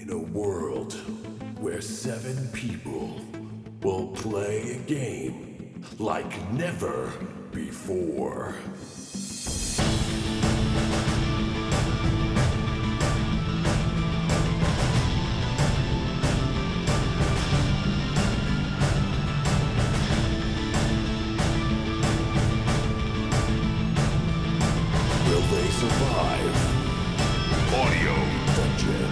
In a world where 7 people will play a game like never before. Will they survive? Audio Dungeon.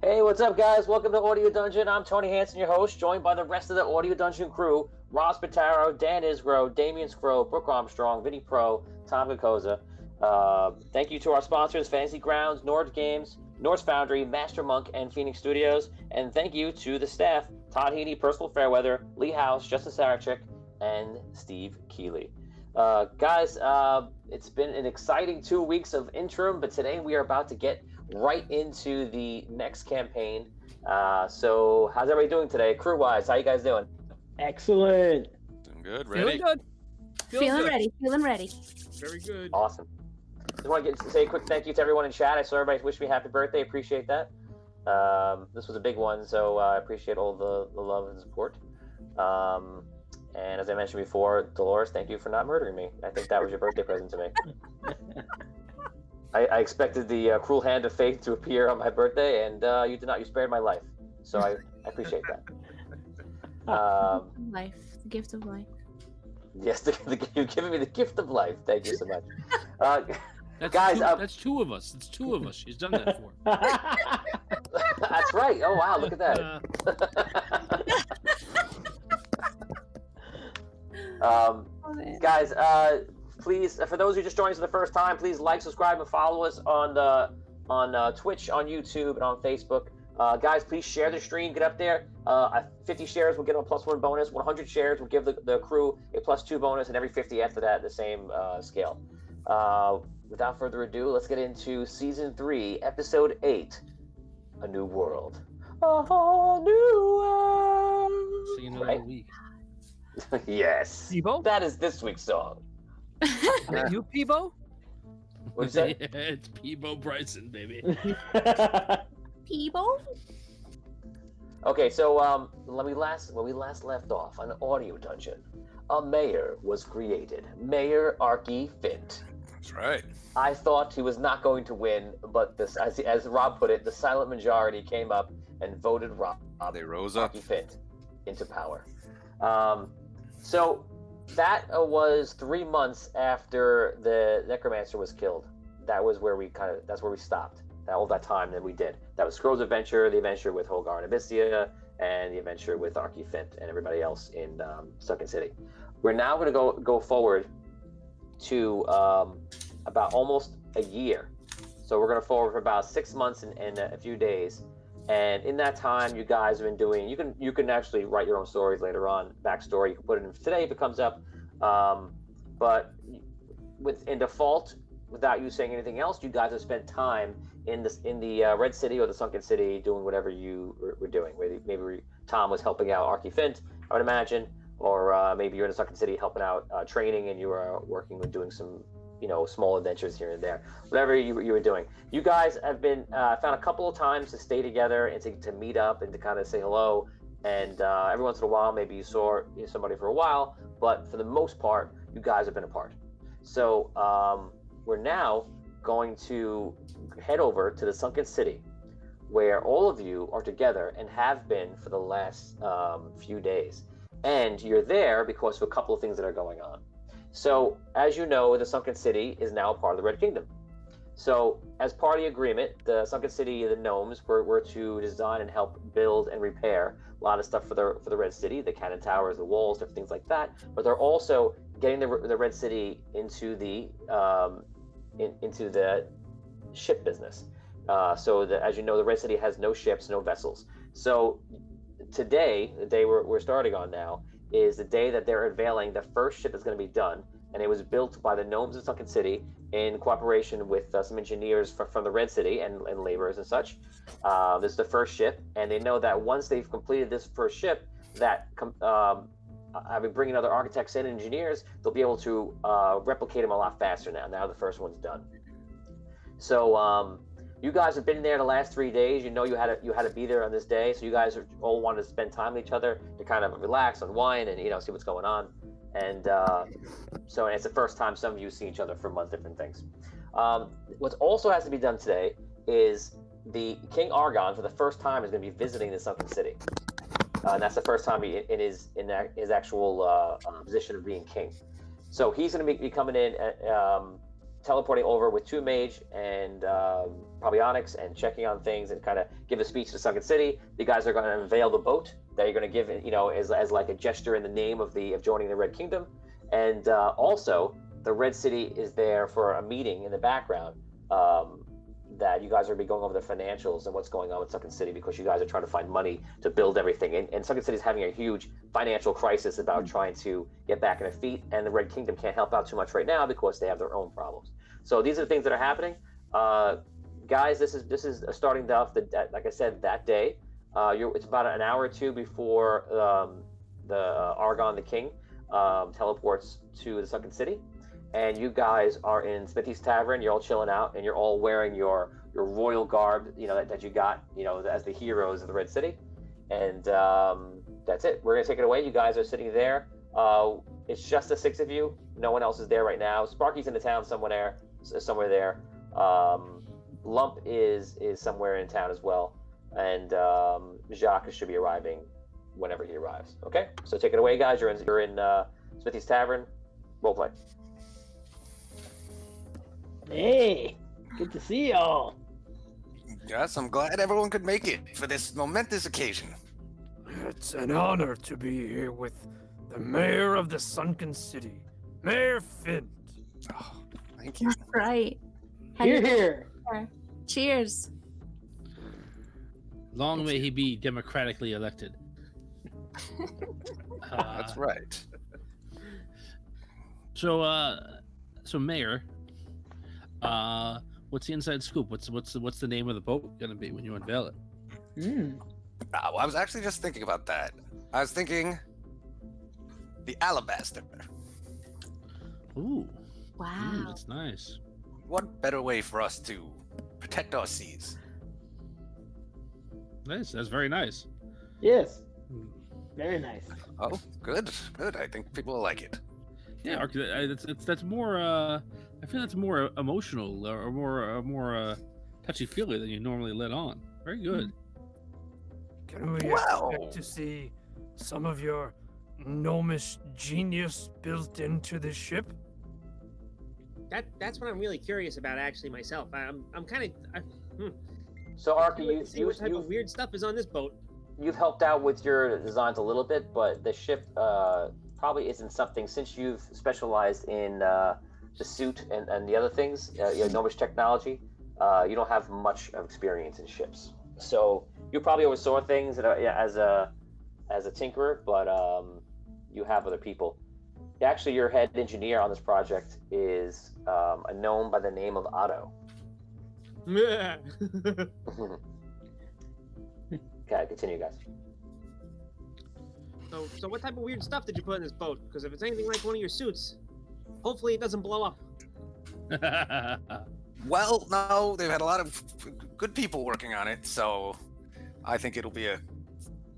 Hey, what's up, guys? Welcome to Audio Dungeon. I'm Tony Hansen, your host, joined by the rest of the Audio Dungeon crew: Ross Pitaro, Dan Isgro, Damian Scrow, Brooke Armstrong, Vinny Pro, Tom Gakoza. Thank you to our sponsors: Fantasy Grounds, Nord Games, Norse Foundry, Master Monk, and Phoenix Studios. And thank you to the staff: Todd Heaney, Percival Fairweather, Lee House, Justin Sarachik, and Steve Keeley. Guys, it's been an exciting 2 weeks of interim, but today we are about to get right into the next campaign. So how's everybody doing today, crew-wise? How you guys doing? Excellent. Doing good. Ready? Feeling good. Feeling ready. Very good. Awesome. Just want to say a quick thank you to everyone in chat. I saw everybody wish me happy birthday. Appreciate that. This was a big one, so I appreciate all the love and support. And as I mentioned before, Dolores, thank you for not murdering me. I think that was your birthday present to me. I expected the cruel hand of fate to appear on my birthday, and you did not. You spared my life, so I appreciate that. Life, the gift of life. Yes, you're giving me the gift of life. Thank you so much. That's guys, that's two of us. It's two of us. She's done that for. That's right. Oh, wow, look at that. Guys, please, for those who just joined us for the first time, please like, subscribe, and follow us on Twitch, on YouTube, and on Facebook. Guys, please share the stream. Get up there. 50 shares will get a +1 bonus. 100 shares will give the crew a +2 bonus, and every 50 after that, the same scale. Without further ado, let's get into Season 3, Episode 8, A New World. A whole new world. See you in another Right? week. Yes. Peebo? That is this week's song. Is that you, Peebo? What's that? Yeah, it's Peebo Bryson, baby. People? Okay, so when we last left off on Audio Dungeon, a mayor was created, Mayor Archery. That's right. I thought he was not going to win, but this, as Rob put it, the silent majority came up and voted Rob. They rose up. Archery into power. So that was 3 months after the necromancer was killed. That was where that's where we stopped. All that time that we did. That was Scrow's adventure, the adventure with Holgar and Abyssia, and the adventure with Archery and everybody else in Sunken City. We're now going to go forward to about almost a year. So we're going to forward for about 6 months and a few days. And in that time, you guys have been doing. You can actually write your own stories later on, backstory. You can put it in today if it comes up. But in default, without you saying anything else, you guys have spent time in the Red City or the Sunken City doing whatever you were doing. Maybe Tom was helping out Archery, I would imagine, or maybe you're in the Sunken City helping out training, and you are working with doing some small adventures here and there. Whatever you were doing, you guys have been found a couple of times to stay together and to meet up and to kind of say hello. And every once in a while, maybe you saw somebody for a while, but for the most part, you guys have been apart. So we're now going to head over to the Sunken City, where all of you are together and have been for the last few days. And you're there because of a couple of things that are going on. So, as you know, the Sunken City is now a part of the Red Kingdom. So, as part of the agreement, the Sunken City, the gnomes, were to design and help build and repair a lot of stuff for the Red City, the cannon towers, the walls, different things like that. But they're also getting the Red City into the ship business. So, as you know, the Red City has no ships, no vessels. So, today, the day we're starting on now, is the day that they're unveiling the first ship is going to be done, and it was built by the gnomes of Sunken City in cooperation with some engineers from the Red City and laborers and such. This is the first ship, and they know that once they've completed this first ship, that having bringing other architects in and engineers, they'll be able to replicate them a lot faster now. Now the first one's done. So you guys have been there the last 3 days. You know you had to be there on this day. So you guys all wanted to spend time with each other to kind of relax, unwind, and see what's going on. And so it's the first time some of you see each other for different things. What also has to be done today is the King Argon, for the first time, is going to be visiting the Sunken City. And that's the first time in his actual position of being king. So he's going to be coming in, teleporting over with 2 mage and probably Onyx, and checking on things and kind of give a speech to Sunken City. You guys are going to unveil the boat that you're going to give, as like a gesture in the name of joining the Red Kingdom. And also, the Red City is there for a meeting in the background. That you guys are going to be going over the financials and what's going on with Sunken City, because you guys are trying to find money to build everything. And Sunken City is having a huge financial crisis about trying to get back on their feet, and the Red Kingdom can't help out too much right now because they have their own problems. So these are the things that are happening. Guys, this is starting off, like I said, that day. It's about an hour or two before the Argon, the king, teleports to the Sunken City. And you guys are in Smithy's Tavern. You're all chilling out, and you're all wearing your royal garb, that you got, as the heroes of the Red City. And that's it. We're gonna take it away. You guys are sitting there. It's just the 6 of you. No one else is there right now. Sparky's in the town somewhere there. Lump is somewhere in town as well, and Jacques should be arriving whenever he arrives. Okay, so take it away, guys. You're in Smithy's Tavern. Roleplay. Hey, good to see y'all. Yes, I'm glad everyone could make it for this momentous occasion. It's an honor to be here with the mayor of the Sunken City, Mayor Fint. Oh, thank you. That's right. Here. Cheers. Long may he be democratically elected. That's right. So Mayor, what's the inside scoop? What's the name of the boat gonna be when you unveil it? I was actually just thinking about that. I was thinking the Alabaster. Ooh, Wow. that's nice. What better way for us to protect our seas? Nice. That's very nice. Yes. Very nice. Oh, good. I think people will like it. Yeah, that's more. I feel that's more emotional or more touchy feely than you normally let on. Very good. Can we Wow. expect to see some of your gnomish genius built into this ship? That's what I'm really curious about, actually, myself. I'm kind of. So Arky, what type of weird stuff is on this boat? you've helped out with your designs a little bit, but the ship probably isn't something, since you've specialized in the suit and the other things, gnomish technology, you don't have much of experience in ships. So you probably always saw things that are, as a tinkerer, but you have other people. Actually, your head engineer on this project is a gnome by the name of Otto. Okay, continue, guys. So what type of weird stuff did you put in this boat? Because if it's anything like one of your suits, hopefully it doesn't blow up. Well, no, they've had a lot of good people working on it, so I think it'll be a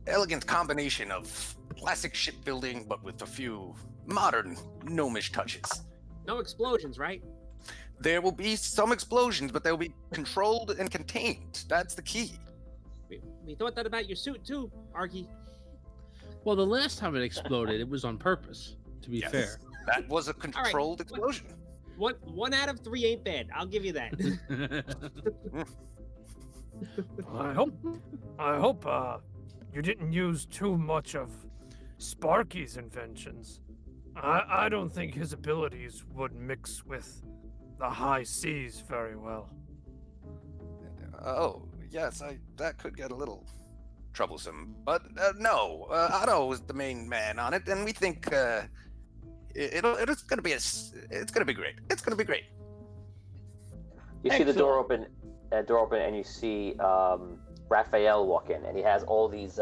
elegant combination of classic shipbuilding, but with a few modern gnomish touches. No explosions, right? There will be some explosions, but they'll be controlled and contained. That's the key. We thought that about your suit too, Arky. Well, the last time it exploded, it was on purpose. To be Yes, fair. that was a controlled explosion. One out of 3 ain't bad. I'll give you that. I hope you didn't use too much of Sparky's inventions. I don't think his abilities would mix with the high seas very well. Oh, yes, that could get a little troublesome. But no, Otto is the main man on it, and we think it's gonna be great. It's gonna be great. You see the door open, and you see Raphael walk in, and he has all these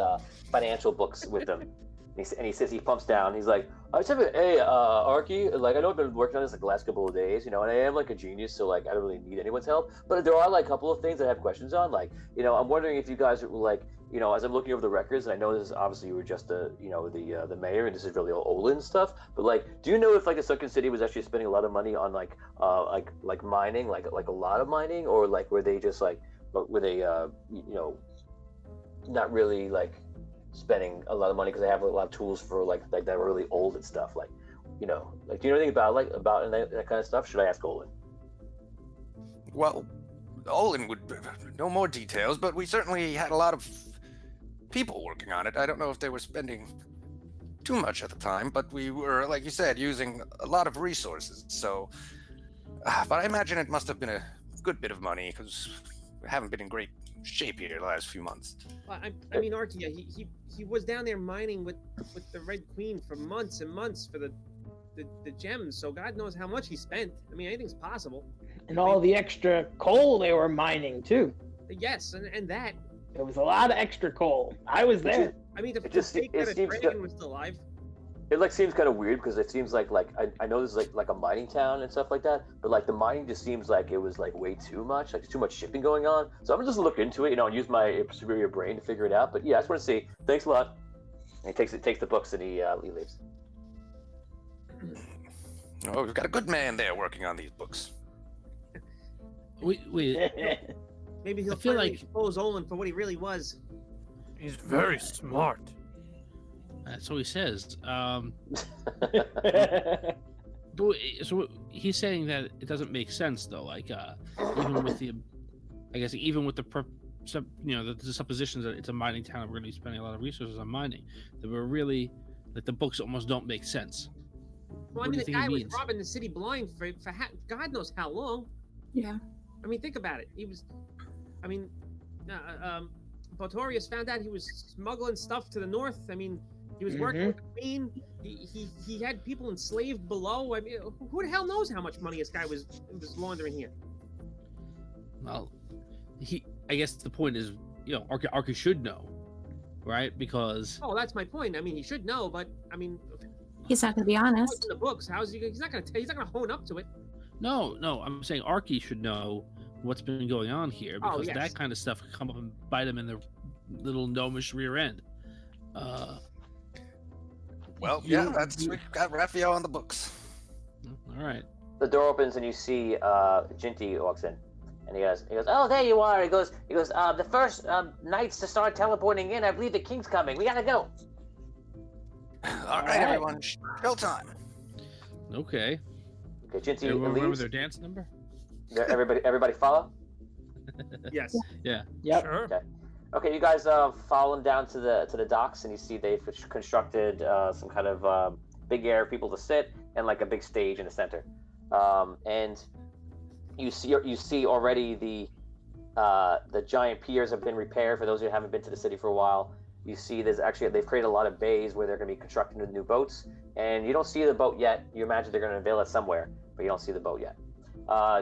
financial books with him. And he says he pumps down. He's like, I just have Arky, like I know I've been working on this like the last couple of days, and I am like a genius, so like I don't really need anyone's help. But there are like a couple of things I have questions on. Like, I'm wondering if you guys were like, as I'm looking over the records, and I know this is obviously you were just the mayor, and this is really all Olin stuff. But like, do you know if like the Sunken City was actually spending a lot of money on like mining, like a lot of mining, or like were they just like not really like spending a lot of money because they have a lot of tools for like that are really old and stuff, like do you know anything about that kind of stuff? Should I ask Olin? Well, Olin would know more details, but we certainly had a lot of people working on it. I don't know if they were spending too much at the time, but we were, like you said, using a lot of resources. So, but I imagine it must have been a good bit of money because we haven't been in great shape here the last few months. Well, I mean, Arkia, he was down there mining with the Red Queen for months and months for the gems, so God knows how much he spent. I mean, anything's possible. And all the extra coal they were mining too. Yes, and that. There was a lot of extra coal. I was there. I mean, It to think that a seems dragon was still alive. It like seems kind of weird because it seems like I know this is like a mining town and stuff like that, but like the mining just seems like it was like way too much, like too much shipping going on. So I'm gonna just look into it, and use my superior brain to figure it out. But yeah, I just want to see. Thanks a lot. And he takes the books and he leaves. Oh, we've got a good man there working on these books. Wait. Maybe he'll I feel finally like- expose Olin for what he really was. He's very smart. That's what he says. So he's saying that it doesn't make sense though. Like even with the, I guess even with the the suppositions that it's a mining town and we're going to be spending a lot of resources on mining, that we're really like the books almost don't make sense. Well, I What do mean, you the think he guy was means? robbing the city blind for God knows how long. Yeah. I mean, think about it. He was, I mean, Botorius found out he was smuggling stuff to the north. I mean, he was working with the Queen. He had people enslaved below. I mean, who the hell knows how much money this guy was laundering here? Well, I guess the point is, Arky should know, right? Because Oh, that's my point. I mean, he should know, but I mean, He's not going to be it's honest. in the books. He's not gonna hone up to it. no, I'm saying Arky should know what's been going on here Oh, because yes. that kind of stuff could come up and bite him in the little gnomish rear end. Well, You- yeah, we got Raphael on the books. All right. The door opens and you see Jinty walks in, and he goes, oh, there you are. He goes, the first knights to start teleporting in. I believe the king's coming. We gotta go. All right, everyone, showtime. Okay. Okay, Jinty Everyone remember leaves. their dance number? Everybody follow. Yes. Yeah. Yep. Sure. Okay. Okay, you guys follow them down to the docks, and you see they've constructed some kind of big area for people to sit and like a big stage in the center. And you see already the giant piers have been repaired. For those who haven't been to the city for a while, you see they've created a lot of bays where they're going to be constructing new boats, and you don't see the boat yet. You imagine they're going to unveil it somewhere, but you don't see the boat yet.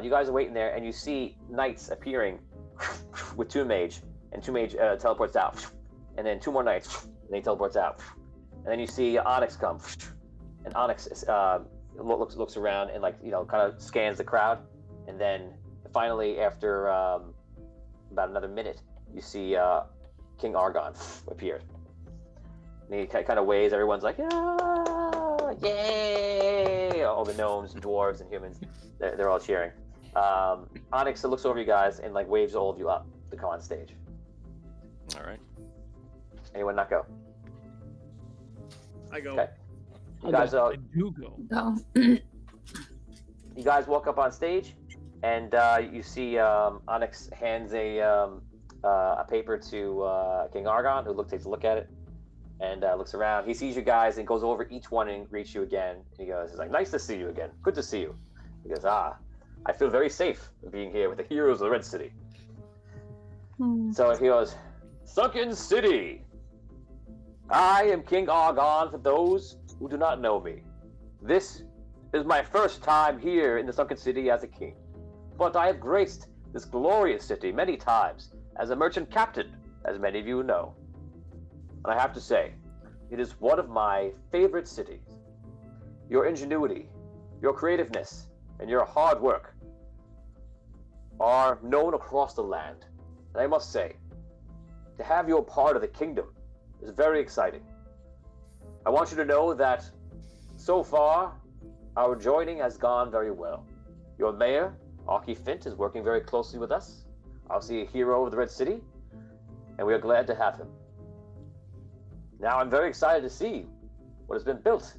You guys are waiting there, and you see knights appearing with two mage. And two mage teleports out, and then two more knights, and he teleports out, and then you see Onyx come, and Onyx looks around and kind of scans the crowd, and then finally after about another minute, you see King Argon appear, and he kind of waves. Everyone's like, yeah, yay! All the gnomes, and dwarves, and humans, they're all cheering. Onyx looks over you guys and waves all of you up to come on stage. All right. Anyone not go? I go. Okay. You I'll guys, I do go. Go. you guys walk up on stage, and you see Onyx hands a paper to King Argon, who takes a look at it, and looks around. He sees you guys and goes over each one and greets you again. He's like, "Nice to see you again. Good to see you." He goes, I feel very safe being here with the heroes of the Red City." So he goes, "Sunken City. I am King Argon for those who do not know me. This is my first time here in the Sunken City as a king, but I have graced this glorious city many times as a merchant captain, as many of you know. And I have to say, it is one of my favorite cities. Your ingenuity, your creativeness, and your hard work are known across the land. And I must say, to have you a part of the kingdom is very exciting. I want you to know that so far, our joining has gone very well. Your mayor, Archery Fint, is working very closely with us. Obviously a hero of the Red City, and we are glad to have him. Now I'm very excited to see what has been built.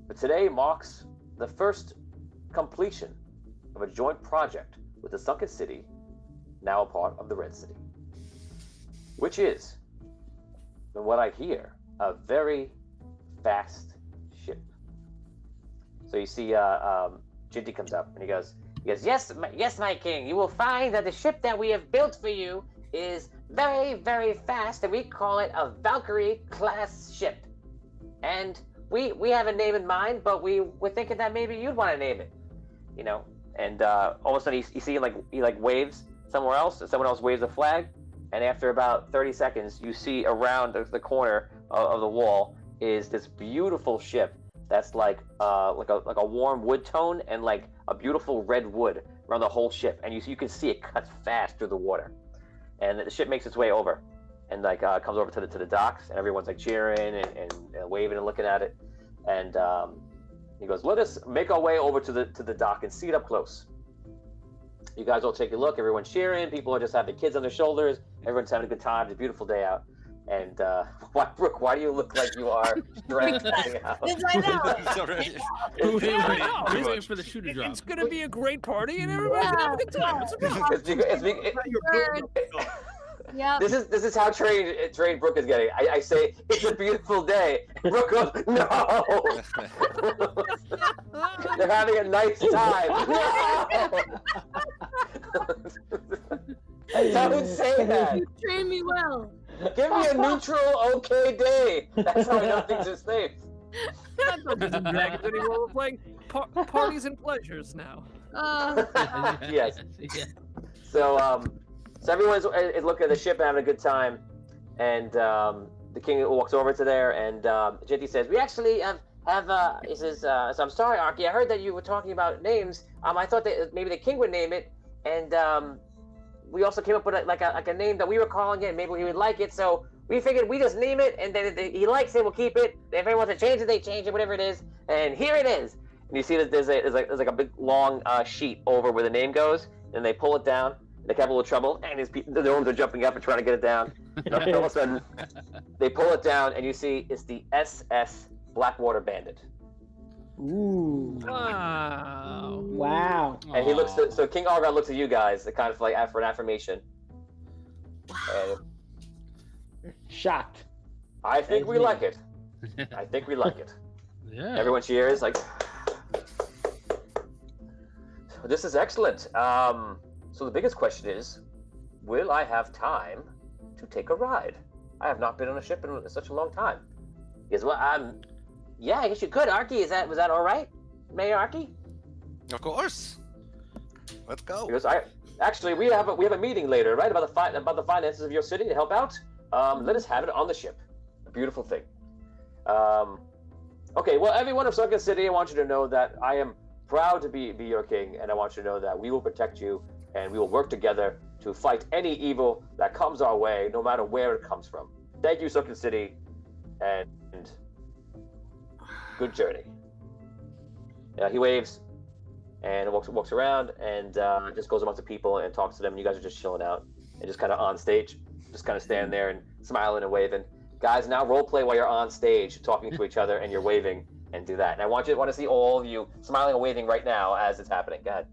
But today marks the first completion of a joint project with the Sunken City, now a part of the Red City. Which is, from what I hear, a very fast ship. So you see Jinty comes up and he goes, yes, my king, you will find that the ship that we have built for you is very, very fast, and we call it a Valkyrie class ship. And we have a name in mind, but we're thinking that maybe you'd want to name it, you know. And all of a sudden you see he waves somewhere else, and someone else waves a flag, and after about 30 seconds, you see around the corner of the wall is this beautiful ship that's like a warm wood tone and like a beautiful red wood around the whole ship, and you can see it cut fast through the water, and the ship makes its way over, and comes over to the docks, and everyone's like cheering and waving and looking at it, and he goes, "Let us make our way over to the dock and see it up close." You guys all take a look. Everyone's cheering. People are just having kids on their shoulders. Everyone's having a good time. It's a beautiful day out. And Brooke, why do you look like you are stressed out? Yes, I know. It's already- We're waiting for the shoe to drop. It's gonna be a great party and everybody's gonna have a good time. What's the problem? Yeah. This is how trained Brooke is getting. I say it's a beautiful day. Brooke goes, no. They're having a nice time. No. Don't say that. You train me well. Give me a neutral, okay day. That's how I know things are safe. Not Dungeons and Dragons anymore. We're playing parties and pleasures now. Yes. Yeah. So everyone's is looking at the ship and having a good time, and the king walks over to there, and Jinty says, "We actually have he says, so I'm sorry, Arky, I heard that you were talking about names. I thought that maybe the king would name it, and we also came up with a name that we were calling it. Maybe he would like it, so we figured we just name it, and then if he likes it, we'll keep it. If anyone wants to change it, they change it, whatever it is. And here it is." And you see that there's like a big long sheet over where the name goes, and they pull it down. They have a little trouble, and the gnomes are jumping up and trying to get it down. And all of a sudden, they pull it down, and you see it's the SS Blackwater Bandit. Ooh. Wow. Wow. And he looks so King Argon looks at you guys, kind of like for an affirmation. And Shocked. I think we like it. I think we like it. Yeah. Everyone cheers. Like, this is excellent. So the biggest question is, will I have time to take a ride? I have not been on a ship in such a long time. Because yeah, I guess you could. Arky, was that all right, Mayor Arky? Of course. Let's go. Because we have a meeting later, right, about the finances of your city to help out. Let us have it on the ship. A beautiful thing. Okay, well, everyone of Sunken City, I want you to know that I am proud to be your king, and I want you to know that we will protect you, and we will work together to fight any evil that comes our way, no matter where it comes from. Thank you, Sunken City, and good journey. He waves and walks around and just goes amongst the people and talks to them. And you guys are just chilling out and just kind of on stage, just kind of standing there and smiling and waving. Guys, now role play while you're on stage, talking to each other and you're waving, and do that. And I want to see all of you smiling and waving right now as it's happening. Go ahead.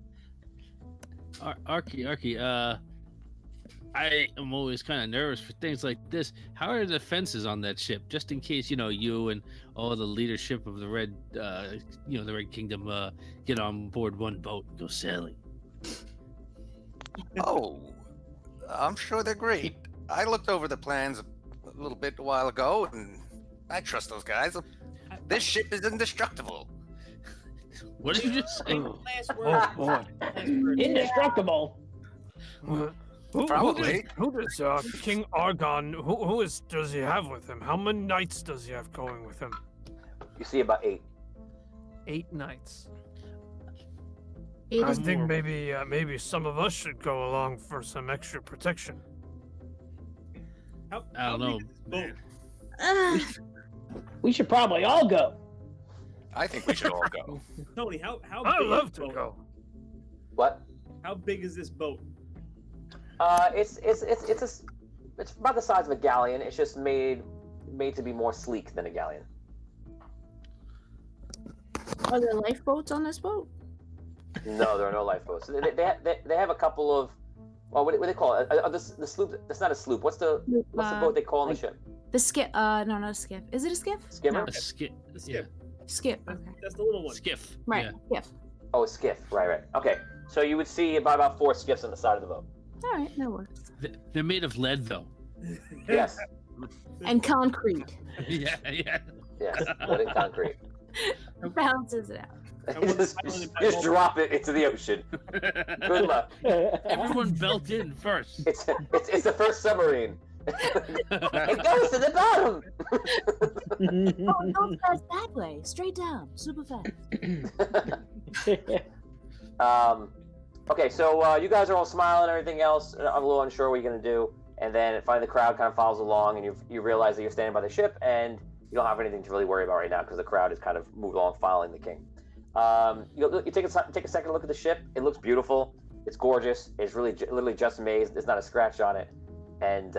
Arky, I am always kind of nervous for things like this. How are the defenses on that ship, just in case you and all the leadership of the Red, the Red Kingdom, get on board one boat and go sailing? Oh, I'm sure they're great. I looked over the plans a little bit a while ago, and I trust those guys. This ship is indestructible. What did you just say? Last word. Indestructible. Probably. Who does King Argon? Does he have with him? How many knights does he have going with him? You see about 8. 8 knights. It I is think maybe some of us should go along for some extra protection. I don't know. We should probably all go. I think we should all go. Tony, how I'd big love is to this boat? go. What? How big is this boat? It's about the size of a galleon. It's just made to be more sleek than a galleon. Are there lifeboats on this boat? No, there are no lifeboats. They have a couple of, well, what do they call it? The sloop. That's not a sloop. What's the boat they call on the ship? The skiff. No, not a skiff. Is it a skiff? Skimmer? A skiff. The Yeah. skiff. Skiff. That's, Okay. that's the little one. Skiff. Right. Yeah. Skiff. Oh, a skiff. Right. Okay. So you would see about 4 skiffs on the side of the boat. All right. That works. They're made of lead, though. Yes. And concrete Yeah. Yes. Lead and concrete. balances it out. just drop it into the ocean. Good luck. Everyone belt in first. It's the first submarine. It goes to the bottom. Oh, go fast that way. Straight down. Super fast. Okay, so you guys are all smiling and everything else. I'm a little unsure what you're gonna do, and then finally the crowd kind of follows along, and you realize that you're standing by the ship, and you don't have anything to really worry about right now because the crowd is kind of moved along, following the king. You take a second look at the ship. It looks beautiful. It's gorgeous. It's literally just made. There's not a scratch on it, and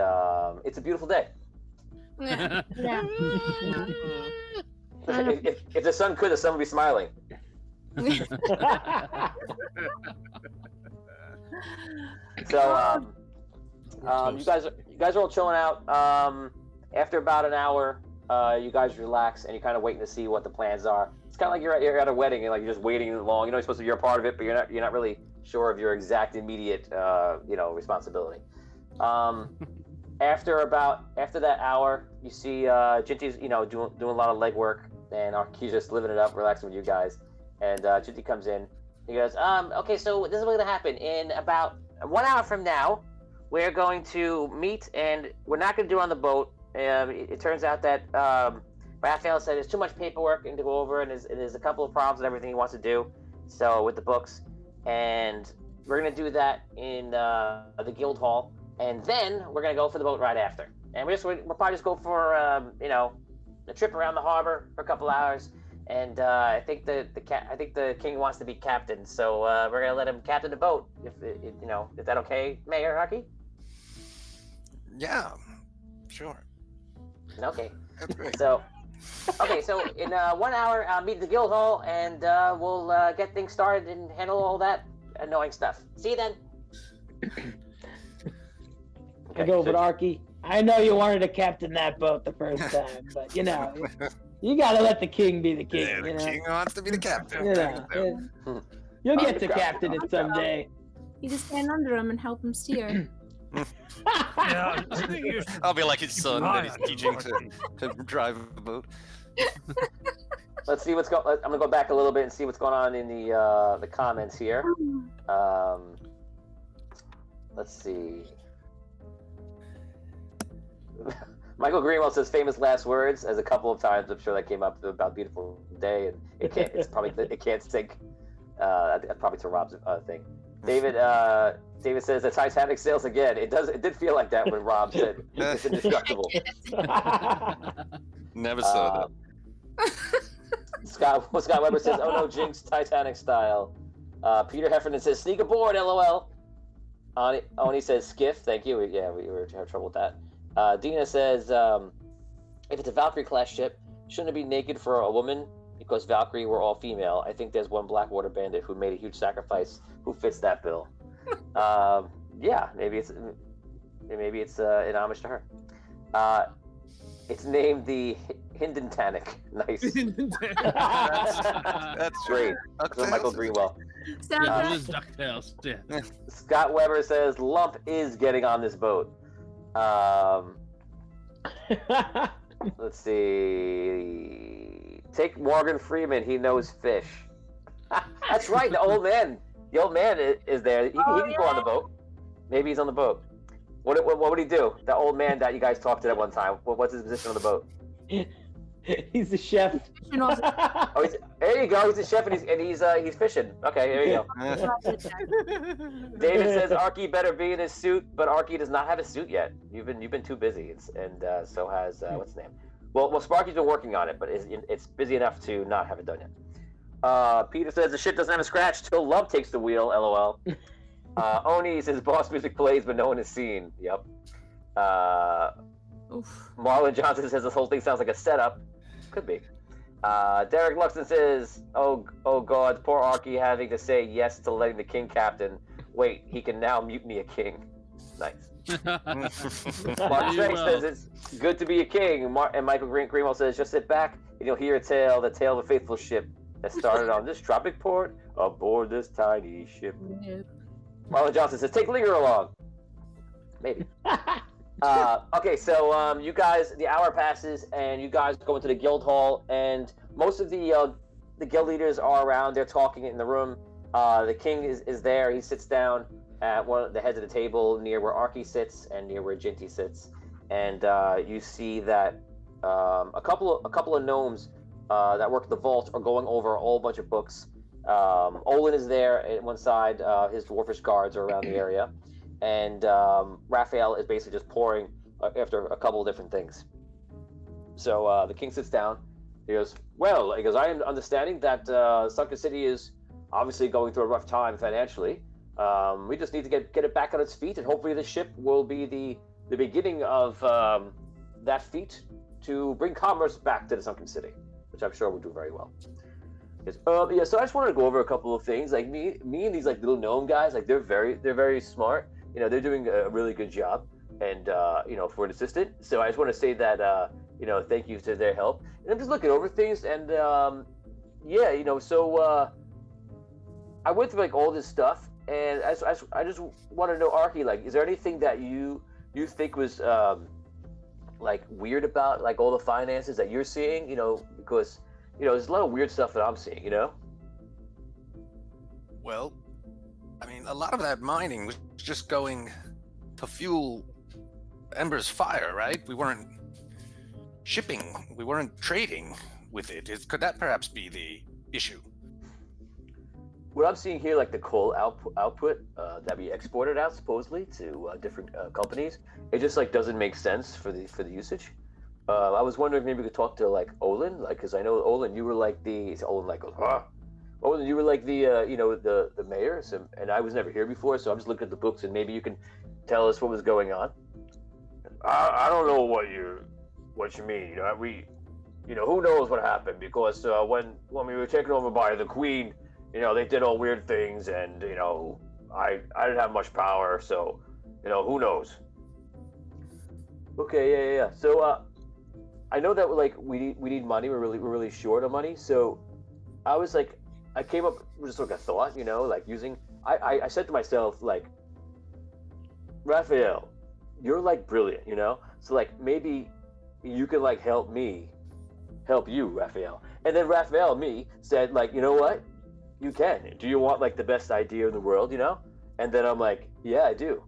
it's a beautiful day. Yeah. If the sun could, the sun would be smiling. So you guys are all chilling out. After about an hour, you guys relax and you're kind of waiting to see what the plans are. It's kind of like you're at a wedding and like you're just waiting along. You know, you're supposed to be a part of it, but you're not really sure of your exact immediate responsibility. After that hour, you see Jinty's doing a lot of legwork, and Archery's just living it up, relaxing with you guys. And Jinty comes in. He goes, okay, so this is what's gonna happen. In about 1 hour from now, we're going to meet, and we're not gonna do it on the boat. It turns out that Raphael said there's too much paperwork to go over, and there's a couple of problems with everything he wants to do. So with the books, and we're gonna do that in the guild hall, and then we're gonna go for the boat ride after. And we'll probably just go for a trip around the harbor for a couple hours. And I think the king wants to be captain, so we're gonna let him captain the boat. If that okay, Mayor Archery? Yeah, sure. Okay. That's great. So in 1 hour, I'll meet at the guild hall, and we'll get things started and handle all that annoying stuff. See you then. I go with Arky. I know you wanted to captain that boat the first time, but you gotta let the king be the king. Yeah, the king wants to be the captain. You'll get to captain it someday. You just stand under him and help him steer. Yeah, I think you should I'll be like his son that he's Right. teaching to drive a boat. Let's see what's going. I'm gonna go back a little bit and see what's going on in the comments here. Let's see. Michael Greenwell says famous last words as a couple of times. I'm sure that came up about beautiful day, and it can't. It's probably it can't sync. That's probably to Rob's thing. David says the Titanic sails again. It does. It did feel like that when Rob said it's indestructible. Never saw that. Scott Weber says, "Oh no, Jinx, Titanic style." Peter Heffernan says, "Sneak aboard, LOL." Oni says, "Skiff." Thank you. We were having trouble with that. Dina says, "If it's a Valkyrie class ship, shouldn't it be naked for a woman? Because Valkyrie were all female. I think there's one Blackwater bandit who made a huge sacrifice who fits that bill." Yeah, maybe it's an homage to her. It's named the Hindentanic. Nice. That's Great. So Michael Greenwell. It is DuckTales. Yeah. Scott Weber says Lump is getting on this boat. Let's see. Take Morgan Freeman. He knows fish. That's right. The old man is there. He can go on the boat. Maybe he's on the boat. What would he do? That old man that you guys talked to that one time. What's his position on the boat? He's the chef. Oh, there you go. He's the chef and he's fishing. Okay, there you go. David says Arky better be in his suit, but Arky does not have a suit yet. You've been too busy, and so has what's his name? Well, Sparky's been working on it, but it's busy enough to not have it done yet. Peter says the ship doesn't have a scratch till love takes the wheel. LOL. Oni says boss music plays, but no one is seen. Yep. Marlon Johnson says this whole thing sounds like a setup. Could be. Derek Luxton says, "Oh God, poor Arky having to say yes to letting the king captain. Wait, he can now mutiny a king. Nice." Mark Shanks says it's good to be a king. And Michael Greenwell says, "Just sit back and you'll hear the tale of a faithful ship that started on this tropic port aboard this tiny ship." Marlon Johnson says, "Take Linger along." Maybe. Okay, so you guys, the hour passes, and you guys go into the guild hall, and most of the guild leaders are around. They're talking in the room. The king is there. He sits down at one of the heads of the table near where Arky sits and near where Jinty sits, and you see that a couple of gnomes that work at the vault are going over a whole bunch of books. Olin is there at one side. His dwarfish guards are around the area. And Raphael is basically just pouring after a couple of different things. So the king sits down. He goes, I am understanding that Sunken City is obviously going through a rough time financially. We just need to get it back on its feet, and hopefully the ship will be the beginning of that feat to bring commerce back to the Sunken City, which I'm sure will do very well. So I just wanted to go over a couple of things. Like me and these like little gnome guys, like they're very smart. They're doing a really good job, and for an assistant. So I just want to say that thank you to their help. And I'm just looking over things, and so I went through like all this stuff, and I just want to know, Arky, like, is there anything that you think was like weird about like all the finances that you're seeing? Because there's a lot of weird stuff that I'm seeing. Well, I mean, a lot of that mining was just going to fuel Ember's fire, right? We weren't shipping, we weren't trading with it. Could that perhaps be the issue? What I'm seeing here, like the coal output that we exported out supposedly to different companies, it just like doesn't make sense for the usage. I was wondering if maybe we could talk to like Olin, like, because I know Olin, you were like Olin like goes, huh? Olin, you were like the the mayor, and I was never here before, so I'm just looking at the books, and maybe you can tell us what was going on. I don't know what you mean. Who knows what happened, because when we were taken over by the queen, they did all weird things, and I didn't have much power, so who knows. Okay, yeah. So I know that like we need money. We're really short of money. So I came up with just like a thought, like using. I said to myself, like, Raphael, you're like brilliant, So like maybe you can like help you, Raphael. And then Raphael, me, said like, you know what? You can. Do you want like the best idea in the world, And then I'm like, yeah, I do.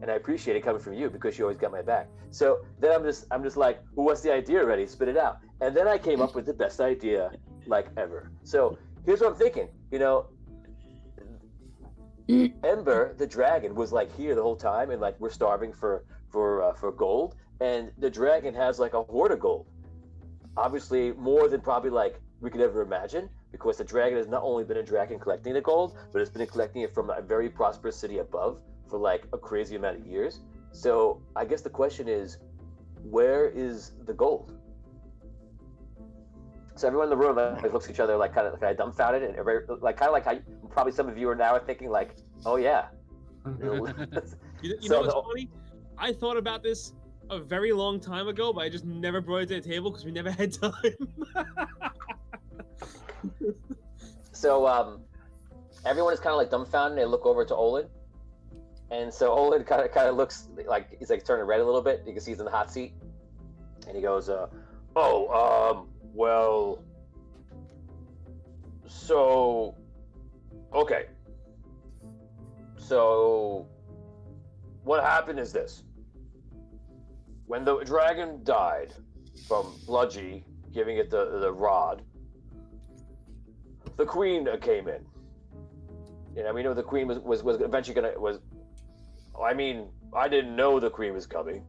And I appreciate it coming from you because you always got my back. So then I'm just like, well, what's the idea already? Spit it out. And then I came up with the best idea like ever. So here's what I'm thinking. Ember, the dragon, was like here the whole time, and like we're starving for gold. And the dragon has like a hoard of gold. Obviously, more than probably like we could ever imagine, because the dragon has not only been a dragon collecting the gold, but it's been collecting it from a very prosperous city above for like a crazy amount of years. So I guess the question is, where is the gold? So everyone in the room like looks at each other like kind of dumbfounded, and like kind of like how probably some of you are now thinking like, oh yeah. You know what's funny? I thought about this a very long time ago, but I just never brought it to the table because we never had time. So everyone is kind of like dumbfounded. They look over to Olin, and so Olin kind of looks like he's like turning red a little bit. You can see he's in the hot seat, and he goes, well, so okay, so what happened is this. When the dragon died from Bludgy giving it the rod, the queen came in. We know the queen was eventually I didn't know the queen was coming.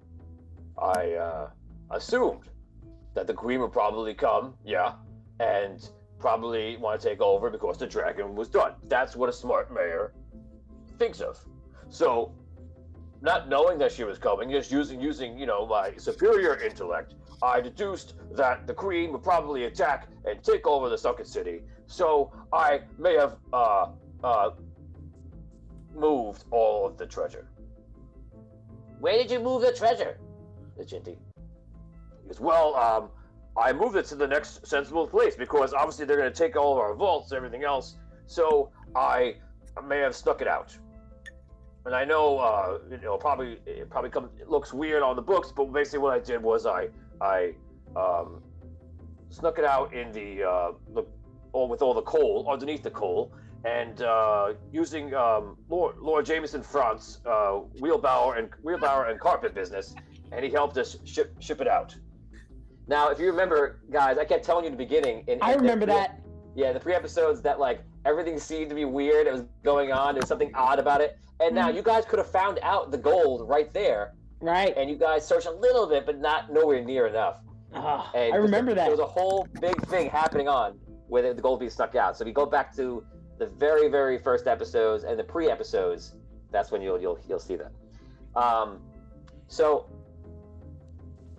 I assumed that the queen would probably come, and probably want to take over because the dragon was done. That's what a smart mayor thinks of. So, not knowing that she was coming, just using my superior intellect, I deduced that the queen would probably attack and take over the Sunken City. So I may have moved all of the treasure. Where did you move the treasure? The Jinty. He goes, well, I moved it to the next sensible place because obviously they're going to take all of our vaults and everything else. So I may have snuck it out. And I know, it looks weird on the books, but basically what I did was I snuck it out in with all the coal, underneath the coal, and using Lord Jameson Frant's wheelbarrow and carpet business, and he helped us ship it out. Now, if you remember, guys, I kept telling you in the beginning. I remember that. Yeah, the 3 episodes that everything seemed to be weird. It was going on. There was something odd about it. And now you guys could have found out the gold right there. Right. And you guys searched a little bit, but nowhere near enough. I remember that. There was a whole big thing happening on where the gold being snuck out. So if you go back to the very, very first episodes and the pre-episodes, that's when you'll see that. So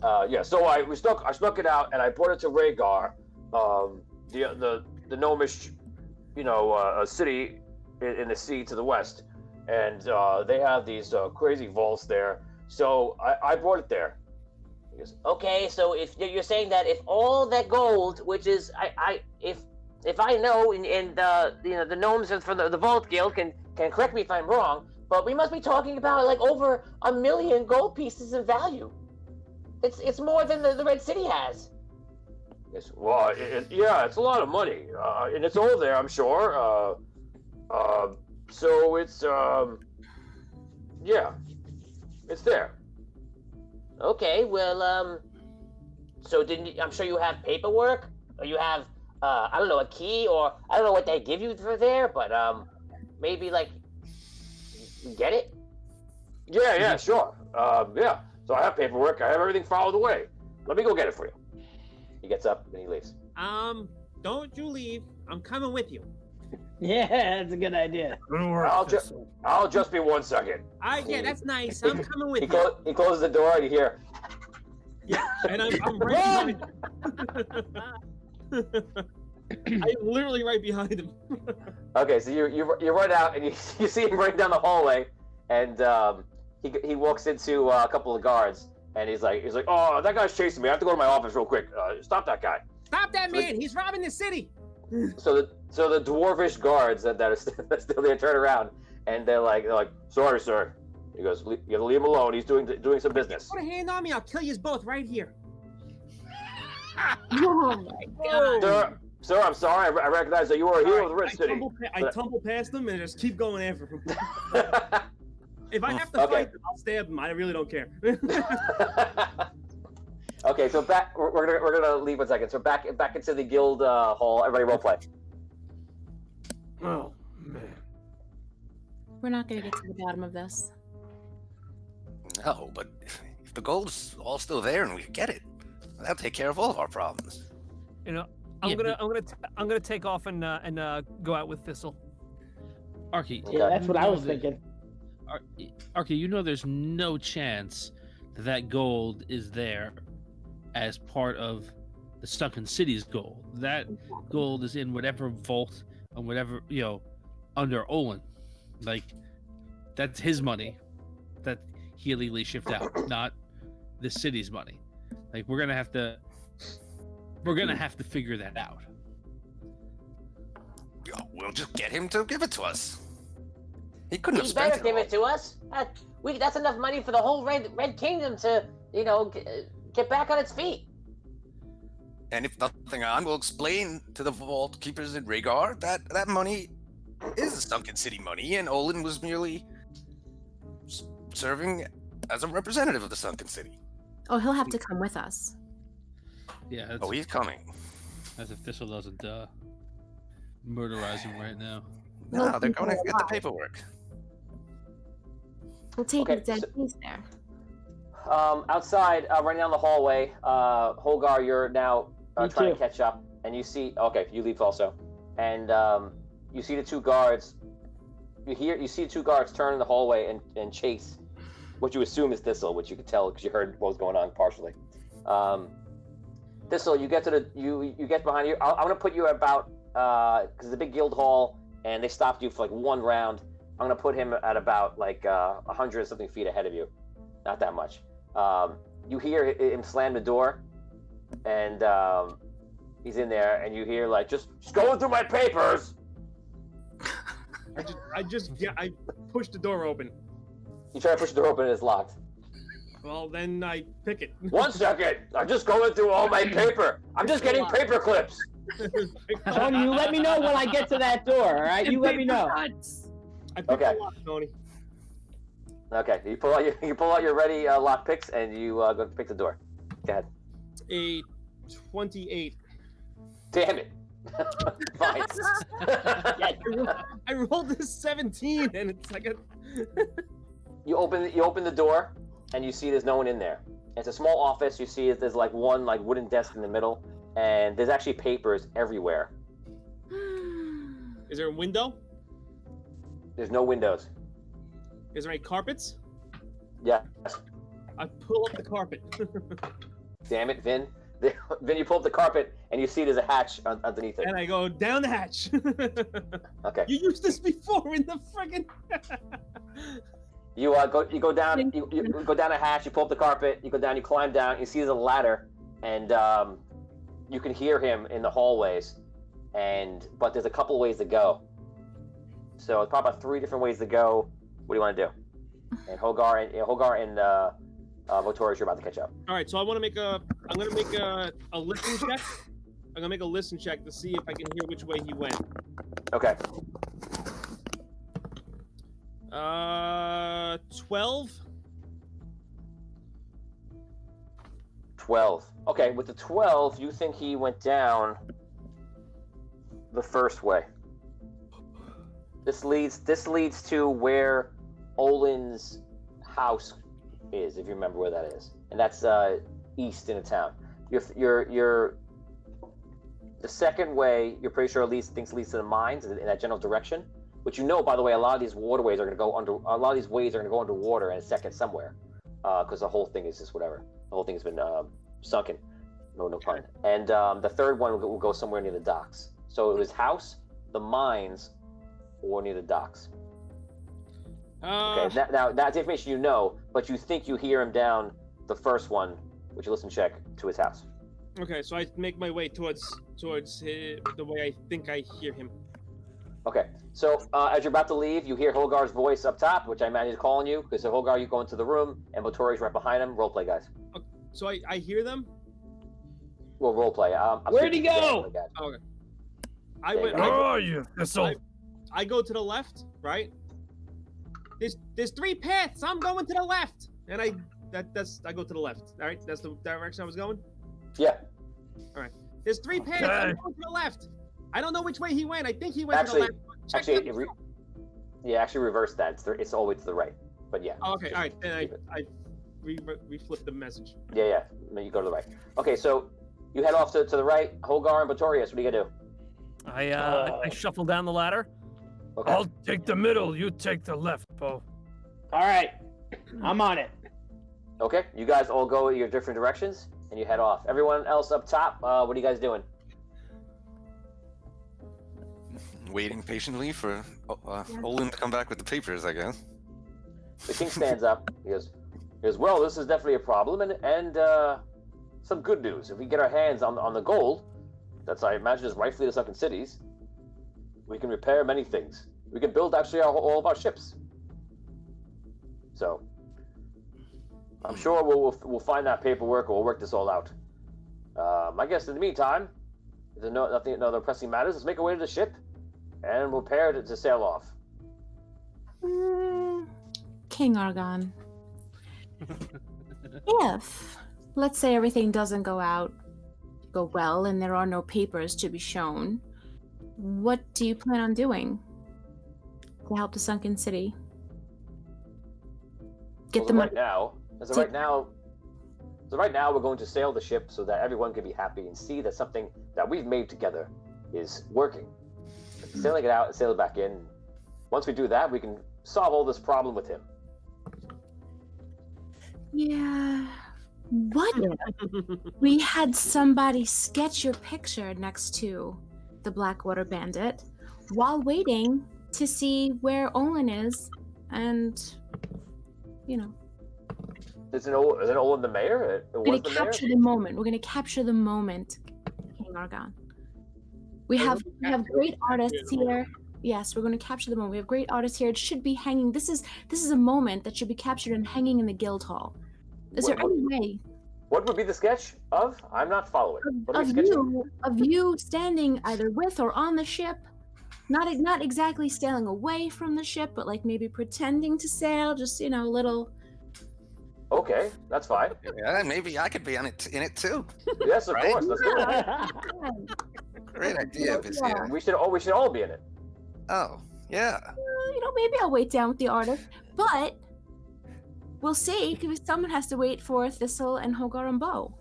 I snuck it out and I brought it to Rhaegar, the gnomish, city in the sea to the west, and they have these crazy vaults there. So I brought it there. He goes, okay, so if you're saying that if all that gold, which is if I know, and the gnomes from the Vault Guild can correct me if I'm wrong, but we must be talking about over 1 million gold pieces of value. It's more than the Red City has. Yes, well, it's a lot of money, and it's all there, I'm sure. So it's it's there. Okay, well, so I'm sure you have paperwork, or you have I don't know, a key, or I don't know what they give you for there, but maybe you get it. Yeah, sure. So I have paperwork. I have everything filed away. Let me go get it for you. He gets up and he leaves. Don't you leave. I'm coming with you. Yeah, that's a good idea. I'll just be 1 second. Yeah, that's nice. I'm coming with you. He closes the door and you hear. Yeah, and I'm right behind him. I'm literally right behind him. Okay, so you run out and you see him running down the hallway, and he walks into a couple of guards, and he's like, oh, that guy's chasing me. I have to go to my office real quick. Stop that guy. Stop that man! He's robbing the city. So the dwarvish guards that are still there turn around, and they're like, sorry, sir. He goes, you have to leave him alone. He's doing some business. Put a hand on me. I'll kill you both right here. Oh my God. Sir, I'm sorry. I recognize that you are a hero of the Red City. I tumble past them and just keep going after him. If I have to fight, I'll stab him. I really don't care. Okay, so we're gonna leave 1 second. So back into the guild hall. Everybody, role play. Oh man. We're not going to get to the bottom of this. No, but if the gold's all still there and we get it, that'll take care of all of our problems. I'm gonna take off and go out with Thistle. Arky, Yeah, that's what I was thinking. Arky, there's no chance that gold is there as part of the Sunken City's gold. That gold is in whatever vault and whatever, under Olin. That's his money that he illegally shipped out, not the city's money. We're gonna have to figure that out. We'll just get him to give it to us. He couldn't have He spent better give it to us. That's enough money for the whole Red Kingdom to, get back on its feet. And if nothing on, we'll explain to the vault keepers in Rhaegar that money is the Sunken City money, and Olin was merely serving as a representative of the Sunken City. Oh, he'll have to come with us. Yeah. That's, Oh, he's coming. as if Thistle doesn't murderize him right now. No, they're going to get the paperwork. We'll take Okay, his dead so- piece there. Outside, running down the hallway, Holgar, you're now Me trying too. to catch up, and you see. Okay, you leave also, and you see the two guards. You see the two guards turn in the hallway and chase what you assume is Thistle, which you could tell because you heard what was going on partially. Thistle, you get to you get behind you. I'm gonna put you about because it's a big guild hall, and they stopped you for like one round. I'm gonna put him at about like 100 something feet ahead of you, not that much. You hear him slam the door, and he's in there, and you hear like just going through my papers. I pushed the door open. You try to push the door open, and it's locked. Well, then I pick it. 1 second, I'm just going through all my paper. I'm just getting paper clips. Tony, you let me know when I get to that door, all right? You let me know. I picked Okay. the lock, Tony. Okay, you pull out your ready lock picks, and you go to pick the door. Go ahead. A 28. Damn it. Fine. I rolled a 17, and it's like a. You open the door, and you see there's no one in there. It's a small office. You see there's like one like wooden desk in the middle, and there's actually papers everywhere. Is there a window? There's no windows. Is there any carpets? Yeah. I pull up the carpet. Damn it, Vin. Vin, you pull up the carpet, and you see there's a hatch underneath it. And I go down the hatch. Okay. You used this before in the friggin'. You go down. You go down a hatch. You pull up the carpet. You go down. You climb down. You see there's a ladder, and you can hear him in the hallways. But there's a couple ways to go. So it's probably about 3 different ways to go. What do you want to do? And Holgar and Votorius, you're about to catch up. All right, so I'm gonna make a listen check. I'm gonna make a listen check to see if I can hear which way he went. Okay. 12. 12. Okay, with the 12, you think he went down the first way. This leads to where Olin's house is, if you remember where that is, and that's east in the town. You're the second way. You're pretty sure leads to the mines in that general direction. But you know, by the way, a lot of these waterways are going to go under. A lot of these ways are going to go underwater in a second somewhere, because the whole thing is just whatever. The whole thing has been sunken. No pun. And the third one will go somewhere near the docks. So it was house, the mines, or near the docks. Okay. Now that's the information you know, but you think you hear him down the first one, which you listen check to his house. Okay, so I make my way towards the way I think I hear him. Okay, so as you're about to leave, you hear Holgar's voice up top, which I imagine is calling you, because Holgar, you go into the room, and Votori's right behind him. Roleplay, guys. Okay, so I hear them? Well, roleplay. Where'd he go? Okay. Where are you, Thistle? I go to the left, right? There's 3 paths. I'm going to the left, and I go to the left. All right, that's the direction I was going. Yeah. All right. There's 3 paths. Okay. I'm going to the left. I don't know which way he went. I think he went Actually, to the left. Actually reverse that. It's all the way to the right. But yeah. Oh, okay. All right. Then I reflip the message. Yeah. You go to the right. Okay, so you head off to the right. Holgar and Votorius, what are you gonna do? I shuffle down the ladder. Okay. I'll take the middle. You take the left, Bo. All right, I'm on it. Okay, you guys all go your different directions, and you head off. Everyone else up top, what are you guys doing? Waiting patiently for Olin to come back with the papers, I guess. The king stands up. He goes, well, this is definitely a problem, and some good news. If we get our hands on the gold, that's, I imagine, is rightfully the Sunken Cities, we can repair many things. We can build actually all of our ships. So, I'm sure we'll find that paperwork, and we'll work this all out. I guess in the meantime, if there's no other pressing matters, let's make our way to the ship, and we'll prepare to sail off. King Argon, If, let's say, everything doesn't go well, and there are no papers to be shown, what do you plan on doing to help the Sunken City? Get Well, the money. Right now, we're going to sail the ship so that everyone can be happy and see that something that we've made together is working. Sailing it out and sail it back in. Once we do that, we can solve all this problem with him. Yeah. What if we had somebody sketch your picture next to the Blackwater Bandit while waiting to see where Olin is, and Isn't Olin the mayor? We're gonna capture the moment. We're gonna capture the moment, King Argon. We have great artists here. Yes, we're gonna capture the moment. We have great artists here. It should be hanging. This is a moment that should be captured and hanging in the guild hall. Is there any way? What would be the sketch of? I'm not following. Of you standing either with or on the ship, not exactly sailing away from the ship, but like maybe pretending to sail, just a little. Okay, that's fine. Yeah, maybe I could be in it too. Yes, of course. Let's do it. Great idea, Vizier. We should all be in it. Oh, yeah. Maybe I'll wait down with the artist, but we'll see, because someone has to wait for Thistle and Hogar and Bo.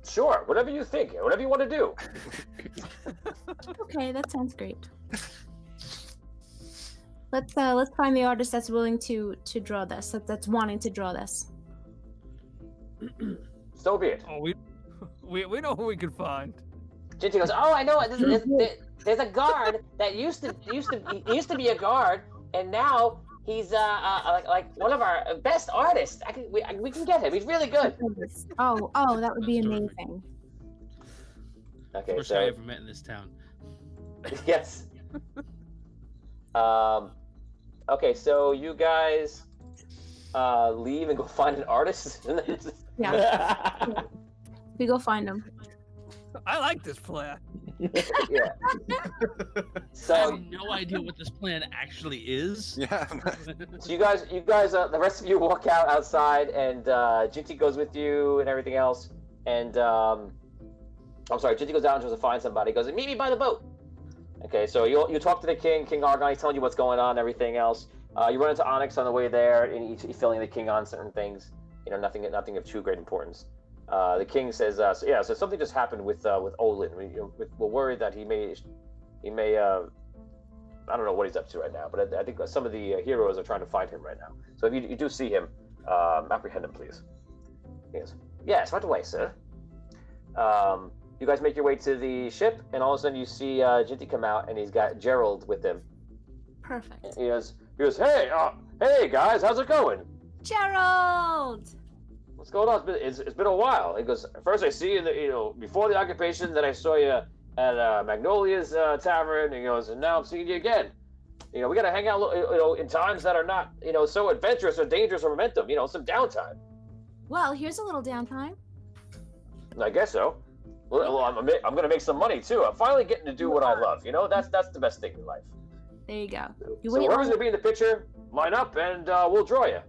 Sure, whatever you think, whatever you want to do. Okay, that sounds great. Let's find the artist that's willing to draw this, that's wanting to draw this. So be it. Oh, we know who we can find. Ginty goes, oh, I know. There's a guard that used to be a guard, and now he's like one of our best artists. We can get him. He's really good. Oh, that would be amazing. Okay, First guy I ever met in this town. Yes. Okay, so you guys leave and go find an artist. Yeah. We go find him. I like this plan. Yeah. So I have no idea what this plan actually is. Yeah. So you guys, the rest of you walk outside, and Ginty goes with you and everything else. And I'm sorry, Ginty goes out and tries to find somebody. He goes, meet me by the boat. Okay, so you talk to the King Argon. He's telling you what's going on and everything else. You run into Onyx on the way there, and he's filling the king on certain things. Nothing of too great importance. The king says, so something just happened with Olin. We're worried that he may I don't know what he's up to right now, but I think some of the heroes are trying to find him right now. So if you do see him, apprehend him, please. Yes, right away, sir. You guys make your way to the ship, and all of a sudden you see Ginty come out, and he's got Gerald with him. Perfect. He goes, hey guys, how's it going? Gerald! What's going on? It's been a while. He goes, first I see you, before the occupation, then I saw you at Magnolia's tavern, and he goes, and now I'm seeing you again. We got to hang out, in times that are not, so adventurous or dangerous or momentum. Some downtime. Well, here's a little downtime. I guess so. Well, I'm going to make some money too. I'm finally getting to do what I love. That's the best thing in life. There you go. So whoever's going to be in the picture, line up, and we'll draw you.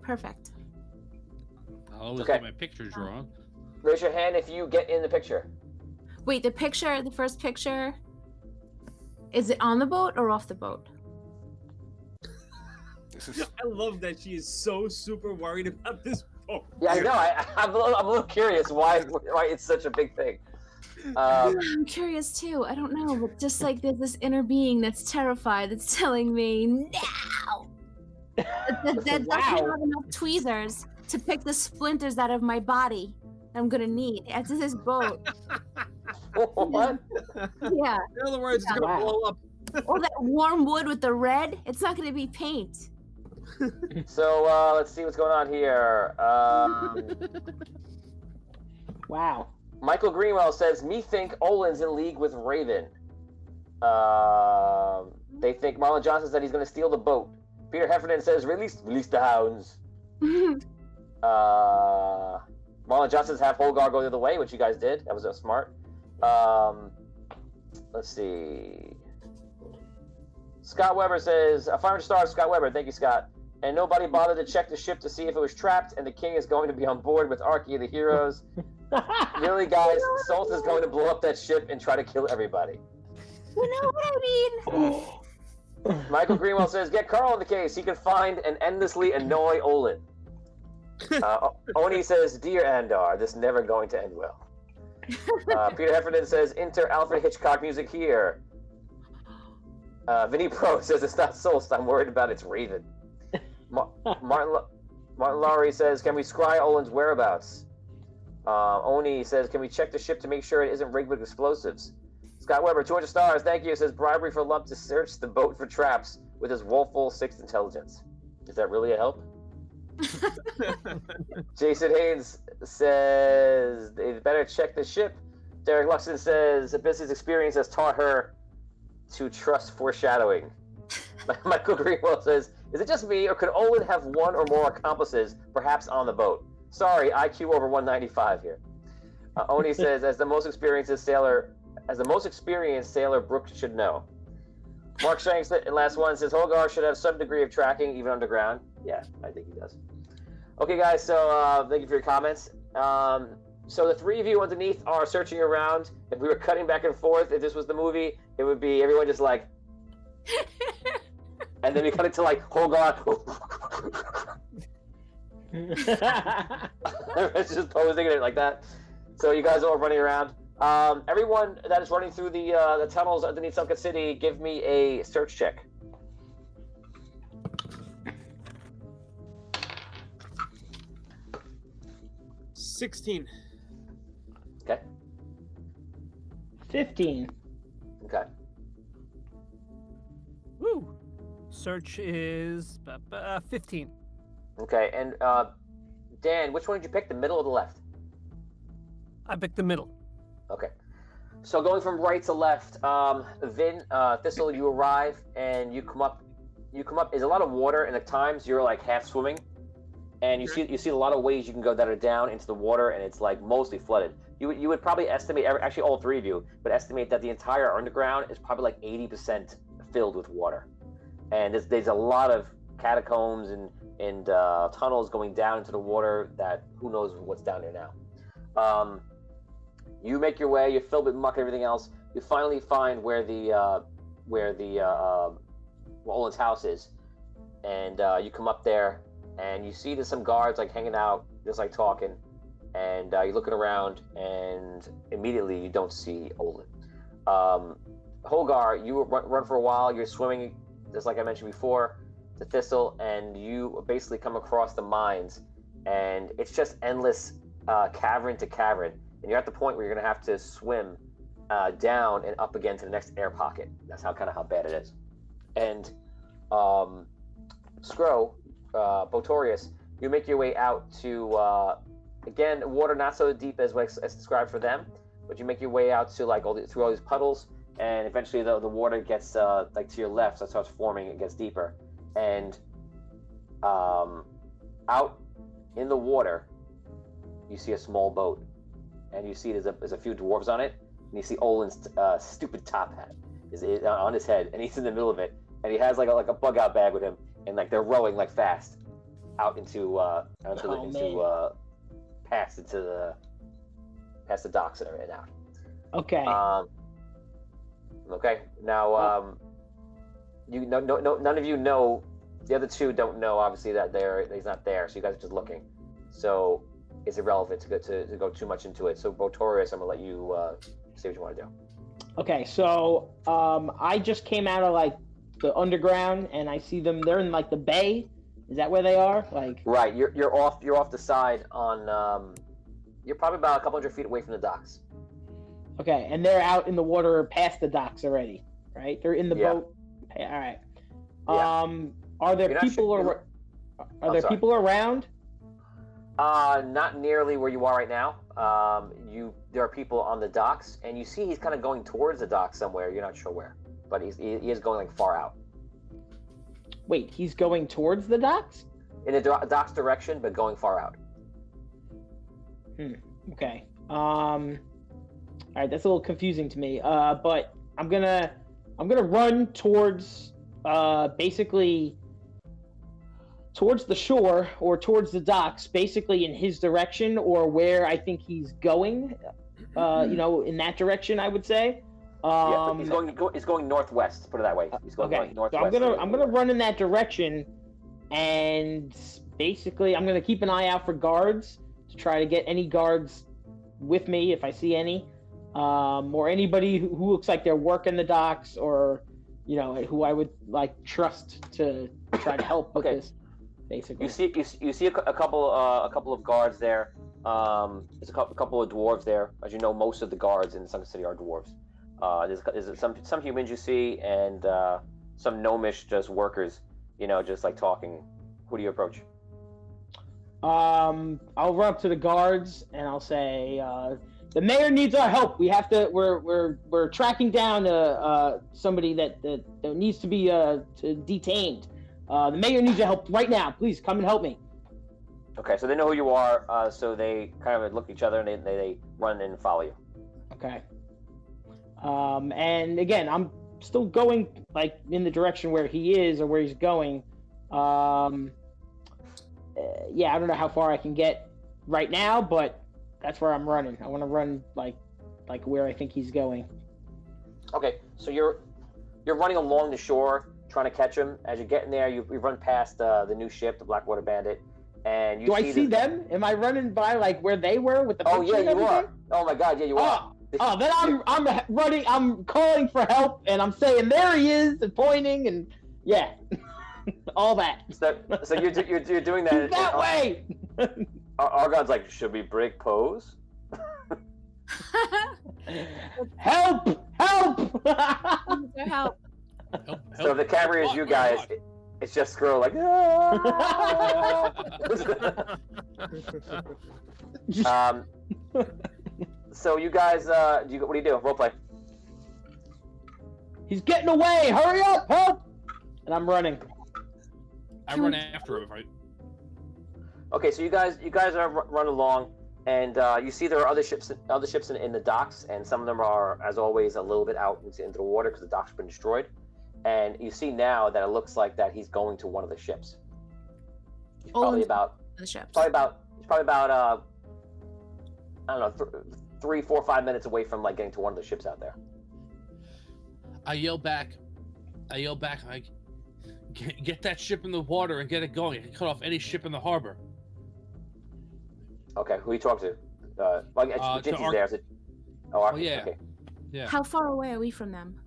Perfect. I'll always get my picture drawn. Raise your hand if you get in the picture. Wait, the first picture, is it on the boat or off the boat? I love that she is so super worried about this boat. Yeah, I know. I'm a little curious why it's such a big thing. I'm curious too. I don't know, but just like there's this inner being that's terrified, that's telling me now that doesn't have enough tweezers to pick the splinters out of my body I'm gonna need after this boat. What? Yeah. In other words, it's gonna blow up. All that warm wood with the red, it's not gonna be paint. So let's see what's going on here. Wow. Michael Greenwell says, me think Olin's in league with Raven. They think Marlon Johnson said he's going to steal the boat. Peter Heffernan says, release the hounds. Marlon Johnson's half Holgar go the other way, which you guys did. That was smart. Let's see. Scott Weber says, 500 stars, Scott Weber. Thank you, Scott. And nobody bothered to check the ship to see if it was trapped, and the king is going to be on board with Archery and the heroes. Really, guys, Salt is going to blow up that ship and try to kill everybody. You know what I mean? Michael Greenwell says, get Carl in the case. He can find and endlessly annoy Olin. Oni says, dear Andar, this never going to end well. Peter Heffernan says, enter Alfred Hitchcock music here. Vinny Pro says, it's not Solst, I'm worried about its Raven. Martin Lowry says, can we scry Olin's whereabouts? Oni says, can we check the ship to make sure it isn't rigged with explosives? Scott Weber, 200 stars, thank you. Says, bribery for Lump to search the boat for traps with his woeful 6th intelligence. Is that really a help? Jason Haynes says, they better check the ship. Derek Luxon says, Abyssa's experience has taught her to trust foreshadowing. Michael Greenwell says, is it just me, or could Olin have one or more accomplices, perhaps on the boat? Sorry, IQ over 195 here. Oni says, as the most experienced sailor, Brooke should know. Mark Shanks, the last one, says Holgar should have some degree of tracking, even underground. Yeah, I think he does. Okay, guys, so thank you for your comments. So the three of you underneath are searching around. If we were cutting back and forth, if this was the movie, it would be everyone just like... and then we cut it to like, Holgar... It's just posing it like that. So you guys are all running around. Everyone that is running through the tunnels underneath Sunken City, give me a search check. $16. Okay. 15. Okay. Woo! Search is 15. Okay, and Dan, which one did you pick? The middle or the left? I picked the middle. Okay. So going from right to left, Thistle, you arrive and you come up. There's a lot of water, and at times you're like half swimming, and you see a lot of ways you can go that are down into the water, and it's like mostly flooded. You would probably estimate, actually all three of you would estimate that the entire underground is probably like 80% filled with water, and there's a lot of catacombs and tunnels going down into the water that who knows what's down there now. You make your way. You're filled with muck and everything else. You finally find where Olin's house is, and you come up there, and you see there's some guards like hanging out, just like talking, and you're looking around, and immediately you don't see Olin. Holgar, you run for a while. You're swimming, just like I mentioned before, to Thistle, and you basically come across the mines, and it's just endless cavern to cavern. And you're at the point where you're going to have to swim down and up again to the next air pocket. That's how bad it is. And Skro, Botorius, you make your way out to, again, water not so deep as described for them, but you make your way out to like through all these puddles, and eventually the water gets like to your left, so it starts forming, it gets deeper. And out in the water, you see a small boat. And you see there's a few dwarves on it, and you see Olin's stupid top hat is on his head, and he's in the middle of it, and he has like a bug out bag with him, and like they're rowing like fast out past the docks and out. Okay. Okay. Now, none of you know. The other two don't know, obviously, that he's not there. So you guys are just looking. So it's irrelevant to go too much into it. So Botorius, I'm gonna let you say what you want to do. Okay, so I just came out of like the underground, and I see them. They're in like the bay. Is that where they are? Like right, you're off the side on. You're probably about a couple hundred feet away from the docks. Okay, and they're out in the water past the docks already, right? They're in the boat. All right. Yeah. Are there people people around? Not nearly where you are right now. There are people on the docks, and you see he's kind of going towards the docks somewhere. You're not sure where, but he is going like far out. Wait, he's going towards the docks? In the docks direction, but going far out. Okay. All right, that's a little confusing to me. But I'm gonna run towards basically towards the shore or towards the docks, basically in his direction or where I think he's going. In that direction, I would say. He's going northwest. Put it that way. He's going northwest. So I'm gonna run in that direction, and basically I'm gonna keep an eye out for guards to try to get any guards with me if I see any, or anybody who looks like they're working the docks, or who I would like trust to try to help with this. Basically, you see a couple of guards there. There's a couple of dwarves there. As you know, most of the guards in Sunken City are dwarves. There's some humans you see, and some gnomish just workers. Just like talking. Who do you approach? I'll run up to the guards and I'll say, the mayor needs our help. We have to. We're tracking down somebody that needs to be detained. The mayor needs your help right now. Please come and help me. Okay, so they know who you are. So they kind of look at each other and they run and follow you. Okay. And again, I'm still going like in the direction where he is or where he's going. I don't know how far I can get right now, but that's where I'm running. I want to run like where I think he's going. Okay, so you're running along the shore, trying to catch him. As you're getting there, you run past the new ship, the Blackwater Bandit, and you do I see them? Am I running by like where they were with the? Oh yeah, you are. Oh my God, yeah, you are. Oh, then I'm running. I'm calling for help, and I'm saying there he is, and pointing, and yeah, all that. So you're doing that that way. Argon's like, should we break pose? Help! Help! Help! So the camera is you guys. It's just Skrull like. So you guys, what do you do? Roleplay. He's getting away! Hurry up! Help! And I'm running. I run after him, right? Okay, so you guys are run along, and you see there are other ships in the docks, and some of them are, as always, a little bit out into the water because the docks have been destroyed. And you see now that it looks like that he's going to one of the ships. He's probably about the ships. Probably about I don't know, 3, 4, 5 minutes away from like getting to one of the ships out there. I yell back like, get that ship in the water and get it going. I can cut off any ship in the harbor. Okay, who you talk to? Jinty's there. Oh, Archery. Yeah. Okay. Yeah. How far away are we from them?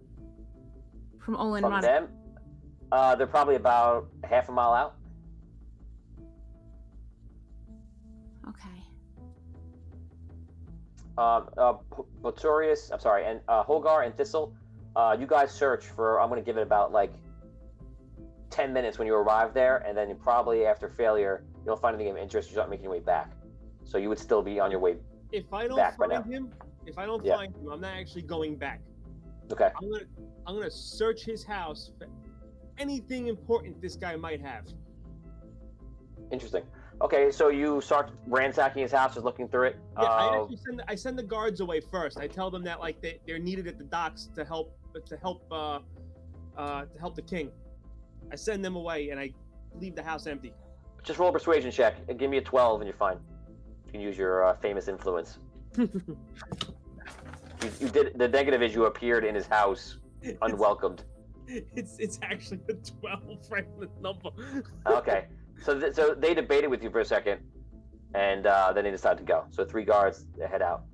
From Olin From running? them? They're probably about half a mile out. Okay. Botorius, I'm sorry, and Holgar and Thistle, you guys search for, I'm going to give it about like 10 minutes when you arrive there, and then probably after failure, you don't find anything of interest, you start making your way back. So you would still be on your way If I don't back find right now. him, I'm not actually going back. Okay. I'm gonna search his house for anything important this guy might have. Interesting. Okay, so you start ransacking his house, just looking through it. Yeah, I send the guards away first. I tell them that like they're needed at the docks to help the king. I send them away and I leave the house empty. Just roll a persuasion check and give me a 12 and you're fine. You can use your famous influence. You did. The negative is you appeared in his house unwelcomed. It's actually a 12 fragment number. Okay, so they debated with you for a second, and then they decided to go. So 3 guards, they head out,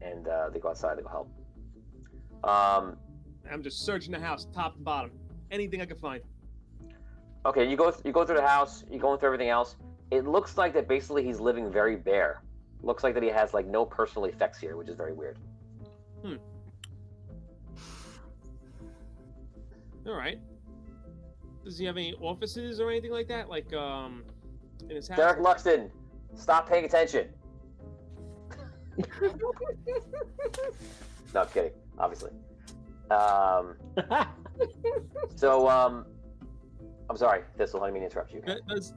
and they go outside to go help. I'm just searching the house, top to bottom, anything I can find. Okay, you go through the house. You go through everything else. It looks like that basically he's living very bare. Looks like that he has like no personal effects here, which is very weird. All right. Does he have any offices or anything like that? Like, in his house? Derek Luxton, stop paying attention. No, I'm kidding, obviously. I'm sorry, Thistle, I didn't mean to interrupt you.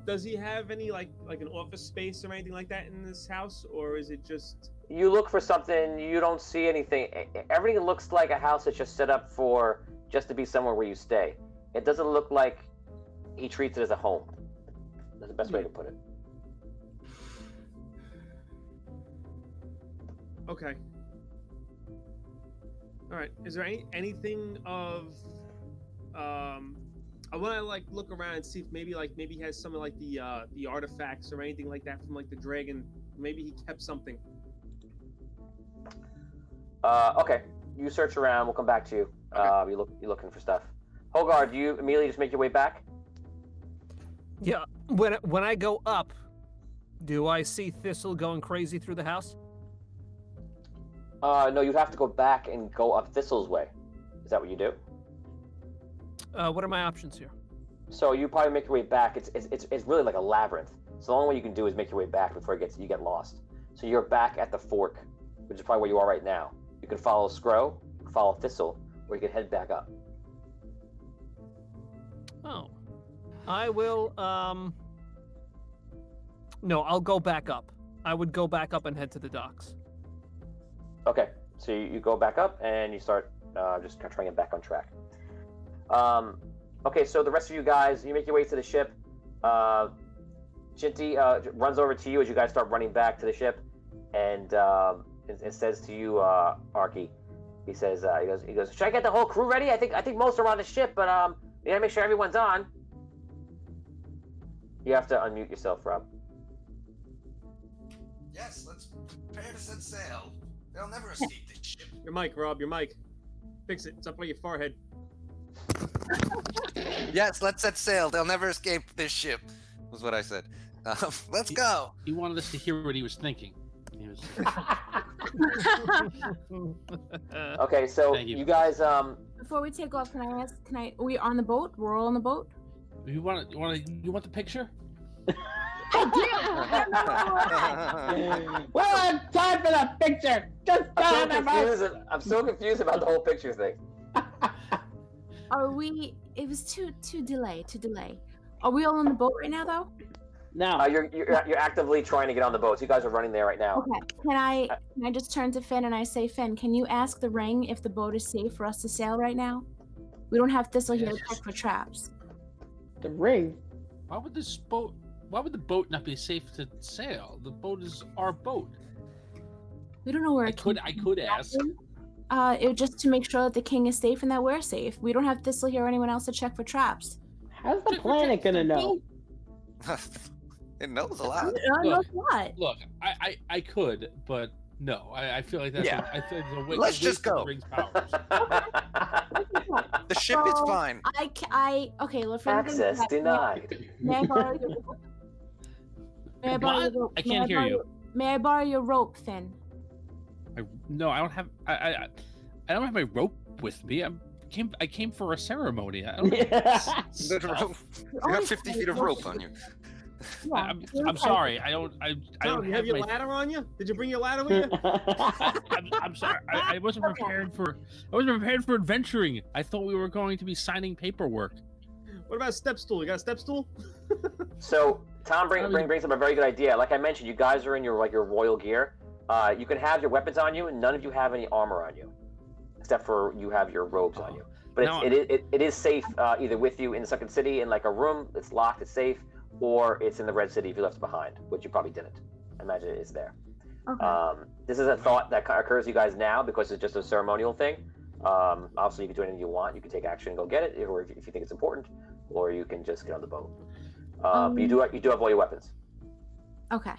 Does he have any like an office space or anything like that in this house, or is it just? You look for something, you don't see anything. Everything looks like a house that's just set up for just to be somewhere where you stay. It doesn't look like he treats it as a home. That's the best way to put it. Okay. All right. Is there anything of I want to like look around and see if maybe he has some of like the artifacts or anything like that from like the dragon. Maybe he kept something. Okay. You search around. We'll come back to you. Okay. You're looking for stuff. Hogard, do you immediately just make your way back? Yeah. When I go up, do I see Thistle going crazy through the house? No, you'd have to go back and go up Thistle's way. Is that what you do? What are my options here? So you probably make your way back. It's really like a labyrinth. So the only way you can do is make your way back before you get lost. So you're back at the fork, which is probably where you are right now. You can follow Scrow, you can follow Thistle, or you can head back up. Oh. I will, No, I'll go back up. I would go back up and head to the docks. Okay, so you go back up and you start just kind of trying to get back on track. Okay, so the rest of you guys, you make your way to the ship. Shinty runs over to you as you guys start running back to the ship, and it says to you, Arky, he goes, should I get the whole crew ready? I think most are on the ship, but you gotta make sure everyone's on. You have to unmute yourself, Rob. Yes, let's prepare to set sail. They'll never escape this ship. Your mic, Rob. Your mic. Fix it. It's up on your forehead. Yes, let's set sail. They'll never escape this ship, was what I said. Let's go. He wanted us to hear what he was thinking. He was... Okay, so Thank you. you guys, Before we take off, are we on the boat? We're all on the boat? You want the picture? Well, it's time for the picture. Just I'm so confused about the whole picture thing. Are we? It was too delay. Are we all on the boat right now, though? No. You're actively trying to get on the boat. So you guys are running there right now. Okay. Can I just turn to Finn and I say, Finn, can you ask the ring if the boat is safe for us to sail right now? We don't have Thistle here to check for traps. The ring? Why would the boat not be safe to sail? The boat is our boat. We don't know where I could ask. It was just to make sure that the king is safe and that we're safe. We don't have Thistle here or anyone else to check for traps. How's the planet gonna know? It knows a lot. Look, I could, but no. I feel like that's Yeah. I feel like there's a Let's just waste of go. the ring's powers. The ship is fine. Okay, look. Access denied. May I borrow your rope? What? I can't hear you. May I borrow your rope, Finn? No, I don't have. I don't have my rope with me. I came for a ceremony. I don't You have 50 feet of rope on you. Yeah, I'm sorry. I don't You have your ladder on you? Did you bring your ladder with you? I'm sorry. I wasn't prepared for. I wasn't prepared for adventuring. I thought we were going to be signing paperwork. What about a step stool? You got a step stool? So Tom brings up a very good idea. Like I mentioned, you guys are in your royal gear. You can have your weapons on you, and none of you have any armor on you, except for you have your robes on you. But it is safe either with you in the Sunken City in like a room. It's locked. It's safe. Or it's in the Red City if you left it behind, which you probably didn't. I imagine it is there. Okay. This is a thought that occurs to you guys now because it's just a ceremonial thing. Obviously, you can do anything you want. You can take action and go get it, or if you think it's important, or you can just get on the boat. But you do have all your weapons. Okay.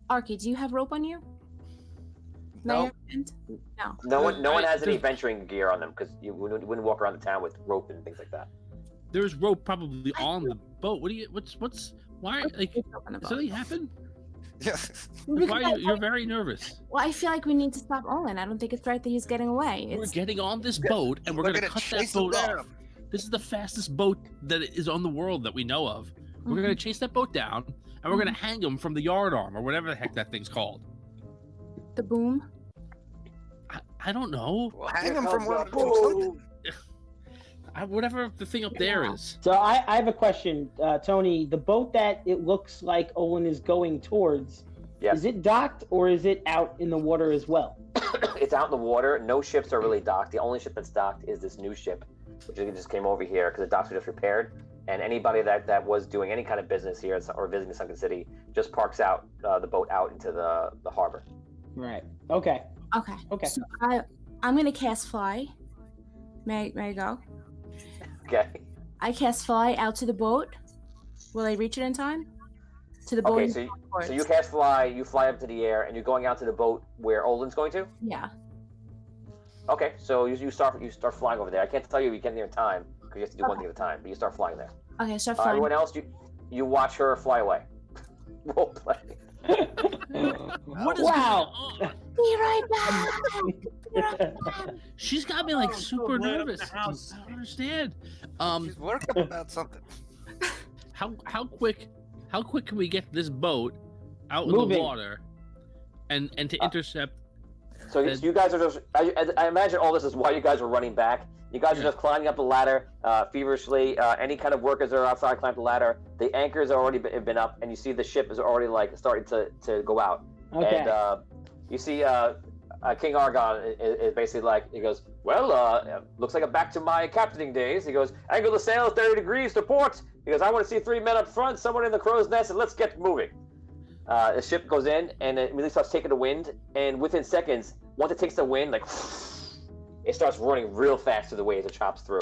Arky, do you have rope on you? No. No. No one has any venturing gear on them because you wouldn't walk around the town with rope and things like that. There's rope probably on the boat. Why? Like, something happened? Yeah. Why you're very nervous? Well, I feel like we need to stop Olin. I don't think it's right that he's getting away. We're getting on this boat and we're going to cut that boat off. This is the fastest boat that is on the world that we know of. We're going to chase that boat down and we're going to hang him from the yard arm or whatever the heck that thing's called. The boom? I don't know. Well, hang him from something. Whatever the thing up there is. So I have a question, Tony. The boat that it looks like Olin is going towards, is it docked or is it out in the water as well? It's out in the water. No ships are really docked. The only ship that's docked is this new ship which just came over here because the docks were just repaired. And anybody that was doing any kind of business here or visiting Sunken City just parks out the boat out into the harbor. Right. Okay. Okay. So I'm gonna cast fly. May I go? Okay. I cast fly out to the boat. Will I reach it in time? To the boat. Okay, so you cast fly, you fly up to the air, and you're going out to the boat where Olin's going to? Yeah. Okay, so you start flying over there. I can't tell you get there in time because you have to do one thing at a time, but you start flying there. Okay, start flying. Everyone else, you watch her fly away. Role play. What is Wow. going on? Be right back. She's got me like Oh, super right up nervous. the house. I don't understand. She's working about something. How quick can we get this boat out in the Moving. water and to intercept? So you guys are just, I imagine all this is why you guys are running back. You guys are just climbing up the ladder feverishly. Any kind of workers that are outside climb the ladder. The anchors already been up, and you see the ship is already like starting to go out. Okay. And you see King Argon is basically like, he goes, well, looks like I'm back to my captaining days. He goes, angle the sails 30 degrees to port. He goes, I want to see 3 men up front, someone in the crow's nest, and let's get moving. The ship goes in, and it immediately starts taking the wind, and within seconds, once it takes the wind, like, it starts running real fast through the waves. It chops through.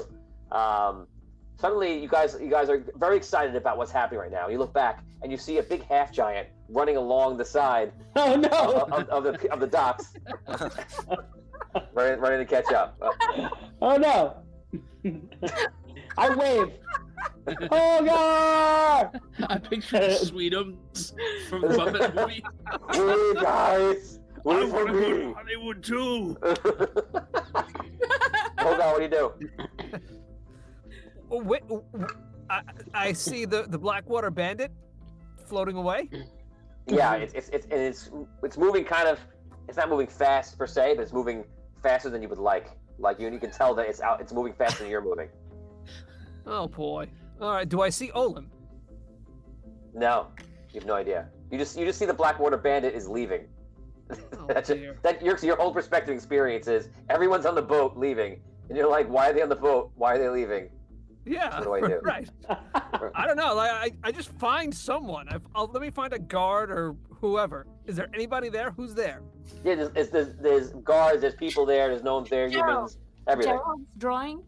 Suddenly, you guys are very excited about what's happening right now. You look back, and you see a big half giant running along the side Oh no! of the docks, ready to catch up. Oh no! I wave. Oh God! I picture Sweetums from the Muppet movie. Hey guys, I wait for want to go to me. Hollywood too. Hold on, what do you do? Oh, wait, I see the Blackwater Bandit floating away. Yeah, it's moving kind of. It's not moving fast per se, but it's moving faster than you would like. Like you can tell that it's moving faster than you're moving. Oh boy! All right, do I see Olin? No, you have no idea. You just see the Blackwater Bandit is leaving. Oh, That's dear. your whole perspective experience is everyone's on the boat leaving, and you're like, why are they on the boat? Why are they leaving? Yeah, What do I do? right. I don't know. Like, I just find someone. Let me find a guard or whoever. Is there anybody there? Who's there? Yeah, there's guards, there's people there, there's gnomes there, humans, everything. Gerald's drawing.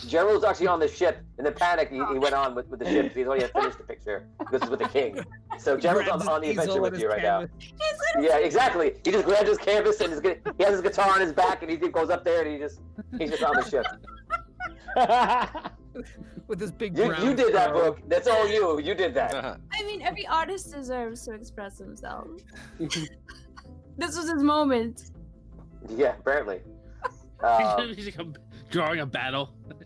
Gerald's actually on the ship. In the panic, he went on with the ship. He's already finished the picture. This is with the king. So Gerald's Grabs on the his adventure easel with and you his right now. canvas. Yeah, exactly. He just grabs his canvas and he has his guitar on his back and he goes up there and he's just on the ship. With this big You brown did that, fur. Brooke. That's all you. You did that. I mean, every artist deserves to express themselves. This was his moment. Yeah, apparently. He's like drawing a battle. With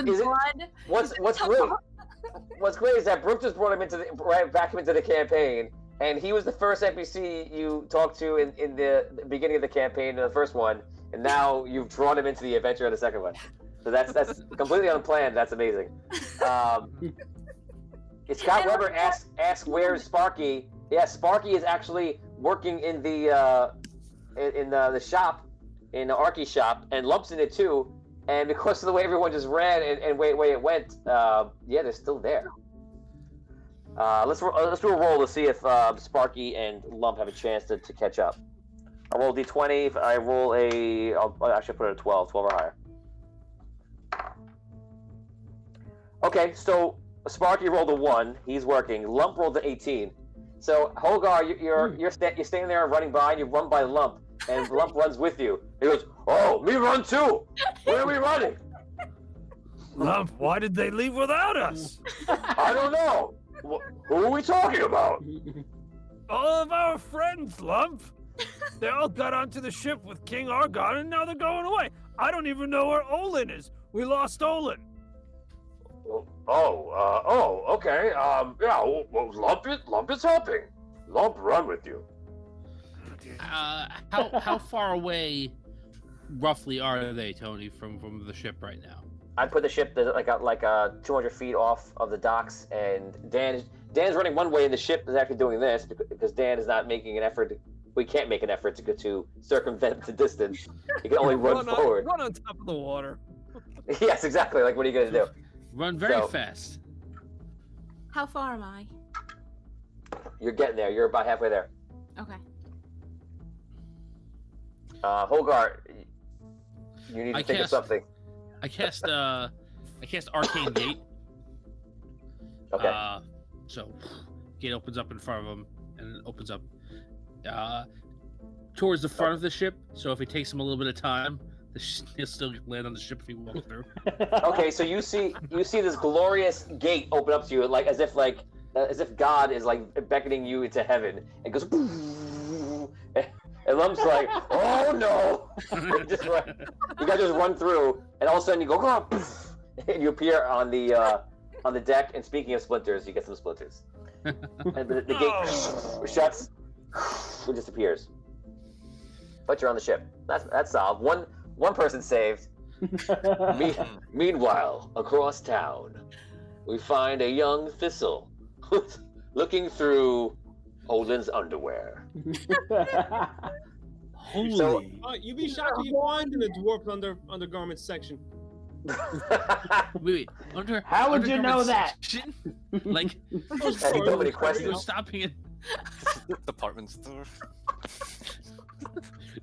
is it- blood. What's great is that Brooke just brought him right back into the campaign, and he was the first NPC you talked to in the beginning of the campaign in the first one, and now you've drawn him into the adventure of the second one. So that's completely unplanned. That's amazing. Scott Weber asked where's Sparky. Yeah, Sparky is actually working in the shop, in the Archery shop, and Lump's in it too. And because of the way everyone just ran and way it went, yeah, they're still there. Let's do a roll to see if Sparky and Lump have a chance to catch up. I roll d20. If I roll I'll actually put it at 12 or higher. Okay, so Sparky rolled a 1. He's working. Lump rolled an 18. So Holgar, you're standing there running by, and you run by Lump, and Lump runs with you. He goes, "Oh, me run too. Where are we running?" Lump, why did they leave without us? I don't know. Who are we talking about? All of our friends, Lump. They all got onto the ship with King Argon, and now they're going away. I don't even know where Olin is. We lost Olin. Okay. Yeah. Well, Lump is helping. Lump run with you. How far away, roughly, are they, Tony, from the ship right now? I put the ship like 200 feet off of the docks, and Dan's running one way, and the ship is actually doing this because Dan is not making an effort we can't make an effort to circumvent the distance. You can only run forward. Run on top of the water. Yes, exactly. Like, what are you gonna do? Run very fast. How far am I? You're getting there. You're about halfway there. Okay. Holgar, you need to think of something. I cast Arcane Gate. Okay. So, gate opens up in front of him, and it opens up towards the front of the ship. So if it takes him a little bit of time, he'll still land on the ship if he walks through. Okay, so you see this glorious gate open up to you, like as if God is like beckoning you into heaven. It goes, and Lump's like, oh no! You guys just run through, and all of a sudden you go, and you appear on the deck. And speaking of splinters, you get some splinters. And the gate shuts, and disappears. But you're on the ship. That's solved. One person saved. Meanwhile, across town, we find a young thistle looking through Odin's underwear. Holy! So, You'd be shocked if you find in the dwarf undergarments section. wait. How would you know that? Section? Like, so many questions. Stopping it. Department store.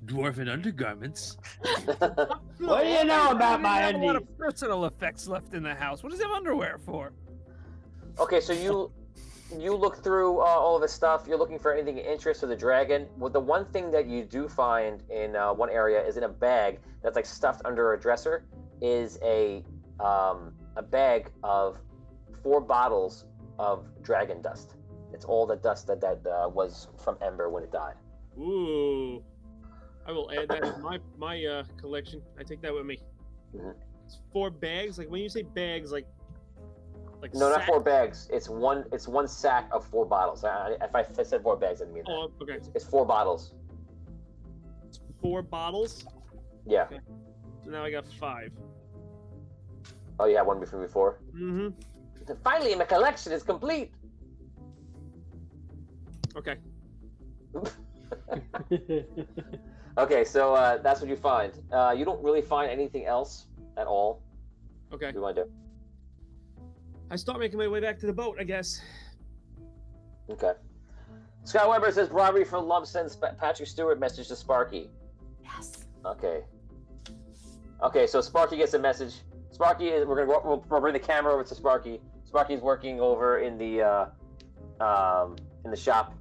Dwarven undergarments. What do you know about my have a lot undies? of personal effects left in the house. What does he have underwear for? Okay, so you look through all of the stuff. You're looking for anything of interest to the dragon. Well, the one thing that you do find in one area is in a bag that's like stuffed under a dresser is a bag of 4 bottles of dragon dust. It's all the dust that was from Ember when it died. Ooh. I will add that to my collection. I take that with me. Mm-hmm. It's 4 bags. Like when you say bags, like no, not sack? 4 bags. It's one sack of 4 bottles. If I said 4 bags, I didn't mean that. Oh, okay. It's 4 bottles. It's 4 bottles. Yeah. Okay. So now I got 5. Oh, you had one before. Mm-hmm. Finally, my collection is complete. Okay. Okay, so that's what you find. You don't really find anything else at all. Okay. What do you want to do? I start making my way back to the boat, I guess. Okay. Scott Weber says robbery from Lump sends Patrick Stewart message to Sparky. Yes. Okay. Okay, so Sparky gets a message. Sparky is. We'll bring the camera over to Sparky. Sparky's working over in the shop.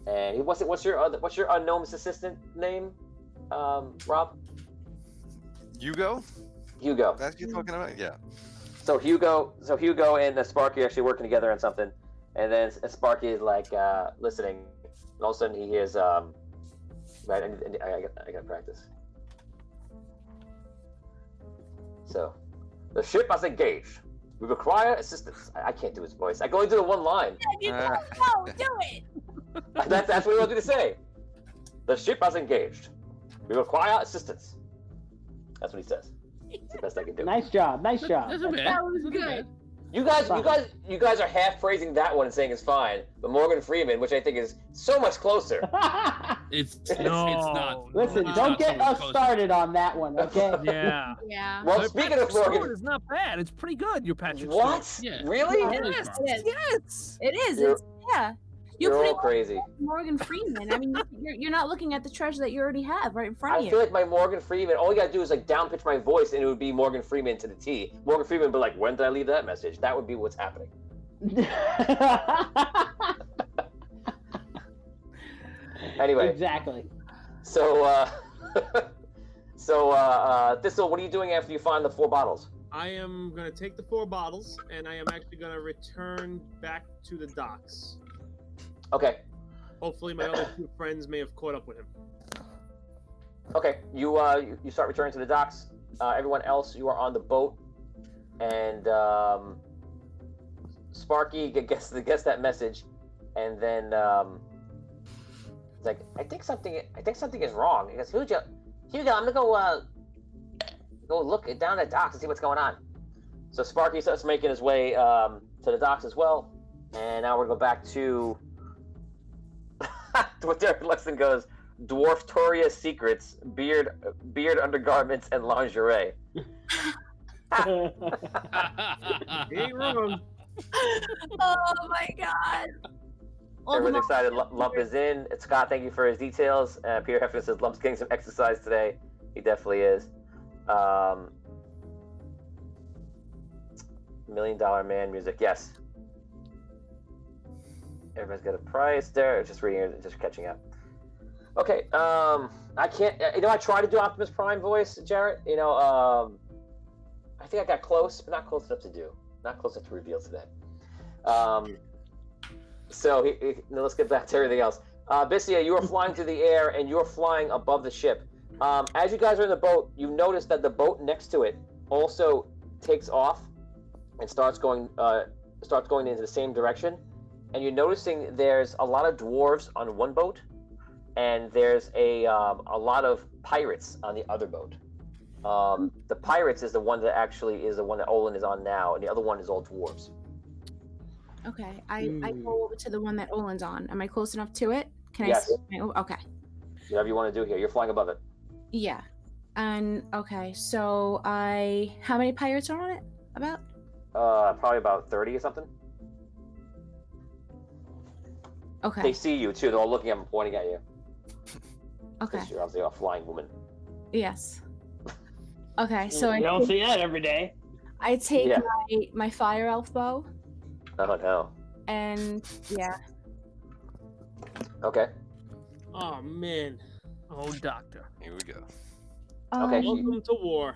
And what's your unknown's assistant name, Rob? Hugo? Hugo. That's what you're talking about? Yeah. So Hugo and Sparky are actually working together on something, and then Sparky is like listening, and all of a sudden he hears right. I got to practice. So, the ship has engaged. We require assistance. I can't do his voice. I can only do the one line. You don't know. Do it. That's what he wants me to say. The ship has engaged. We require assistance. That's what he says. It's the best I can do. Nice job. Nice job. That's a bad. That was That's good. bad. You guys are half praising that one and saying it's fine, but Morgan Freeman, which I think is so much closer. It's No. not. Listen, it's don't not get so much us closer. started on that one, okay? Yeah. Yeah. Well, But speaking Patrick of Morgan, Stewart is not bad. It's pretty good. Your Patrick what? Stewart. Yeah. Really? Totally Yes, fine. it is. Yes. It is. You're- It's, yeah. You're all putting crazy. Morgan Freeman. I mean, you're not looking at the treasure that you already have right in front of I you. feel like my Morgan Freeman, all you gotta do is like down pitch my voice and it would be Morgan Freeman to the T. Morgan Freeman would be like, when did I leave that message? That would be what's happening. Anyway, Exactly. so Thistle, what are you doing after you find the 4 bottles? I am gonna take the 4 bottles, and I am actually gonna return back to the docks. Okay. Hopefully, my other 2 friends may have caught up with him. Okay, you start returning to the docks. Everyone else, you are on the boat, and Sparky gets that message, and then it's like, I think something is wrong. He goes, Hugo, I'm gonna go look down at the docks and see what's going on. So Sparky starts making his way to the docks as well, and now we're gonna go back to Derek Lexington goes, Dwarftoria secrets, beard undergarments, and lingerie. You ain't wrong. Oh my god. Everyone's excited. Lump is in. Scott, thank you for his details. Peter Hefner says Lump's getting some exercise today. He definitely is. $1 Million Man music. Yes. Everybody's got a price there. Just reading it, just catching up. Okay. I can't. I tried to do Optimus Prime voice, Jarrett. I think I got close, but not close enough to do. Not close enough to reveal today. So now let's get back to everything else. Bissia, you are flying through the air, and you're flying above the ship. As you guys are in the boat, you notice that the boat next to it also takes off and starts going into the same direction. And you're noticing there's a lot of dwarves on one boat, and there's a lot of pirates on the other boat. The pirates is the one that actually is the one that Olin is on now, and the other one is all dwarves. Okay, I go over to the one that Olin's on. Am I close enough to it? Can Yes. Okay. Whatever you want to do here. You're flying above it. Yeah. And okay, so how many pirates are on it? About? Probably about 30 or something. Okay. They see you too. They're all looking at them, pointing at you. Okay. You're obviously a flying woman. Yes. Okay, so You don't see that every day. I take Yeah. my fire elf bow Oh no. and yeah. Okay. Oh man. Oh, doctor. Here we go. Okay. Welcome to war.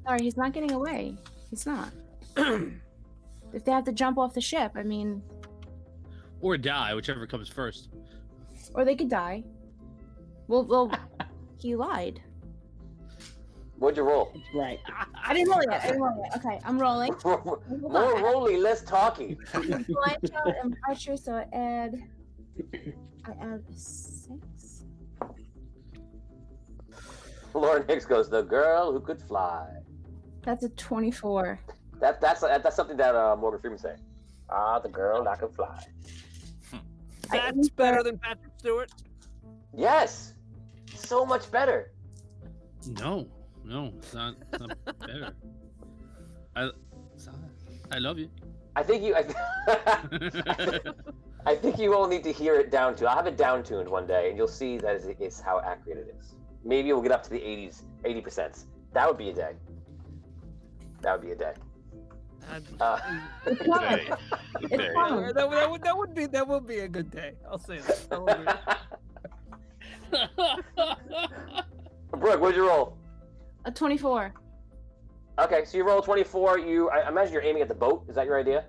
Sorry, he's not getting away. He's not. If they have to jump off the ship, I mean, Or die, whichever comes first. or they could die. Well, he lied. What'd you roll? Right. I didn't roll yet. Okay, I'm rolling. More rolly, less talky. Blind shot and archer, so I add 6. Lauren Hicks goes, the girl who could fly. That's a 24. That's something that Morgan Freeman say. The girl that could fly. That's better than Patrick Stewart. Yes, so much better. No, it's not better. I love you. I think you. I think you all need to hear it down tuned. I'll have it down tuned one day, and you'll see that is how accurate it is. Maybe we'll get up to the 80%. That would be a day. That would be a day. It's fine. It's fine. That would be a good day. I'll say that. That would be- Brooke, what'd you roll? A 24. Okay, so you roll 24. I imagine you're aiming at the boat. Is that your idea?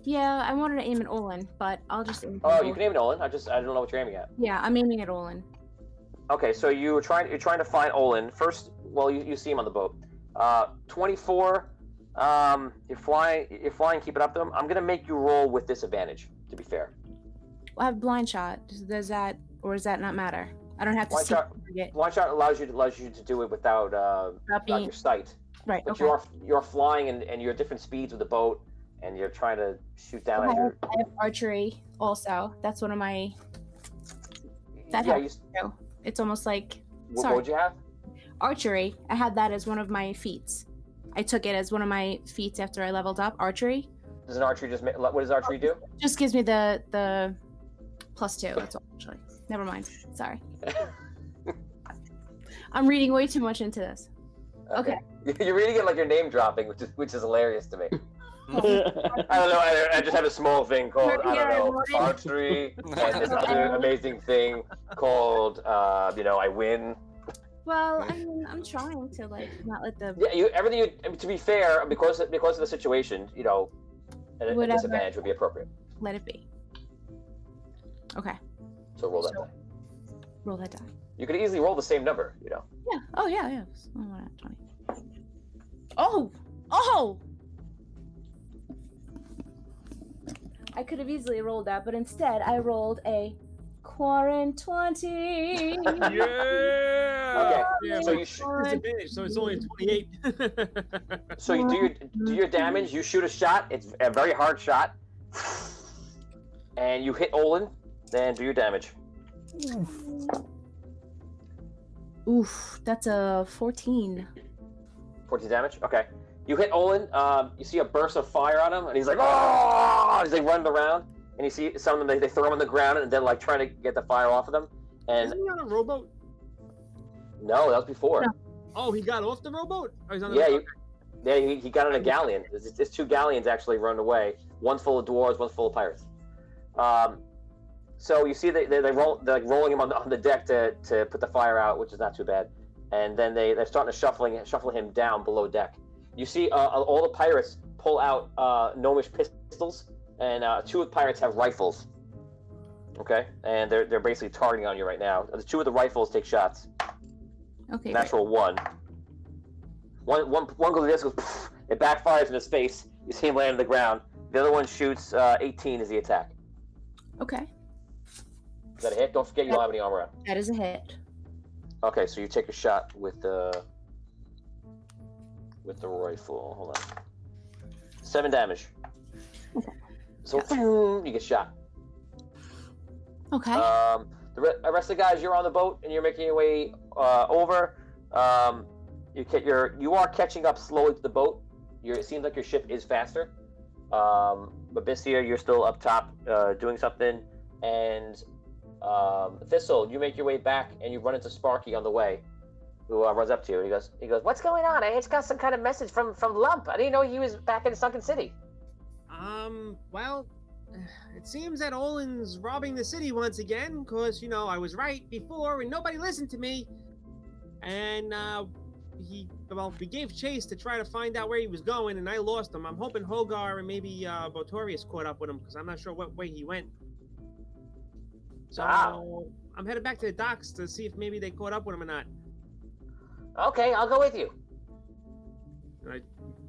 Yeah, I wanted to aim at Olin, but I'll just aim. Oh, you can aim at Olin. I don't know what you're aiming at. Yeah, I'm aiming at Olin. Okay, so you're trying to find Olin first. Well, you see him on the boat. 24. You're flying. Keep it up to him. I'm gonna make you roll with disadvantage. To be fair. I have blind shot. Does that not matter? I don't have to see. Blind shot allows you to do it without your sight. Right. But Okay. you're flying and you're at different speeds with the boat, and you're trying to shoot down at your. I have archery also. That's one of my. That Yeah, helps too. It's almost like. What would you have? Archery. I had that as one of my feats. I took it as one of my feats after I leveled up archery. Does an archery what does archery do? Just gives me the +2. That's all actually. Never mind. Sorry. I'm reading way too much into this. Okay. You're reading it like you're name dropping, which is hilarious to me. I don't know. I just have a small thing called archery, and this other amazing thing called I win. Well, I mean, I'm trying to not let the To be fair, because of the situation, a disadvantage would be appropriate. Let it be. Okay. So roll that die. Roll that die. You could easily roll the same number, Yeah. Oh yeah. 20. Oh! I could have easily rolled that, but instead I rolled a Quarren 20. Yeah. Okay. So you Disadvantage, so it's only 28. So you do your damage. You shoot a shot. It's a very hard shot. And you hit Olin, then do your damage. Oof, that's a 14. 14 damage? Okay. You hit Olin, you see a burst of fire on him, and he's like, oh! He's like running around, and you see some of them, they throw him on the ground, and they're like trying to get the fire off of them. And Isn't he on a rowboat? no, that was before. No. Oh, he got off the rowboat? Or he's on the Yeah, boat? he got on a galleon. There's 2 galleons actually run away. One's full of dwarves, one's full of pirates. So you see they're like rolling him on the deck to put the fire out, which is not too bad. And then they're starting to shuffle him down below deck. You see all the pirates pull out gnomish pistols, and 2 of the pirates have rifles. Okay, and they're basically targeting on you right now. The 2 of the rifles take shots. Okay. Natural 1. One goes to this, goes, poof, it backfires in his face. You see him land on the ground. The other one shoots 18 as the attack. Okay. Is that a hit? Don't forget you don't have any armor on. That is a hit. Okay, so you take a shot with the rifle. Hold on. 7 damage. Okay. So boom, you get shot. Okay. The rest of the guys, you're on the boat and you're making your way over. You are catching up slowly to the boat. It seems like your ship is faster. But Bistia, you're still up top doing something. And Thistle, you make your way back and you run into Sparky on the way, who runs up to you. And he goes, "What's going on? I just got some kind of message from Lump. I didn't know he was back in Sunken City." Well, it seems that Olin's robbing the city once again, because, I was right before and nobody listened to me. And, we gave chase to try to find out where he was going, and I lost him. I'm hoping Hogar and maybe Botorius caught up with him, because I'm not sure what way he went. So, I'm headed back to the docks to see if maybe they caught up with him or not. Okay, I'll go with you. And I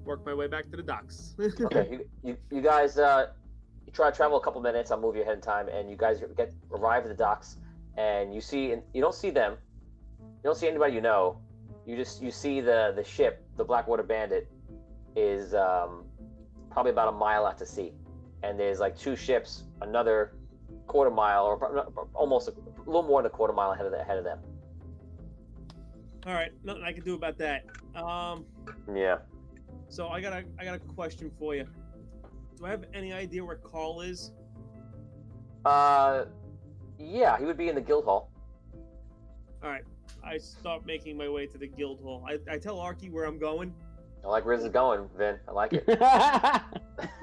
work my way back to the docks. Okay, you guys, you try to travel a couple minutes. I'll move you ahead in time, and you guys arrive at the docks, and you don't see them. You don't see anybody you know. You see the ship, the Blackwater Bandit, is probably about a mile out to sea, and there's like 2 ships, another quarter mile or almost a little more than a quarter mile ahead of them. All right, nothing I can do about that. Yeah. So I got a question for you. Do I have any idea where Carl is? Yeah, he would be in the guild hall. All right, I start making my way to the guild hall. I tell Arky where I'm going. I like where this is going, Vin. I like it.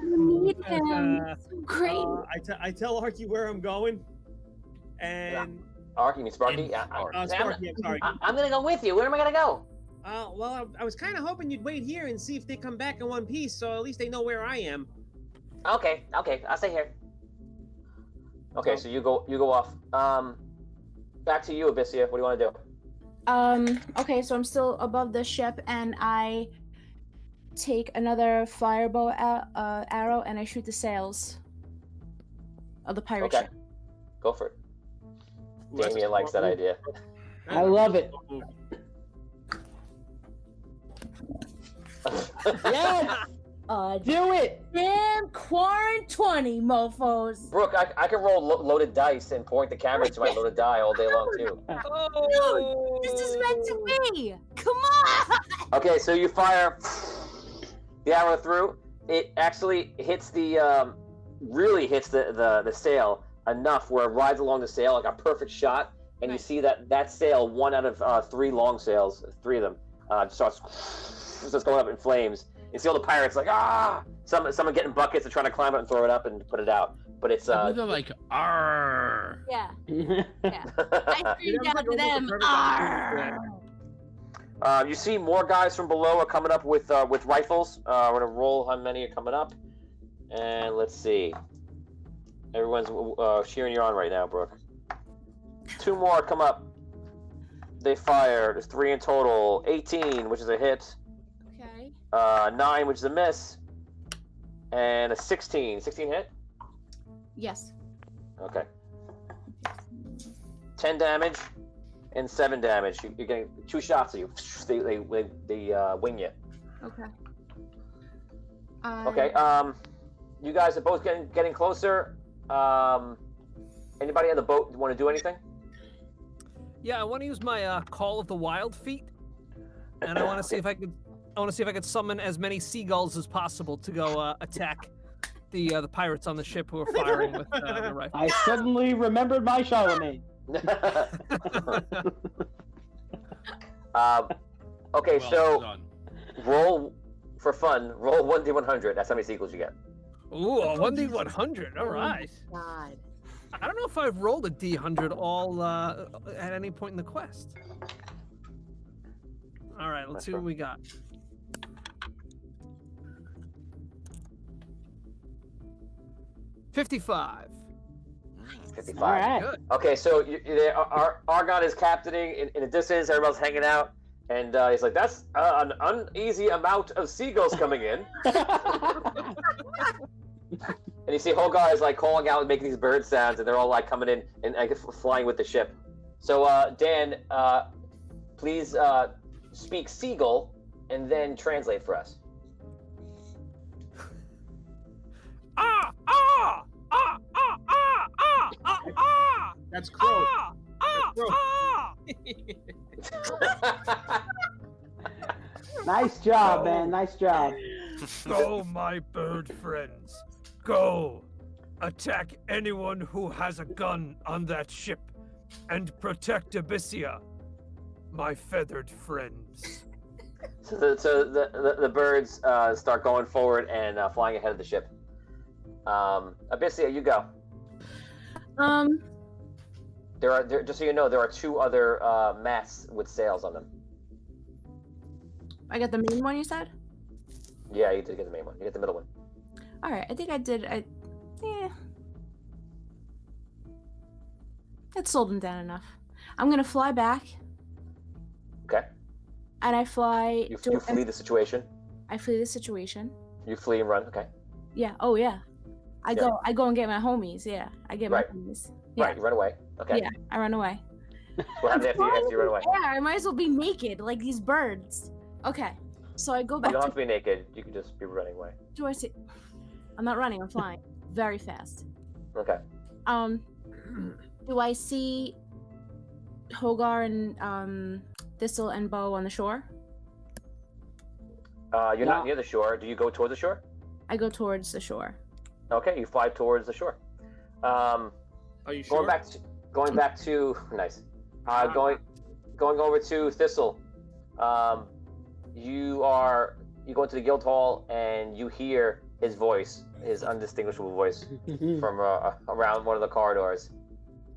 You need him. So great. I tell Arky where I'm going, and Arky, you mean Sparky? Sparky, I'm sorry. I'm gonna go with you. Where am I gonna go? Well, I was kind of hoping you'd wait here and see if they come back in one piece, so at least they know where I am. Okay, I'll stay here. Okay, so you go off. Back to you, Abyssia. What do you want to do? Okay, so I'm still above the ship, and I take another firebow arrow, and I shoot the sails of the pirate ship. Go for it. Damien likes that idea. I love it. Yes! Do it! Damn Quarant 20, mofos. Brooke, I can roll loaded dice and point the camera to my loaded die all day long, too. Oh, this is meant to be. Come on! Okay, so you fire the arrow through. It actually hits really hits the sail enough where it rides along the sail like a perfect shot, and you see that sail, 1 out of 3 long sails, 3 of them, starts going up in flames. You see all the pirates like, someone getting buckets and trying to climb it and throw it up and put it out. But it's they're like, arr. Yeah. I screamed out to them, arr! You see more guys from below are coming up with rifles. We're gonna roll how many are coming up, and let's see. Everyone's cheering you on right now, Brooke. 2 more come up. They fire. There's 3 in total. 18, which is a hit. Okay. 9, which is a miss, and a 16. 16 hit? Yes. Okay. 10 damage and 7 damage. You're getting 2 shots at you. They wing you. Okay. Okay. You guys are both getting closer. Anybody on the boat want to do anything? Yeah, I want to use my Call of the Wild feat, and I want to see if I could. I want to see if I could summon as many seagulls as possible to go attack the pirates on the ship who are firing with the rifle. I suddenly remembered my Charlemagne. Okay, Well so done. roll for fun. Roll 1d100. That's how many sequels you get. Ooh, a 1d100. All right. God. I don't know if I've rolled a d100 all at any point in the quest. All right, let's see what we got. $55. 55. All right. Good. Okay, so Argon is captaining in the distance. Everybody's hanging out, and he's like, "That's an uneasy amount of seagulls coming in." And you see Hogar is like calling out and making these bird sounds, and they're all like coming in and flying with the ship. So Dan, please speak seagull and then translate for us. That's crow. Nice job, man. Nice job. Go, my bird friends. Go. Attack anyone who has a gun on that ship and protect Abyssia, my feathered friends. So the birds start going forward and flying ahead of the ship. Abyssia, you go. There just so you know, there are 2 other masts with sails on them. I got the main one you said? Yeah, you did get the main one. You get the middle one. All right, I think I did. It sold them down enough. I'm gonna fly back. Okay. And I fly. You flee the situation. I flee the situation. You flee and run. Okay. Yeah. Oh yeah. I go and get my homies. Yeah. I get my homies. Yeah. Right. You run away. Okay. Yeah. I run away. What happens after you run away? Yeah. I might as well be naked like these birds. Okay. So I go back. You don't have to be naked. You can just be running away. Do I see? I'm not running. I'm flying very fast. Okay. Do I see Hogar and Thistle and Bo on the shore? You're not near the shore. Do you go towards the shore? I go towards the shore. Okay, you fly towards the shore. Are you sure? Going back to nice. Going over to Thistle. You go into the guild hall and you hear his voice, his undistinguishable voice from around one of the corridors,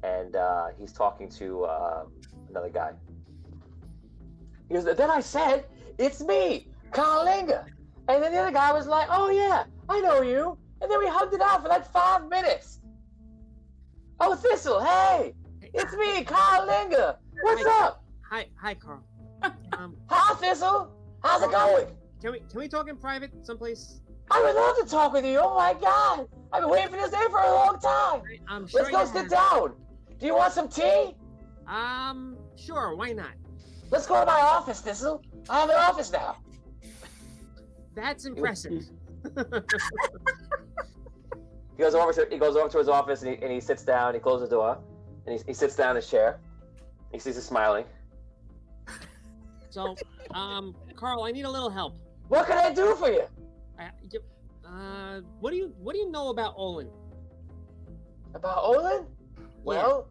and he's talking to another guy. He goes, "Then I said, it's me, Carlinga." And then the other guy was like, "Oh yeah, I know you." And then we hugged it out for like 5 minutes. "Oh, Thistle, hey, it's me, Carlinga. What's up?" Hi, Carl. Hi, Thistle. How's it going? Can we talk in private someplace? I would love to talk with you. Oh my God, I've been waiting for this day for a long time. I'm sure Let's go sit down. Do you want some tea? Sure. Why not? Let's go to my office, Thistle. I have an office now. That's impressive. He goes over to his office and he sits down. He closes the door and he sits down in his chair. He sees us smiling. So, Carl, I need a little help. What can I do for you? What do you know about Olin? About Olin? Well,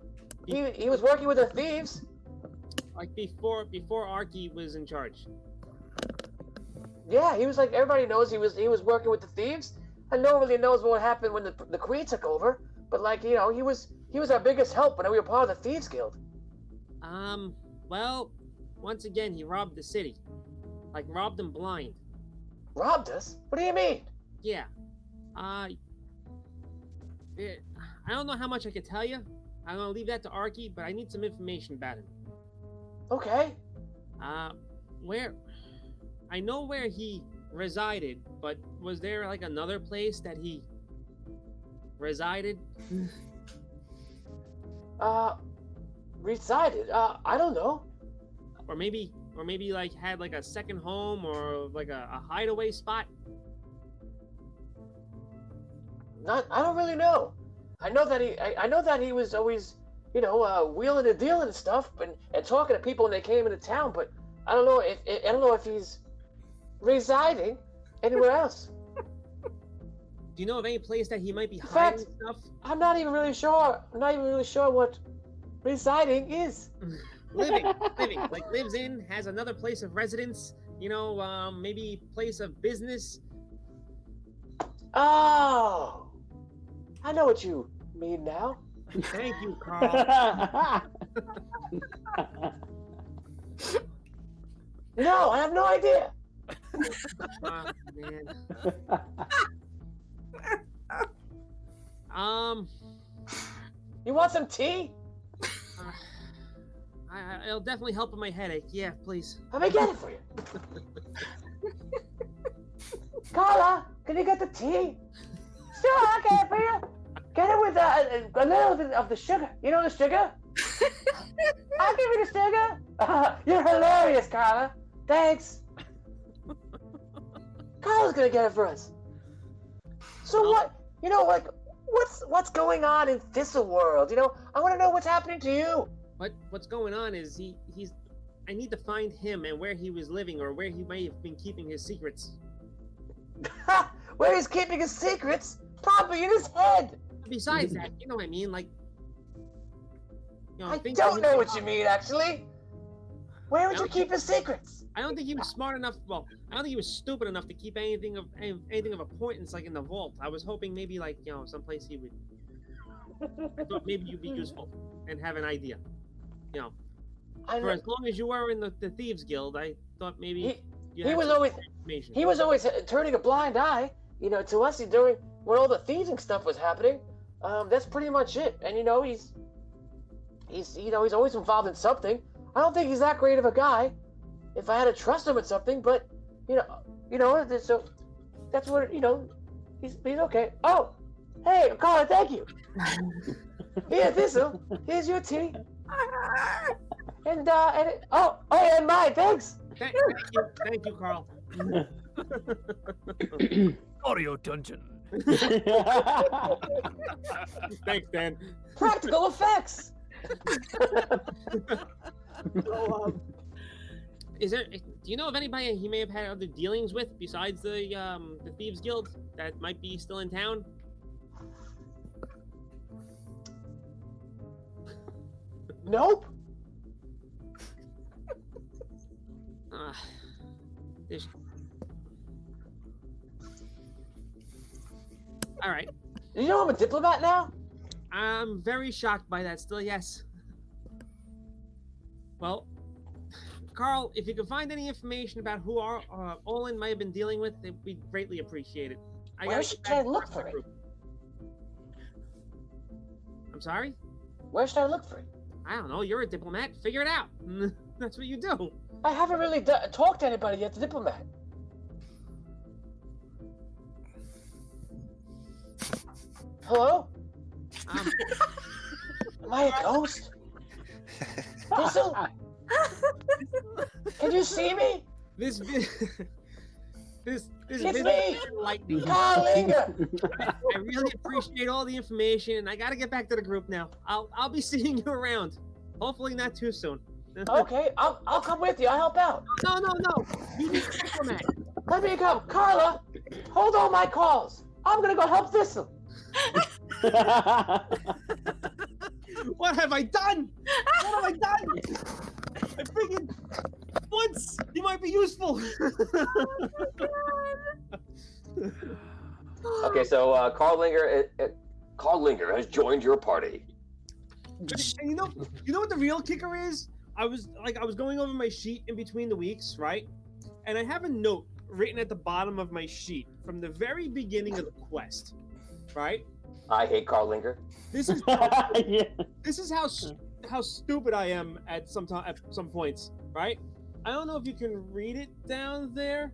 he was working with the thieves. Like before Arky was in charge. Yeah, he was like, everybody knows he was working with the thieves, and no one really knows what happened when the Queen took over. But like, you know, he was our biggest help when we were part of the Thieves Guild. Well, once again, he robbed the city. Like, robbed them blind. Robbed us? What do you mean? Yeah. I don't know how much I can tell you. I'm gonna leave that to Arky, but I need some information about him. Okay. I know where he resided, but was there like another place that he resided? Resided? I don't know. Or maybe like had like a second home or like a hideaway spot? I don't really know. I know that he was always, wheeling and dealing and stuff, and talking to people when they came into town. But I don't know if he's residing anywhere else. Do you know of any place that he might be In hiding fact, stuff? I'm not even really sure what residing is. Living, like lives in, has another place of residence. Maybe place of business. Oh, I know what you mean now. Thank you, Carl. No, I have no idea. Oh, man. You want some tea? It'll definitely help with my headache. Yeah, please. Let me get it for you. Carla, can you get the tea? Sure, I get it for you. Get it with a little bit of the sugar. You know the sugar? I'll give you the sugar. You're hilarious, Carla. Thanks. Carla's gonna get it for us. So what's going on in Thistle World? I want to know what's happening to you. What's going on is he's. I need to find him and where he was living or where he may have been keeping his secrets. Where he's keeping his secrets? Probably in his head. Besides that, you know what I mean? Like, I don't know what you mean, actually. Where would you keep his secrets? I don't think he was smart enough. Well, I don't think he was stupid enough to keep anything of importance like in the vault. I was hoping maybe like someplace he would. I thought maybe you'd be useful and have an idea. For as long as you were in the Thieves Guild, I thought maybe he was always turning a blind eye, to us during when all the thieving stuff was happening. That's pretty much it. And he's always involved in something. I don't think he's that great of a guy. If I had to trust him with something, but so that's what he's okay. Oh, hey, Carla, thank you. Here, here's your tea. And mine, thanks. Thank you, Carl. Audio dungeon. Thanks, Dan. Practical effects. So, do you know of anybody he may have had other dealings with besides the Thieves Guild that might be still in town? Nope. All right. You know I'm a diplomat now? I'm very shocked by that still, yes. Well, Carl, if you could find any information about who Olin might have been dealing with, we'd greatly appreciate it. Where should I look for it? I'm sorry? Where should I look for it? I don't know. You're a diplomat. Figure it out. That's what you do. I haven't really talked to anybody yet, the diplomat. Hello? Am I a ghost? Thistle? Can you see me? This It's me, lightning. Carl Linger. I really appreciate all the information, and I gotta get back to the group now. I'll be seeing you around. Hopefully not too soon. Okay, I'll come with you. I'll help out. No. You need a diplomat. Let me go. Carla, hold all my calls. I'm gonna go help Thistle. What have I done? I figured once you might be useful. Okay, so Carl Linger has joined your party. And you know what the real kicker is? I was going over my sheet in between the weeks, right? And I have a note written at the bottom of my sheet from the very beginning of the quest, right? I hate Carl Linger. This is this is how stupid I am at some points, right? I don't know if you can read it down there.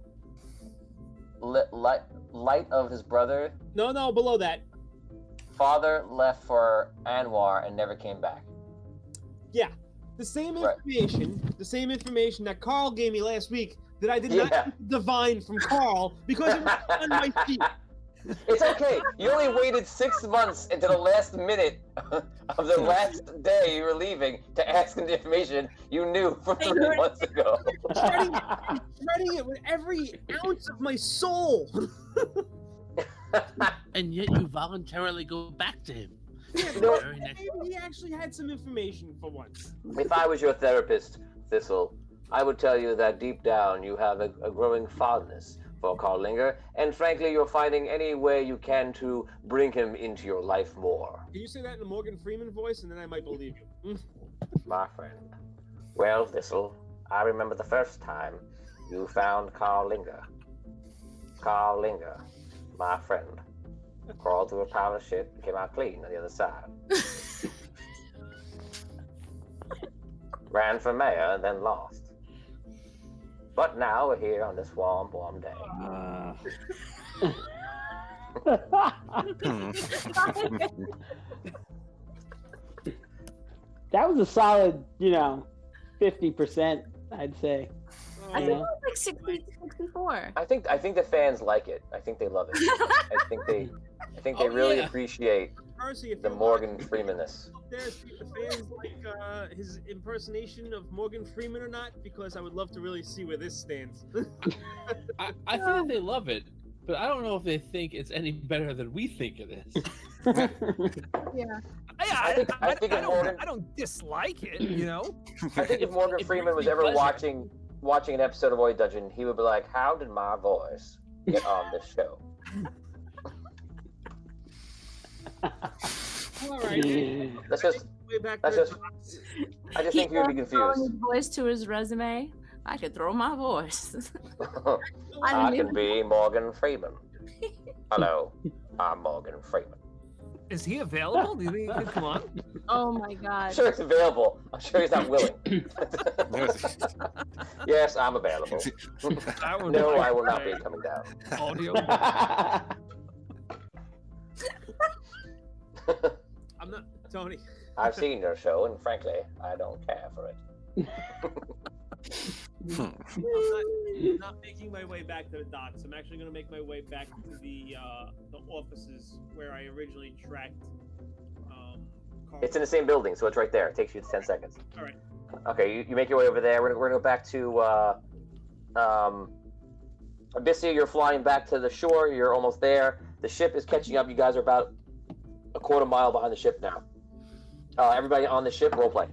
Light of his brother. No, below that. Father left for Anwar and never came back. Yeah, the same information that Carl gave me last week that I did not divine from Carl because it was on my sheet. It's okay. You only waited 6 months into the last minute of the last day you were leaving to ask him the information you knew from 3 months ago. Shredding it with every ounce of my soul. And yet you voluntarily go back to him. Yeah, No. maybe he actually had some information for once. If I was your therapist, Thistle, I would tell you that deep down you have a growing fondness for Carl Linger, and frankly, you're finding any way you can to bring him into your life more. Can you say that in a Morgan Freeman voice, and then I might believe you? My friend. Well, Thistle, I remember the first time you found Carl Linger. Carl Linger, my friend, crawled through a pile of shit and came out clean on the other side. Ran for mayor and then lost. But now we're here on this warm day. That was a solid, 50%, I'd say. I think it was like 60 to 64. I think the fans like it. I think they love it. I think they really appreciate Percy, if the you're Morgan watching, Freemanness. Up there, see if the fans like his impersonation of Morgan Freeman or not, because I would love to really see where this stands. I think that they love it, but I don't know if they think it's any better than we think it is. Yeah. I don't dislike it, I think if Morgan Freeman was ever watching an episode of Oi Dungeon, he would be like, "How did my voice get on this show?" All right. That's just. I just think he would be confused. His voice to his resume. I could throw my voice. I can be Morgan Freeman. Hello, I'm Morgan Freeman. Is he available? Do you think he could come on? Oh my god. I'm sure he's available. I'm sure he's not willing. Yes, I'm available. No, I will not be coming down. Audio. I'm not Tony. I've seen your show, and frankly, I don't care for it. I'm not making my way back to the docks. I'm actually going to make my way back to the offices where I originally tracked. Carl. It's in the same building, so it's right there. It takes you 10 seconds. All right. Okay, you make your way over there. We're gonna go back to Abyssia. You're flying back to the shore. You're almost there. The ship is catching up. You guys are about a quarter mile behind the ship now. Everybody on the ship, roleplay.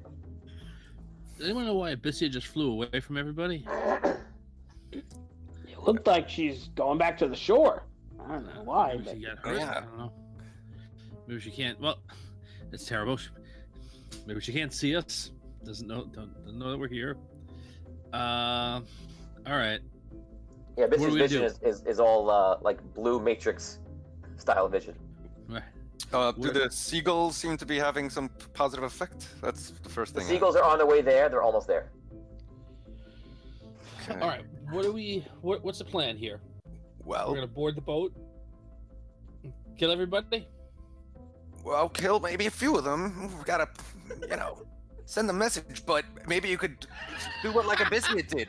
Does anyone know why Abyssia just flew away from everybody? It looked like she's going back to the shore. I don't know why. Maybe she got hurt. I don't know. Maybe she can't. Well, it's terrible. Maybe she can't see us. Doesn't know that we're here. All right. Yeah, Abyssia's vision is all like blue Matrix style vision. Right. Do the seagulls seem to be having some positive effect? That's the first The thing. seagulls are on their way there. They're almost there. Okay. All right. What's the plan here? Well, We're gonna board the boat. Kill everybody. well, kill maybe a few of them. We've gotta, send a message. But maybe you could do what like Abyssia did.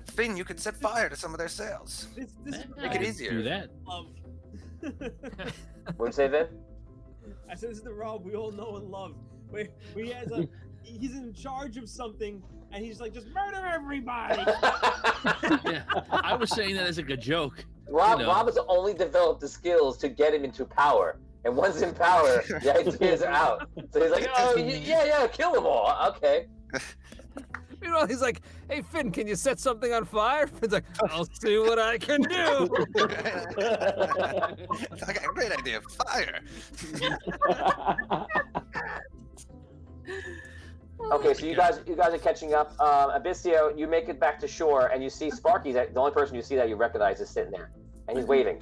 Finn, you could set fire to some of their sails. This Make it easier. Do that. What'd you say, Vin? I said this is the Rob we all know and love. Where he's in charge of something and he's like, just murder everybody. Yeah, I was saying that as like a joke. Rob has only developed the skills to get him into power. And once in power, the ideas are out. So he's like, oh, yeah, kill them all. Okay. Meanwhile, he's like, "Hey Finn, can you set something on fire?" Finn's like, "I'll see what I can do." I got a great idea. Fire. Okay, so you guys are catching up. Abyssia, you make it back to shore, and you see Sparky. The only person you see that you recognize is sitting there, and he's waving.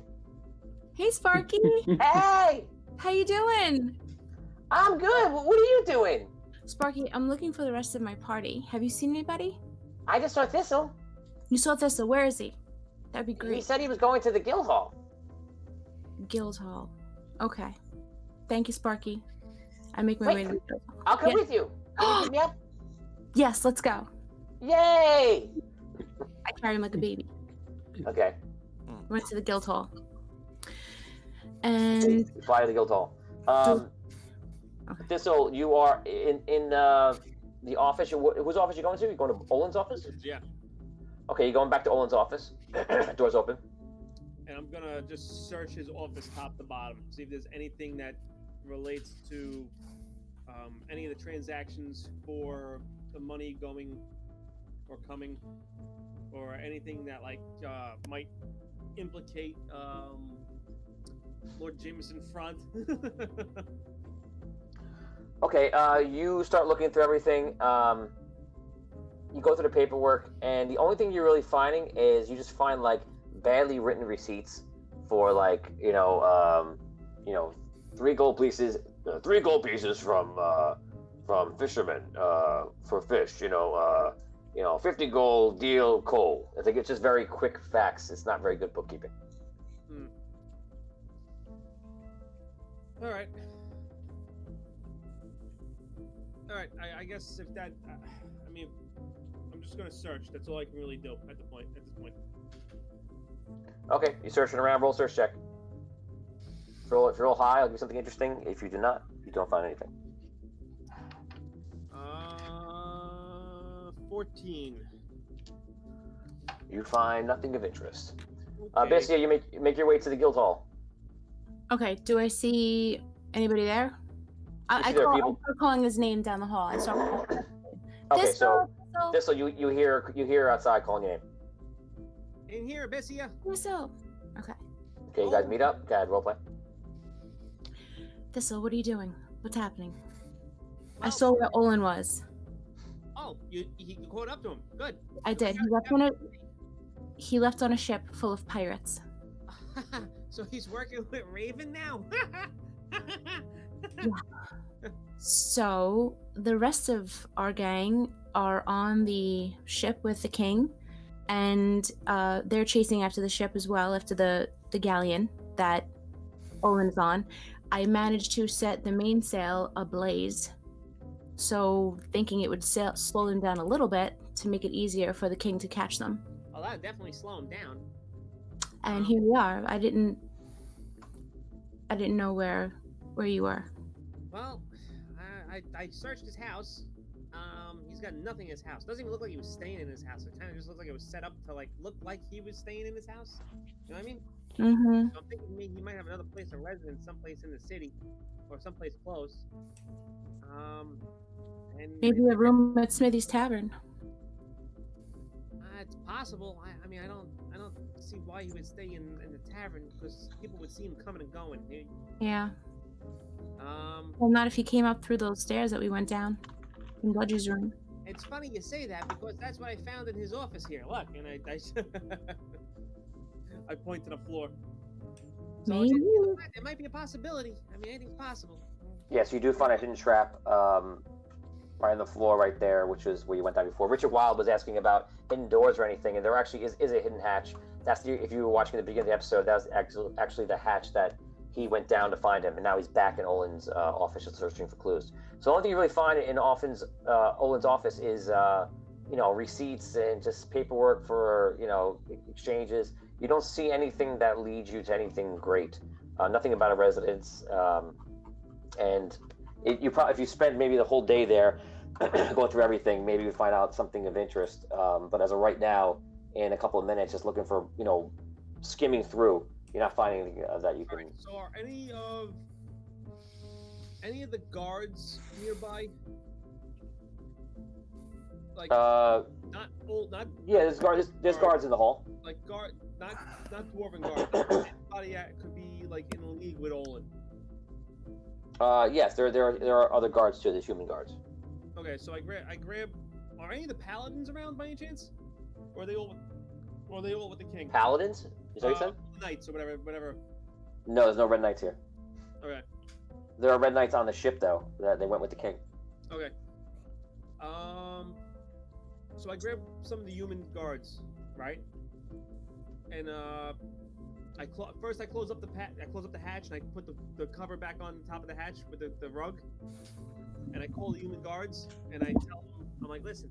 Hey, Sparky. Hey, How you doing? I'm good. What are you doing? Sparky, I'm looking for the rest of my party. Have you seen anybody? I just saw Thistle. You saw Thistle. Where is he? That'd be He great. said he was going to the guild hall. Guild Hall. Okay. Thank you, Sparky. I make my way to the Guild Hall. I'll come Yeah. with you. Can you pick me up? Yes, let's go. Yay! I carry him like a baby. Okay. Went to the Guild Hall. And You fly to the guild hall. Thistle, you are in the office. Whose office are you going to? You going to Olin's office? Yeah. Okay, you're going back to Olin's office. Door's open. And I'm gonna just search his office top to bottom, see if there's anything that relates to any of the transactions for the money going or coming, or anything that might implicate Lord Jameson Front. Okay, you start looking through everything. You go through the paperwork, and the only thing you're really finding is you just find badly written receipts for 3 gold pieces, 3 gold pieces from fishermen for fish. 50 gold deal coal. I think it's just very quick facts. It's not very good bookkeeping. All right. I guess if that, I'm just gonna search. That's all I can really do at this point. Okay, you're searching around. Roll search check. If you roll high, I'll give you something interesting. If you do not, you don't find anything. 14. You find nothing of interest. Okay. Bessia, you make your way to the guild hall. okay, do I see anybody there? I see there are start people. calling his name down the hall. I start calling. Okay, so Thistle, you hear outside calling your name. In here, Bessia. Thistle. Okay. Okay, you guys meet up. Go ahead, roleplay. Thistle, what are you doing? What's happening? I Well- saw where Olin was. Oh, you caught up to him. Good. I did. He left on a ship full of pirates. So he's working with Raven now. So the rest of our gang are on the ship with the king, and they're chasing after the ship as well, after the galleon that Olin's on. I managed to set the mainsail ablaze, so thinking it would slow them down a little bit to make it easier for the king to catch them. Oh, that would definitely slow him down. And here we are. I didn't know where you were. Well, I searched his house. He's got nothing in his house. Doesn't even look like he was staying in his house. It kind of just looks like it was set up to look like he was staying in his house. You know what I mean? Mm-hmm. So I'm thinking maybe he might have another place of residence, someplace in the city, or someplace close. And Maybe a room at Smithy's Tavern. it's possible. I mean, I don't see why he would stay in the tavern, because people would see him coming and going. Yeah. Well, not if he came up through those stairs that we went down in Bludgy's room. It's funny you say that, because that's what I found in his office here. Look, and I I point to the floor. So Maybe. it might be a possibility. I mean, anything's possible. Yes, you do find a hidden trap right on the floor right there, which is where you went down before. Richard Wild was asking about hidden doors or anything, and there actually is a hidden hatch. That's if you were watching the beginning of the episode, that was actually the hatch that he went down to find him, and now he's back in Olin's office just searching for clues. So the only thing you really find in Olin's office is receipts and just paperwork for exchanges. You don't see anything that leads you to anything great. Nothing about a residence, and if you spend maybe the whole day there going through everything, maybe you find out something of interest. But as of right now, in a couple of minutes, just looking for skimming through, you're not finding anything that you can. Right, so are any of the guards nearby? Like not Yeah, there's guards in the hall. Like not dwarven guards. Anybody that could be in a league with Olin. Yes, there are other guards too. There's human guards. Okay, so I grab. Are any of the paladins around by any chance? Or are they all with the king? Paladins? Is that what you said? Knights or whatever. No, there's no red knights here. Okay. There are red knights on the ship though. They went with the king. Okay. So I grab some of the human guards, right? And first I close up the hatch, and I put the cover back on top of the hatch with the rug. And I call the human guards, and I tell them, I'm like, listen,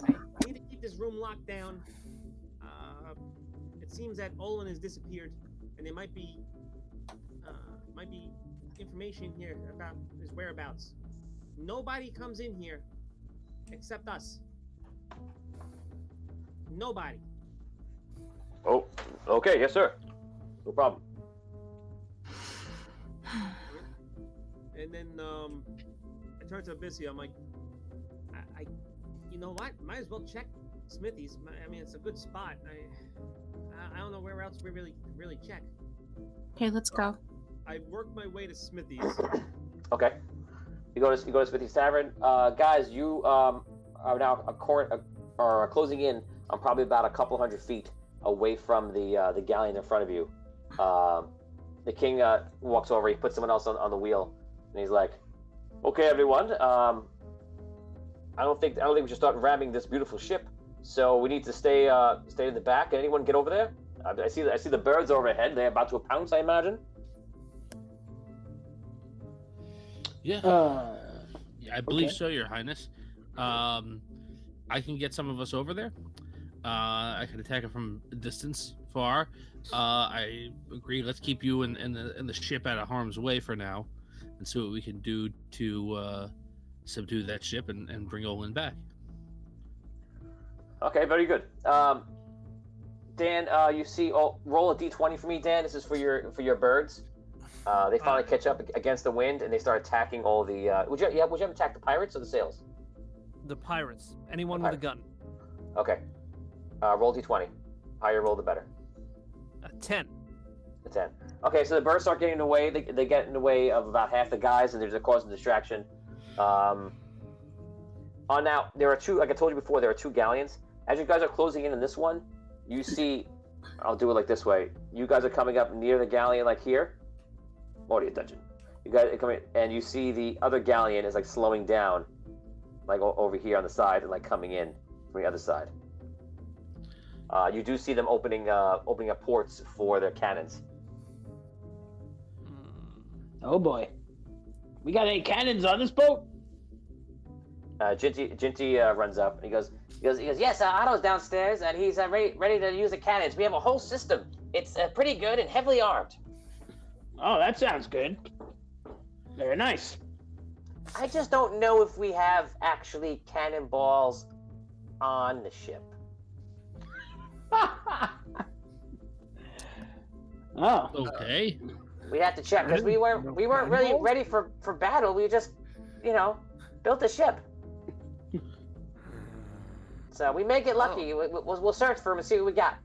I need to keep this room locked down. It seems that Olin has disappeared, and there might be might be information here about his whereabouts. Nobody comes in here except us. Nobody. Oh, okay, yes, sir. No problem. And then I turn to Abyssy. I'm like, I you know what? Might as well check Smithy's. I mean, it's a good spot. I don't know where else we really check. Okay, let's go. I work my way to Smithy's. Okay. You go to Smithy's Tavern. Guys, you are now closing in on probably about a couple hundred feet away from the galleon in front of you. The king walks over. He puts someone else on the wheel, and he's like, "Okay, everyone. I don't think we should start ramming this beautiful ship. So we need to stay in the back. Can anyone get over there? I see the birds overhead. They're about to pounce, I imagine." Yeah. I believe so, Your Highness. I can get some of us over there. I can attack it from a distance far. I agree. Let's keep you in the ship out of harm's way for now, and see what we can do to subdue that ship and bring Olin back. Okay, very good. Dan, you see? Oh, roll a d20 for me, Dan. This is for your birds. They finally catch up against the wind, and they start attacking all the. Would you have attacked the pirates or the sails? The pirates. Anyone with a gun. Okay. Roll d20. Higher roll, the better. A 10. A 10. Okay, so the birds start getting in the way. They get in the way of about half the guys, and there's a causing distraction. Now there are two. Like I told you before, there are two galleons. As you guys are closing in on this one, you see. I'll do it like this way. You guys are coming up near the galleon, like here. Morty dungeon. You guys are coming, and you see the other galleon is like slowing down, like over here on the side, and like coming in from the other side. You do see them opening up ports for their cannons. Oh boy, we got any cannons on this boat? Ginty runs up and he goes, yes, Otto's downstairs and he's ready to use the cannons. We have a whole system. It's pretty good and heavily armed. Oh, that sounds good. Very nice. I just don't know if we have actually cannonballs on the ship. Oh. Okay. We have to check because we weren't really ready for battle. We just, built a ship. So we may get lucky. We'll search for them and see what we got.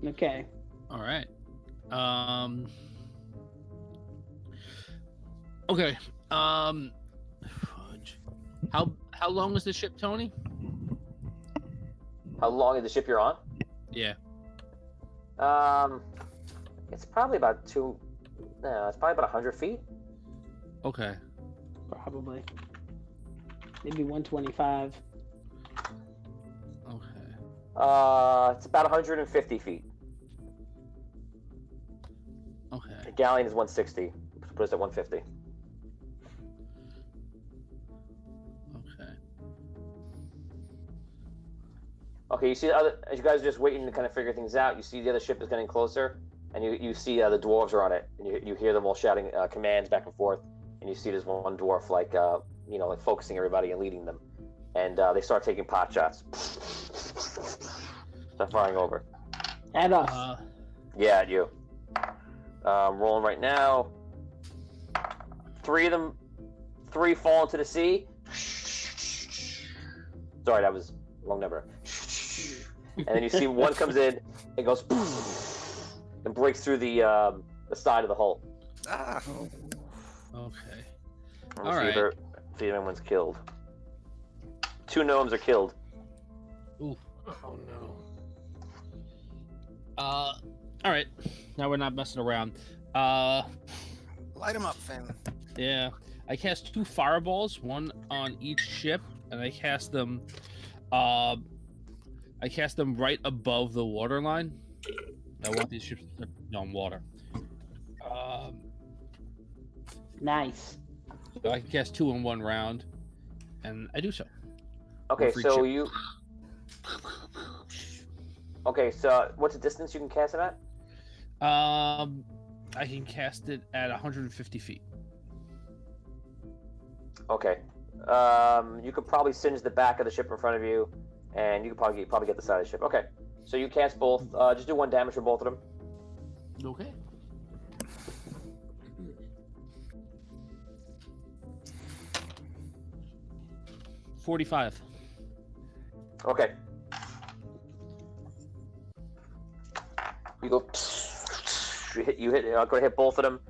Okay. All right. Okay. How long is the ship, Tony? How long is the ship you're on? Yeah. It's probably about it's probably about 100 feet. Okay. Probably. Maybe 125. Okay. It's about 150 feet. Okay. The galleon is 160. Put us at 150. Okay, you see as you guys are just waiting to kind of figure things out, you see the other ship is getting closer, and you see the dwarves are on it, and you hear them all shouting commands back and forth, and you see this one dwarf like focusing everybody and leading them, and they start taking pot shots. Start firing over. At us. Yeah, at you. Rolling right now. 3 of them, 3 fall into the sea. Sorry, that was wrong number. And then you see one comes in, it goes and breaks through the side of the hull. Ah. Okay. We'll All see right. if anyone's killed. 2 gnomes are killed. Ooh. Oh no. All right. Now we're not messing around. Light him up, Finn. Yeah. I cast 2 fireballs, one on each ship, and I cast them right above the water line. I want these ships to be on water. Nice. So I can cast 2 in one round, and I do so. Okay, for each so ship. you. Okay, so what's the distance you can cast it at? I can cast it at 150 feet. Okay. You could probably singe the back of the ship in front of you, and you could probably get the side of the ship. Okay. So you cast both. Just do 1 damage for both of them. Okay. $45. Okay. You go. You hit. Go to hit both of them.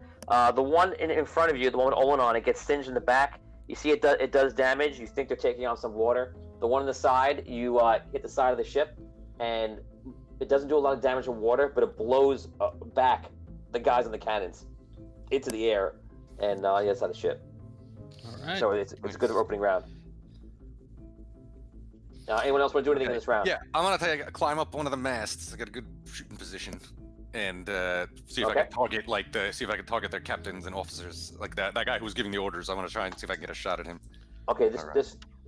The one in front of you, the one with Olin on it, gets singed in the back. You see it does damage. You think they're taking on some water. The one on the side, you hit the side of the ship, and it doesn't do a lot of damage in water, but it blows back the guys on the cannons into the air, and the other side of the ship. All right. So it's a good opening round. Anyone else want to do anything in this round? Yeah, I'm gonna climb up one of the masts. I got a good shooting position, and see if I can target their captains and officers, like that guy who was giving the orders. I want to try and see if I can get a shot at him. Okay,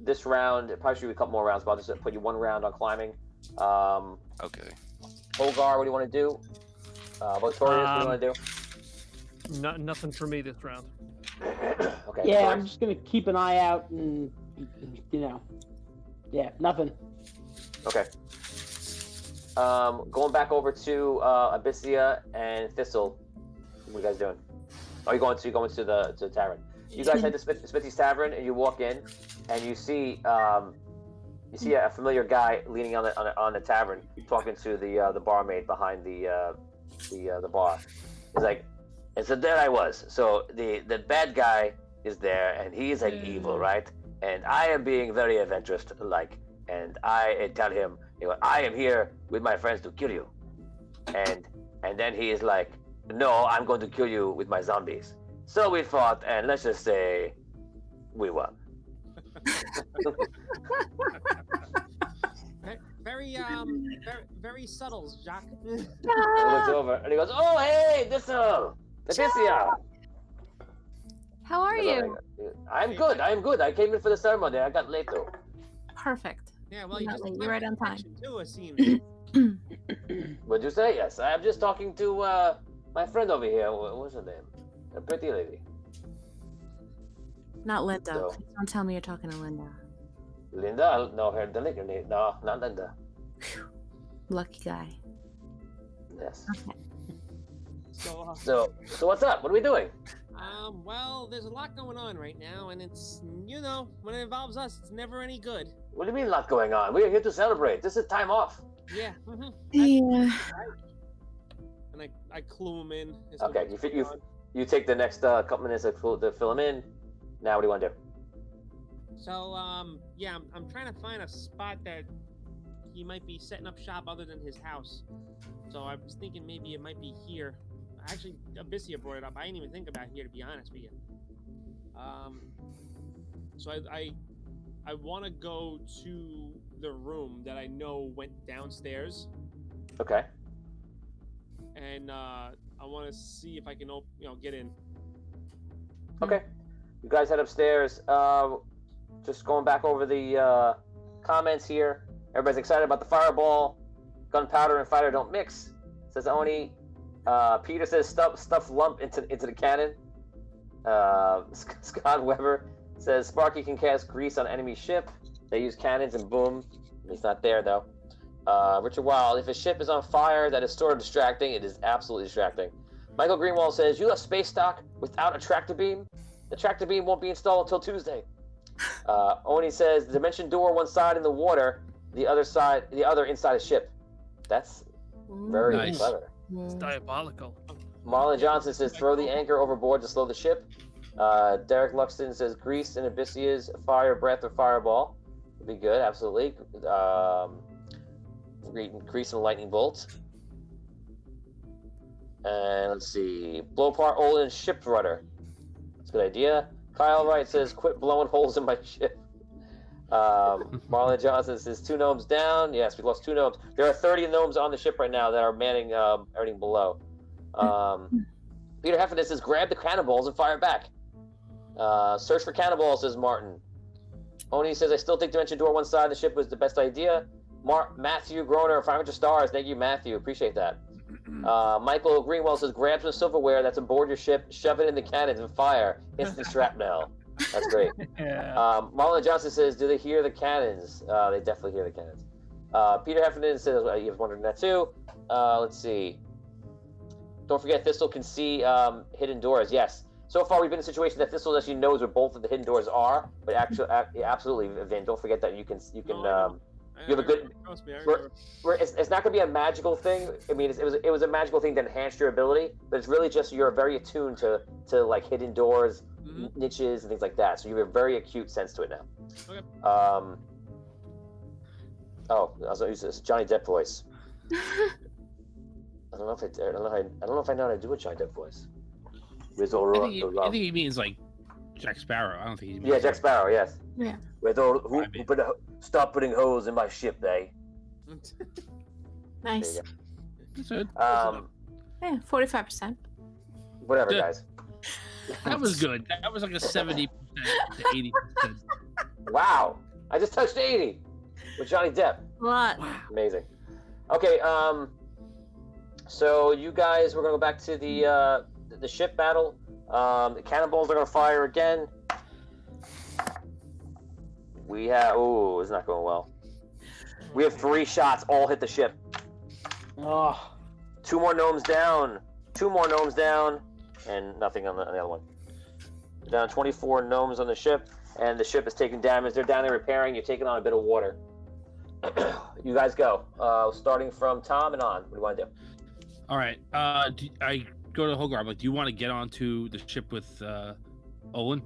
this round, it probably should be a couple more rounds, but I'll just put you 1 round on climbing. Okay. Holgar, what do you want to do? Votorius, what do you want to do? Nothing for me this round. Okay. Yeah, Votorius? I'm just gonna keep an eye out and yeah, nothing. Okay. Going back over to Abyssia and Thistle. What are you guys doing? Oh, you're going to the tavern. You guys head to Smithy's Tavern, and you walk in, and you see a familiar guy leaning on the tavern, talking to the barmaid behind the bar. He's like, and so there I was. So the bad guy is there, and he's like evil, right? And I am being very adventurous, and I tell him, I am here with my friends to kill you. And then he is like, no, I'm going to kill you with my zombies. So we fought, and let's just say we won. Very subtle, Jacques. He looks over and he goes, "Oh, hey, Abyssia. How are you? I'm good. I came in for the ceremony. I got late though." Perfect. Yeah, well, Not late. You're right on time. Too, it seems. What'd you say? Yes, I'm just talking to my friend over here. What's her name? A pretty lady. Not Linda. So- Please don't tell me you're talking to Linda. Linda? No, her the liquor name. No, not Linda. Lucky guy. Yes. Okay. So what's up? What are we doing? Well, there's a lot going on right now, and it's, when it involves us, it's never any good. What do you mean a lot going on? We're here to celebrate. This is time off. Yeah. Yeah. And I clue him in. Okay, you take the next couple minutes to fill him in. Now what do you want to do? So, yeah, I'm trying to find a spot that he might be setting up shop other than his house. So I was thinking maybe it might be here. Actually, Abyssia brought it up. I didn't even think about here, to be honest with you. So I want to go to the room that I know went downstairs. Okay. And I want to see if I can, get in. Okay. You guys head upstairs. Just going back over the comments here. Everybody's excited about the fireball. Gunpowder and fire don't mix, says Oni. Peter says stuff lump into the cannon. Scott Weber says Sparky can cast grease on enemy ship. They use cannons and boom. He's not there though. Richard Wild, if a ship is on fire, that is sort of distracting. It is absolutely distracting. Michael Greenwald says you have space stock without a tractor beam. The tractor beam won't be installed until Tuesday. Oni says the dimension door one side in the water, the other inside a ship. That's very Nice. clever. It's diabolical. Marlon Johnson says throw the anchor overboard to slow the ship. Derek Luxton says grease in Abyssia's fire breath or fireball. Would be good, absolutely. Grease and lightning bolt. And let's see. Blow apart Olin's ship rudder. That's a good idea. Kyle Wright says quit blowing holes in my ship. Marlon Johnson says 2 gnomes down. Yes, we lost 2 gnomes. There are 30 gnomes on the ship right now that are manning everything below. Peter Heffernan says grab the cannonballs and fire back. Search for cannonballs, says Martin. Oni says I still think dimension door one side of the ship was the best idea. Matthew Groner, 500 stars. Thank you, Matthew. Appreciate that. Michael Greenwell says, grab some silverware that's aboard your ship, shove it in the cannons and fire. Instant shrapnel. That's great. Marlon Johnson says, do they hear the cannons? They definitely hear the cannons. Peter Heffernan says, he was wondering that too. Let's see. Don't forget, Thistle can see hidden doors. Yes. So far, we've been in a situation that Thistle actually knows where both of the hidden doors are. But actually, absolutely, Vin, don't forget that you can. You have a good. It's not going to be a magical thing. I mean, it was a magical thing that enhanced your ability, but it's really just you're very attuned to like hidden doors, niches, and things like that. So you have a very acute sense to it now. Okay. Oh, I was using this Johnny Depp voice. I don't know if I know how to do a Johnny Depp voice. I think he means like Jack Sparrow. I don't think he means. Yeah, Jack Sparrow. Yes. Yeah. Stop putting holes in my ship, eh? Nice. That's good. Yeah, 45%. Whatever, Good. guys. That was good. That was like a 70% to 80%. Wow, I just touched 80 with Johnny Depp. What? Amazing. Okay, so you guys, we're gonna go back to the ship battle. The cannonballs are gonna fire again. We have, oh, it's not going well. We have 3 shots, all hit the ship. Oh. 2 more gnomes down. 2 more gnomes down, and nothing on the other one. Down 24 gnomes on the ship, and the ship is taking damage. They're down there repairing. You're taking on a bit of water. You guys go. Starting from Tom and on. What do you want to do? All right. I go to Hogarth. Like, do you want to get onto the ship with Olin?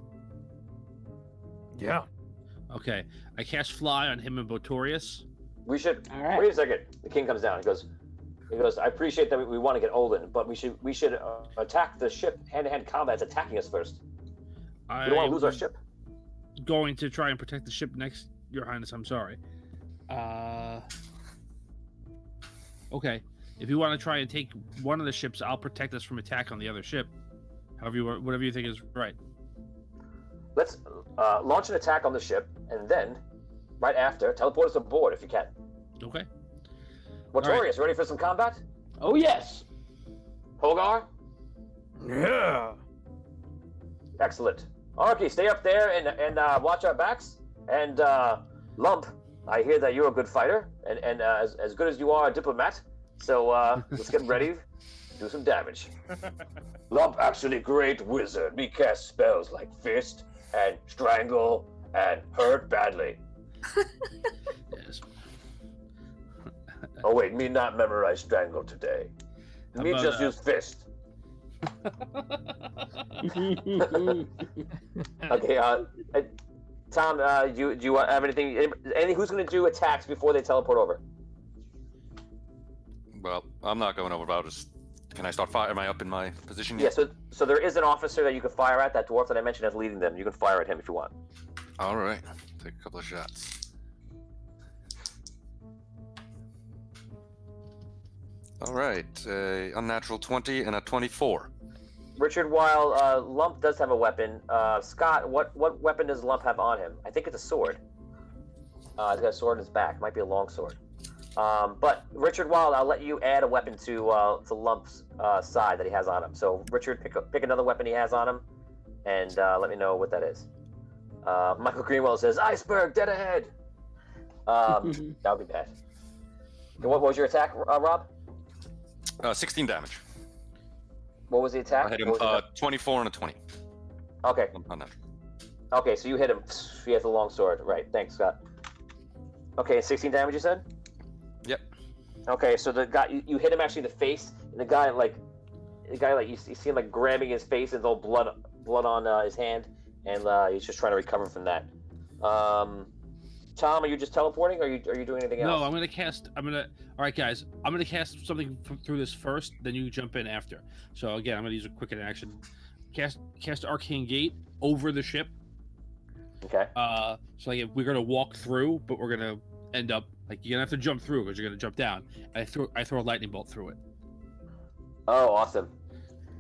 Yeah. Okay. I cast Fly on him and Botorius. We should. All right. Wait a second. The king comes down. He goes. I appreciate that we want to get Olin, but we should attack the ship. Hand-to-hand combat is attacking us first. We don't want to lose our ship. Going to try and protect the ship next, Your Highness. I'm sorry. Okay. If you want to try and take one of the ships, I'll protect us from attack on the other ship. Whatever you think is right. Let's launch an attack on the ship, and then, right after, teleport us aboard if you can. Okay. Botorius, ready for some combat? Oh, yes. Holgar? Yeah. Excellent. Arky, stay up there and watch our backs. And Lump, I hear that you're a good fighter, and as good as you are a diplomat. So let's get ready. Do some damage. Lump, actually great wizard. We cast spells like Fist and Strangle and Hurt badly. Yes. Oh wait, me not memorize Strangle today. Me just use Fist. Okay, Tom, do you have anything? Who's going to do attacks before they teleport over? Well, I'm not going over, but can I start fire? Am I up in my position yet? Yeah, so there is an officer that you can fire at, that dwarf that I mentioned as leading them. You can fire at him if you want. All right, take a couple of shots. All right, unnatural 20 and a 24. Richard, while Lump does have a weapon, Scott, what weapon does Lump have on him? I think it's a sword. He's got a sword in his back. Might be a long sword. But Richard, while I'll let you add a weapon to Lump's side that he has on him. So Richard, pick another weapon he has on him, and let me know what that is. Michael Greenwell says, "Iceberg, dead ahead." That would be bad. And what was your attack, Rob? 16 damage. What was the attack? I hit him 24 and a 20. Okay. Unnatural. Okay, so you hit him. He has a long sword. Right. Thanks, Scott. Okay, 16 damage, you said? Yep. Okay, so the guy, you hit him actually in the face, and the guy you see him like grabbing his face, and there's all blood on his hand, and he's just trying to recover from that. Tom, are you just teleporting, or are you doing anything else? No, all right, guys, I'm gonna cast something through this first, then you jump in after. So again, I'm gonna use a quick action. Cast Arcane Gate over the ship. Okay. So like we're gonna walk through, but we're gonna end up like you're gonna have to jump through because you're gonna jump down. I throw a lightning bolt through it. Oh, awesome!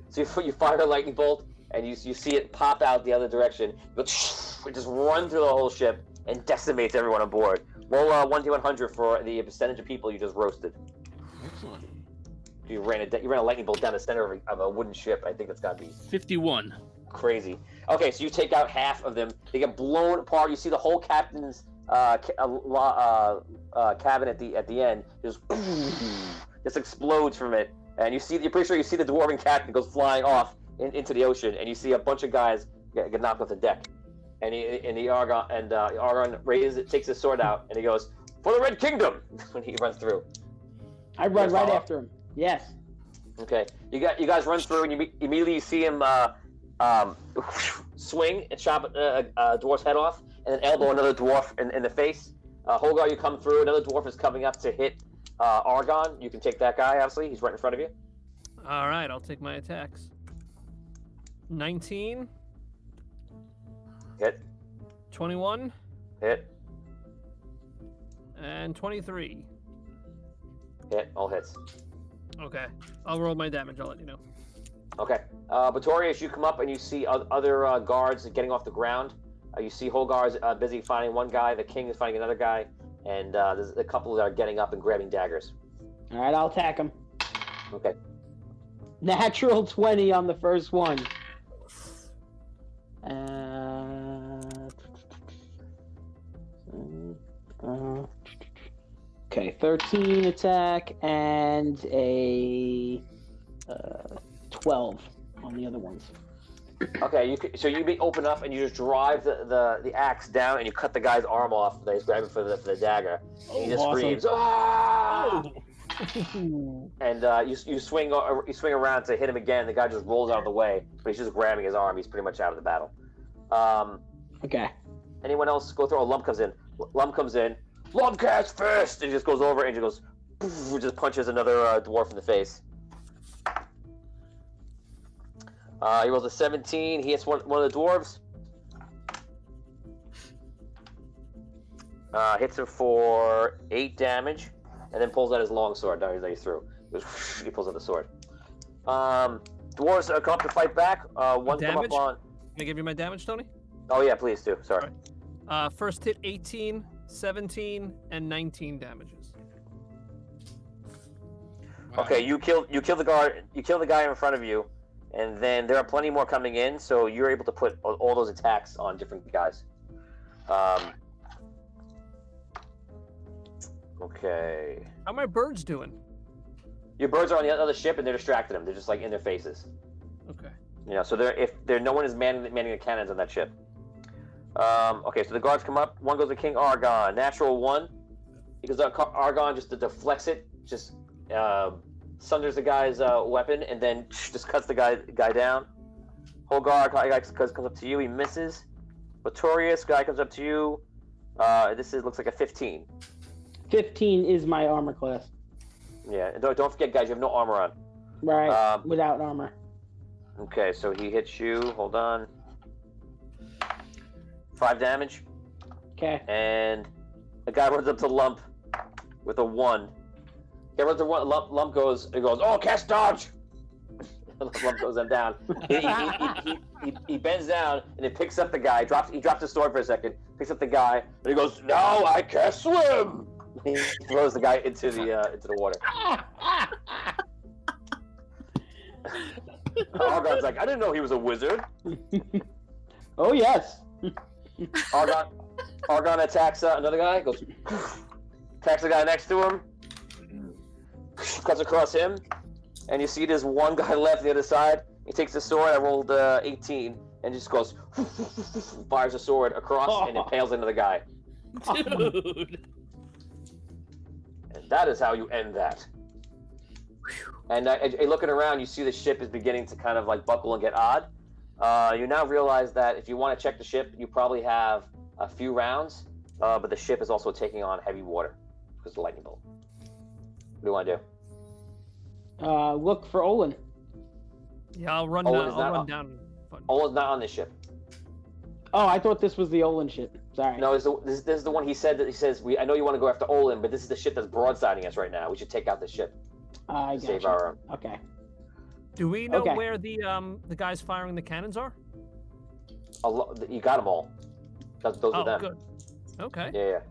So you fire a lightning bolt, and you see it pop out the other direction. It just run through the whole ship and decimates everyone on board. Roll 1d100 for the percentage of people you just roasted. Excellent. you ran a lightning bolt down the center of a wooden ship. I think that's got to be 51. crazy. Okay, so you take out half of them. They get blown apart. You see the whole captain's cabin at the end just explodes from it, and you're pretty sure you see the dwarven captain goes flying off into the ocean, and you see a bunch of guys get knocked off the deck, and Argon raises it, takes his sword out, and he goes, "For the Red Kingdom!" when he runs through. I run right after him. Yes. Okay, you guys run through, and you immediately see him swing and chop a dwarf's head off, and then elbow another dwarf in the face. Holgar, you come through. Another dwarf is coming up to hit Argon. You can take that guy. Obviously, he's right in front of you. All right, I'll take my attacks. 19. Hit. 21. Hit. And 23. Hit. All hits. Okay, I'll roll my damage. I'll let you know. Okay. Batorius, you come up and you see other guards getting off the ground. You see Holgar's busy finding one guy. The king is finding another guy. And there's a couple that are getting up and grabbing daggers. All right, I'll attack him. Okay. Natural 20 on the first one. Okay, 13 attack and a 12 on the other ones. Okay, so you open up and you just drive the axe down and you cut the guy's arm off that he's grabbing for the dagger. And he just screams, "Ah!" And you swing around to hit him again. The guy just rolls out of the way, but he's just grabbing his arm. He's pretty much out of the battle. Okay. Anyone else go through? Lump comes in. Lump cast first! And he just goes over and just just punches another dwarf in the face. He rolls a 17. He hits one of the dwarves. Hits him for 8 damage, and then pulls out his long sword. Now he's through. He pulls out the sword. Dwarves come up to fight back. One Damage? come up on. Can I give you my damage, Tony? Oh yeah, please do. Sorry. First hit 18, 17, and 19 damages. Okay, you kill the guard. You kill the guy in front of you, and then there are plenty more coming in. So you're able to put all those attacks on different guys. Okay. How are my birds doing? Your birds are on the other ship, and they're distracting them. They're just like in their faces. Okay. So no one is manning the cannons on that ship. Okay, so the guards come up. One goes to King Argon. Natural 1. He goes to Argon just to deflects it. Just sunders the guy's weapon, and then just cuts the guy down. Holgar comes up to you. He misses. Batorius guy comes up to you. Looks like a 15. 15 is my armor class. Yeah, and don't forget, guys, you have no armor on. Right, without armor. Okay, so he hits you. Hold on. 5 damage. Okay. And the guy runs up to Lump with a 1. He runs to Lump goes, "Oh, cast dodge!" Lump goes down. He bends down and he picks up the guy. He drops his sword for a second. Picks up the guy, and he goes, "Now I can swim!" He throws the guy into the water. Argon's like, "I didn't know he was a wizard." Oh yes. Argon attacks another guy. Goes, attacks the guy next to him. Cuts across him, and you see there's one guy left on the other side. He takes the sword. I rolled 18, and just goes, fires a sword across, and impales into the guy. Dude. And that is how you end that. And looking around, you see the ship is beginning to kind of like buckle and get odd. You now realize that if you want to check the ship, you probably have a few rounds, but the ship is also taking on heavy water because of the lightning bolt. What do you want to do? Look for Olin. Yeah, I'll run down. Olin's not on this ship. Oh, I thought this was the Olin ship. Sorry. No, this is the one he said that he says, I know you want to go after Olin, but this is the ship that's broadsiding us right now. We should take out this ship. I got save you. our Okay. Do we know Okay. where the guys firing the cannons are? You got them all. Those are them. Good. Okay. Yeah.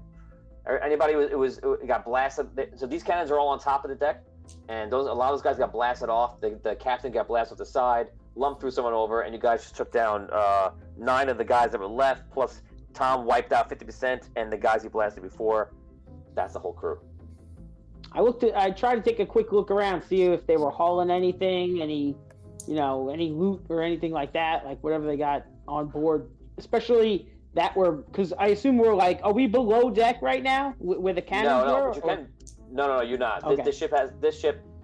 Anybody it got blasted. So these cannons are all on top of the deck. and a lot of those guys got blasted off. The captain got blasted off the side, lumped through someone over, and you guys just took down 9 of the guys that were left, plus Tom wiped out 50%, and the guys he blasted before. That's the whole crew. I tried to take a quick look around, see if they were hauling anything, any loot or anything like that, like whatever they got on board, especially because I assume we're like, are we below deck right now where the cannons were? But you can. No, you're not. Okay. This ship,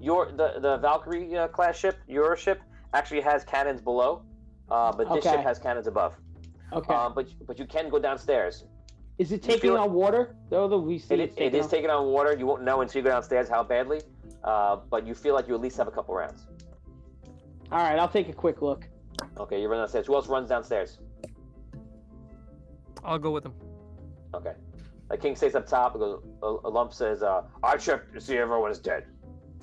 the Valkyrie class ship, your ship actually has cannons below, but this ship has cannons above. Okay. But you can go downstairs. Is it taking on water? Though we see it is taking on water. You won't know until you go downstairs how badly, but you feel like you at least have a couple rounds. All right, I'll take a quick look. Okay, you run downstairs. Who else runs downstairs? I'll go with him. Okay. King stays up top. A lump says, "I checked to see everyone is dead."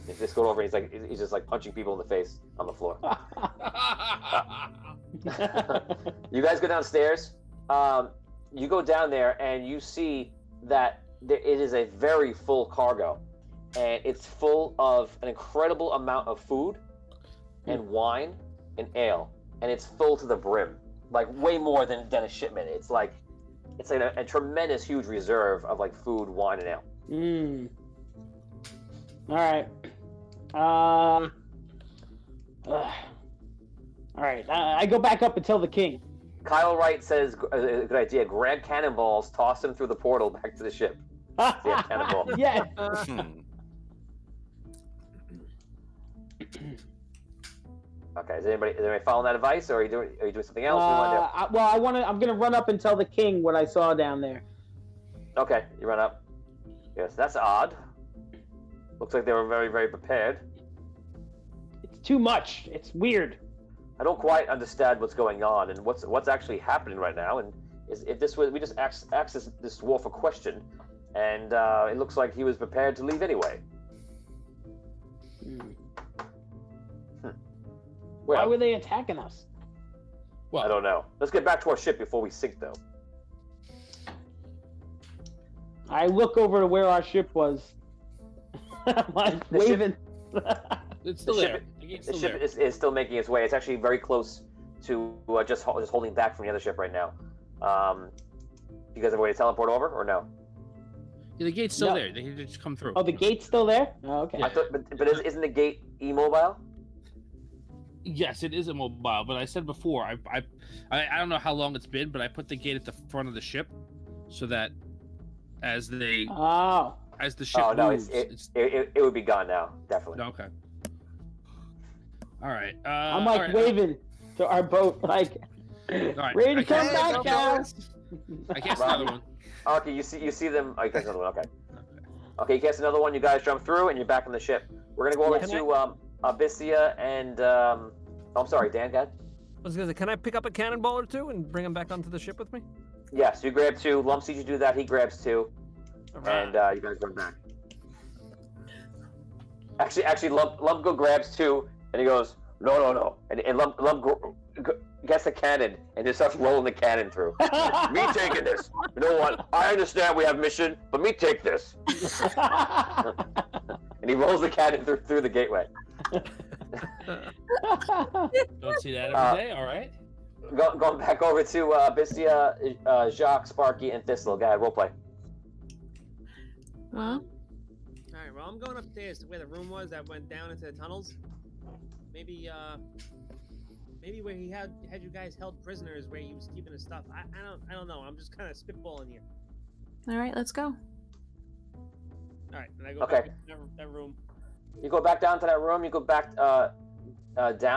He just goes over. And he's just like punching people in the face on the floor. You guys go downstairs. You go down there and you see that it is a very full cargo, and it's full of an incredible amount of food and wine and ale, and it's full to the brim, like way more than a shipment. It's like a tremendous, huge reserve of like food, wine, and ale. All right. All right. I go back up and tell the king. Kyle Wright says, "Good idea. Grab cannonballs, toss them through the portal back to the ship." Yeah, cannonball. Yeah. Okay. Is anybody following that advice, or are you doing something else? I'm gonna run up and tell the king what I saw down there. Okay, you run up. Yes, that's odd. Looks like they were very, very prepared. It's too much. It's weird. I don't quite understand what's going on and what's actually happening right now. And if this was, we just asked this dwarf a question, and it looks like he was prepared to leave anyway. Well, why were they attacking us? Well, I don't know. Let's get back to our ship before we sink, though. I look over to where our ship was. I'm like waving. It's still there. The ship is still making its way. It's actually very close to just holding back from the other ship right now. You guys have a way to teleport over, or no? Yeah, the gate's still there. They can just come through. Oh, the gate's still there? Oh, okay. Yeah. But isn't the gate immobile? Yes, it is immobile. But I said before, I don't know how long it's been, but I put the gate at the front of the ship so that as the ship moves, it would be gone now, definitely. Okay. All right. I'm like waving to our boat, like ready to come back, guys. I cast another one. Okay, you see them. Oh, you cast another one. Okay, you cast another one. You guys jump through, and you're back on the ship. We're gonna go over to Abyssia and I'm sorry, Dan. Go ahead. I was gonna say, can I pick up a cannonball or two and bring them back onto the ship with me? Yes, you grab 2. Lump sees you do that. He grabs 2, and you guys run back. Actually, Lump grabs 2, and he goes, no, and Lump gets a cannon and just starts rolling the cannon through. Me taking this. You know what? I understand we have mission, but me take this. And he rolls the cannon through the gateway. Don't see that every day. All right. Going back over to Abyssia, Jacques, Sparky, and Thistle. Go ahead, roleplay. Well. All right. Well, I'm going upstairs to where the room was that went down into the tunnels. Maybe where he had you guys held prisoners, where he was keeping his stuff. I don't know. I'm just kind of spitballing here. All right, let's go. All right, and I go back to that room. You go back down to that room. You go back down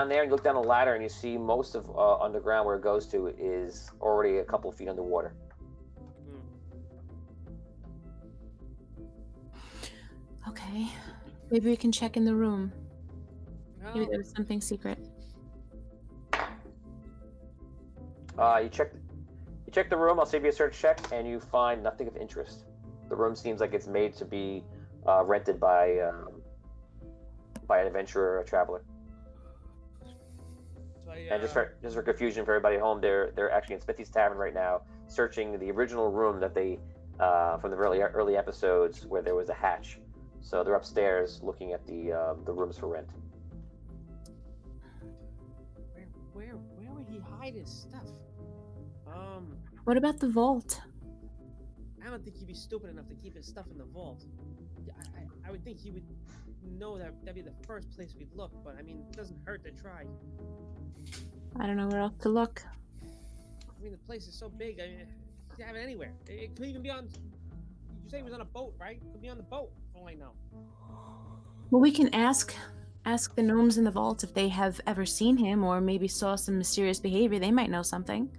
there, and you look down the ladder, and you see most of underground where it goes to is already a couple feet underwater. Okay, maybe we can check in the room. Maybe there's something secret. You check the room. I'll save you a search check, and you find nothing of interest. The room seems like it's made to be rented by an adventurer or a traveler. And just for confusion for everybody at home, they're actually in Smithy's Tavern right now, searching the original room that they from the early episodes where there was a hatch. So they're upstairs looking at the rooms for rent. Where would he hide his stuff? What about the vault? I don't think he'd be stupid enough to keep his stuff in the vault. I would think he would know that that'd be the first place we'd look, but I mean, it doesn't hurt to try. I don't know where else to look. I mean, the place is so big. I mean, you could have it anywhere. It could even be on. You say he was on a boat, right? It could be on the boat, for all I know. Well, we can ask the gnomes in the vault if they have ever seen him or maybe saw some mysterious behavior. They might know something.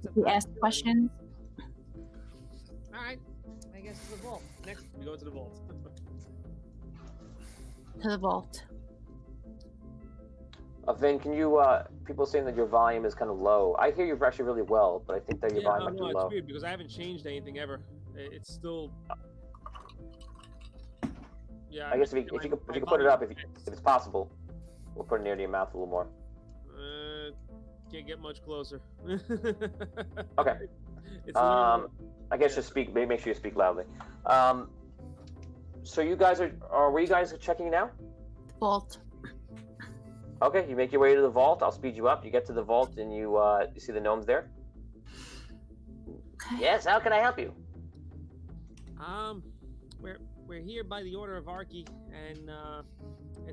If we ask questions. All right, I guess to the vault. Next, we go to the vault. To the vault. Vin, can you? People saying that your volume is kind of low. I hear you actually really well, but I think that your volume might be low. It's weird because I haven't changed anything ever. It's still. Yeah. I guess if you could put it up, if it's possible, we'll put it near to your mouth a little more. Can't get much closer. Okay. I guess just speak. Make sure you speak loudly. So you guys were you guys checking now? Vault. Okay, you make your way to the vault. I'll speed you up. You get to the vault and you see the gnomes there. Okay. Yes. How can I help you? We're here by the order of Archery and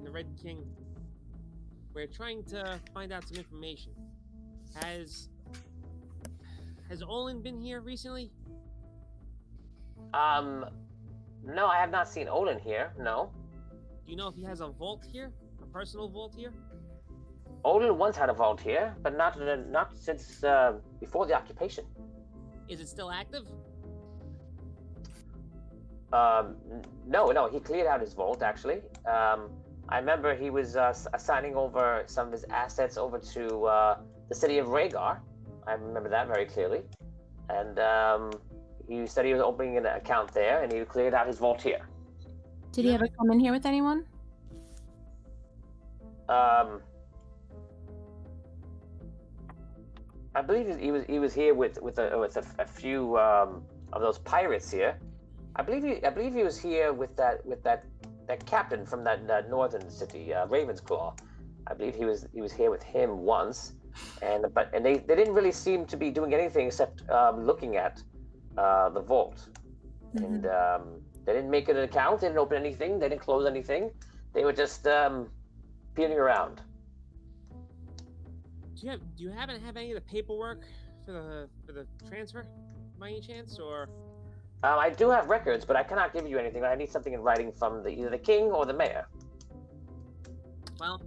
the Red King. We're trying to find out some information. Has Olin been here recently? No, I have not seen Olin here. No. Do you know if he has a vault here? A personal vault here? Olin once had a vault here, but not since before the occupation. Is it still active? No, he cleared out his vault actually. I remember he was assigning over some of his assets over to the city of Rhaegar. I remember that very clearly. And he said he was opening an account there, and he cleared out his vault here. Did he ever come in here with anyone? I believe he was here with a few of those pirates here. I believe he was here with that captain from that northern city, Ravensclaw. I believe he was here with him once, and they didn't really seem to be doing anything except looking at the vault, and they didn't make an account, they didn't open anything, they didn't close anything. They were just peering around. Do you happen to have any of the paperwork for the transfer, by any chance, or? I do have records, but I cannot give you anything. I need something in writing from either the king or the mayor. Well,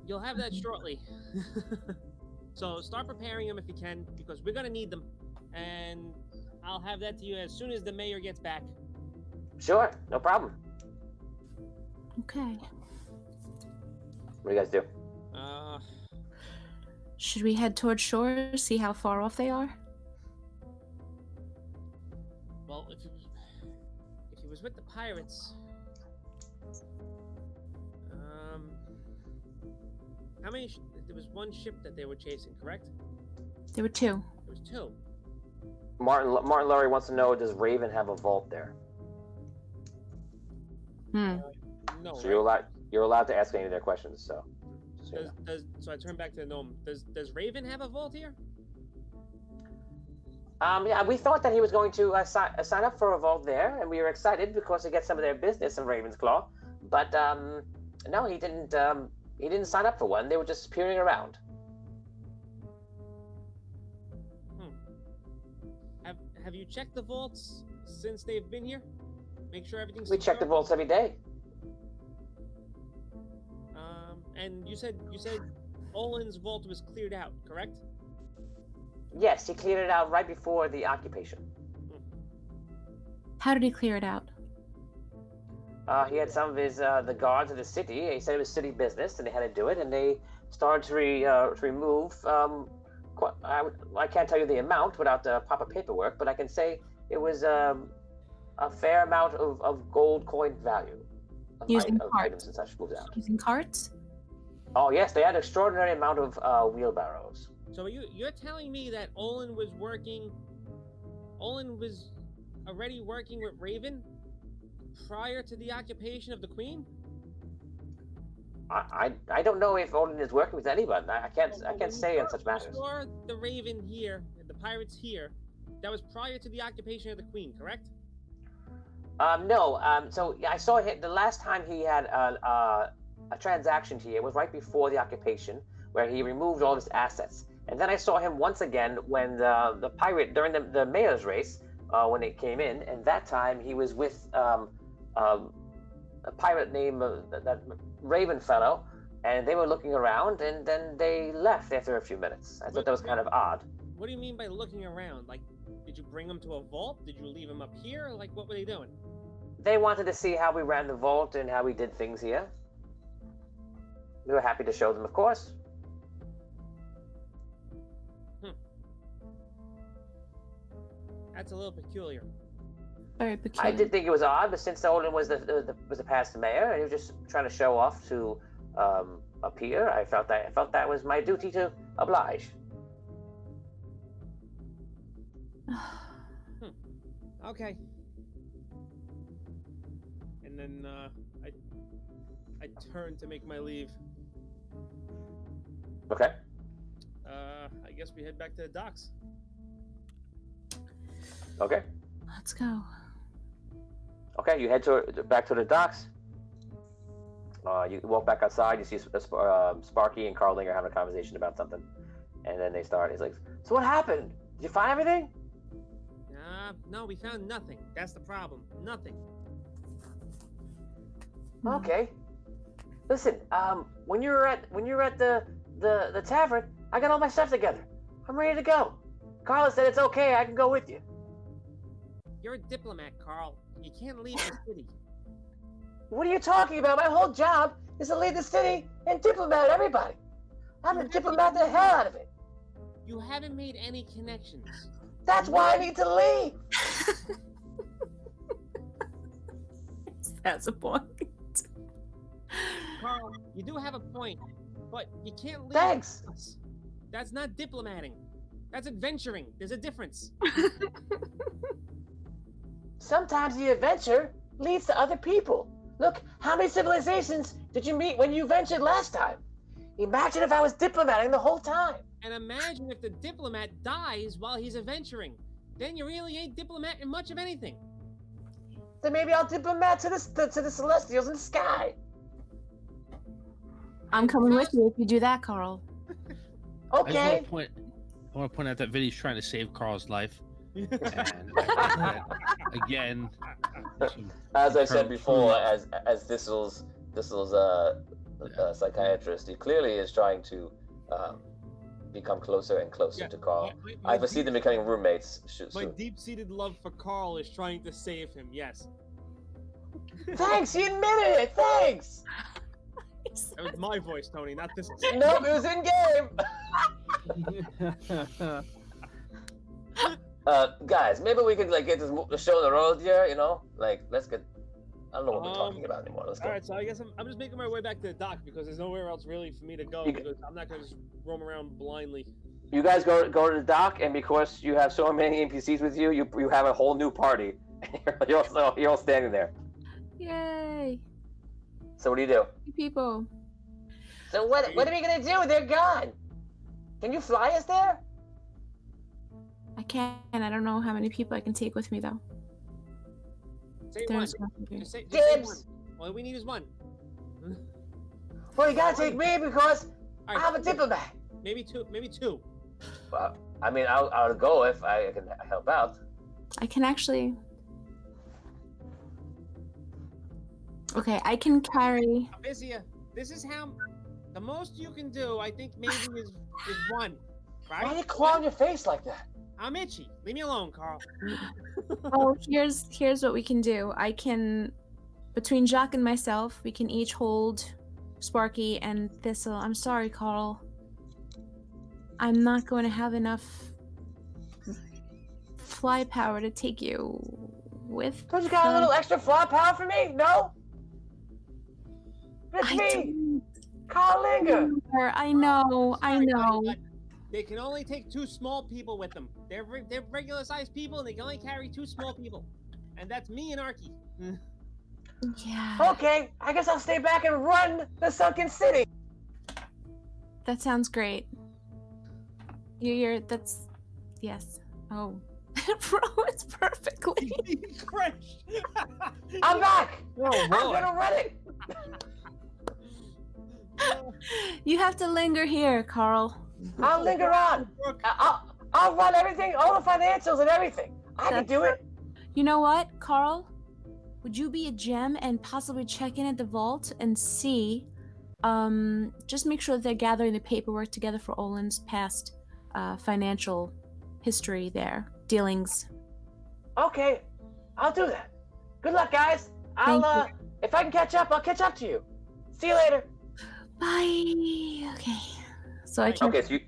you'll have that shortly. So start preparing them if you can, because we're gonna need them, and I'll have that to you as soon as the mayor gets back. Sure, no problem. Okay. What do you guys do? Should we head towards shore, see how far off they are? Well, if he was with the pirates, how many? There was one ship that they were chasing, correct? There were two. There was two. Martin Lowry wants to know: does Raven have a vault there? No. So you're allowed to ask any of their questions. So. So I turn back to the gnome. Does Raven have a vault here? Yeah, we thought that he was going to sign up for a vault there, and we were excited because to get some of their business in Ravensclaw. But no, he didn't. He didn't sign up for one. They were just peering around. Have you checked the vaults since they've been here? Make sure everything's. We check the vaults every day. And you said Olin's vault was cleared out, correct? Yes, he cleared it out right before the occupation. How did he clear it out? He had some of his the guards of the city. He said it was city business, and they had to do it. And they started to remove. I can't tell you the amount without the proper paperwork, but I can say it was a fair amount of gold coin value. Using of carts. items and such moved out. Using carts? Oh yes, they had an extraordinary amount of wheelbarrows. So you're telling me that Olin was already working with Raven prior to the occupation of the Queen? I don't know if Odin is working with anyone. I can't say on such matters. You saw the Raven here, the pirates here. That was prior to the occupation of the Queen, correct? No. So I saw him the last time he had a transaction here was right before the occupation, where he removed all his assets. And then I saw him once again when the pirate during the mayor's race when it came in, and that time he was with a pirate named that Raven fellow, and they were looking around, and then they left after a few minutes. I thought that was kind of odd. What do you mean by looking around? Like, did you bring him to a vault? Did you leave him up here? Like, what were they doing? They wanted to see how we ran the vault and how we did things here. We were happy to show them, of course. That's a little peculiar. Very peculiar. I did think it was odd, but since Odin was the past mayor, and he was just trying to show off to appear, I felt that was my duty to oblige. Okay. And then I turned to make my leave. Okay. I guess we head back to the docks. Okay. Let's go. Okay, you head back to the docks. You walk back outside. You see Sparky and Carlinger having a conversation about something, and then they start. He's like, "So what happened? Did you find everything?" No, we found nothing. That's the problem. Nothing. Okay. Listen, when you were at the tavern, I got all my stuff together. I'm ready to go. Carla said it's okay. I can go with you. You're a diplomat, Carl. You can't leave the city. What are you talking about? My whole job is to lead the city and diplomat everybody. I'm gonna diplomat the hell out of it. You haven't made any connections. That's why I need to leave. That's a point. Carl, you do have a point, but you can't leave. Thanks. Us. That's not diplomating. That's adventuring. There's a difference. Sometimes the adventure leads to other people. Look, how many civilizations did you meet when you ventured last time? Imagine if I was diplomating the whole time. And imagine if the diplomat dies while he's adventuring. Then you really ain't diplomating much of anything. Then maybe I'll diplomat to the Celestials in the sky. I'm coming with you if you do that, Carl. Okay. I want to point out that Vinny's trying to save Carl's life. And again, as I said before, as Thistle's psychiatrist, he clearly is trying to become closer and closer to Carl. I foresee them becoming roommates soon. My deep-seated love for Carl is trying to save him. Yes. Thanks, you admitted it. Thanks. That was my voice, Tony, not this. Nope, it was in game. Guys, maybe we could get the show on the road here. Let's get. I don't know what we're talking about anymore. Let's go. All right, so I guess I'm just making my way back to the dock because there's nowhere else really for me to go because I'm not gonna just roam around blindly. You guys go to the dock, and because you have so many NPCs with you, you have a whole new party. You're all standing there. Yay! So what do you do? People. So what are we gonna do? They're gone. Can you fly us there? I can. I don't know how many people I can take with me though. Say There's one. one. Just say Dibs. one. All we need is one. Well, you gotta take me because All right, I'm a diplomat. Maybe two. Maybe two. Well, I mean, I'll go if I can help out. I can actually. Okay, I can carry. Abyssia, this is how the most you can do. I think maybe is one. Right? Why are you clawing your face like that? I'm itchy. Leave me alone, Carl. Oh, here's what we can do. I can, between Jacques and myself, we can each hold Sparky and Thistle. I'm sorry, Carl. I'm not going to have enough fly power to take you with. Don't you got a little extra fly power for me? No. It's me, Carlinger. I know. They can only take 2 small people with them. They're regular-sized people, and they can only carry 2 small people, and that's me and Arky. Yeah. Okay, I guess I'll stay back and run the Sunken City. That sounds great. That's yes. Oh. It's perfectly. He crashed. I'm back. Oh, I'm boy. gonna run it. You have to linger here, Carl. I'll linger on. I'll run everything, all the financials and everything. I can do it. You know what, Carl? Would you be a gem and possibly check in at the vault and see? Just make sure that they're gathering the paperwork together for Olin's past financial history there, dealings. Okay, I'll do that. Good luck, guys. I'll if I can catch up, I'll catch up to you. See you later. Bye. Okay. So I can. Okay,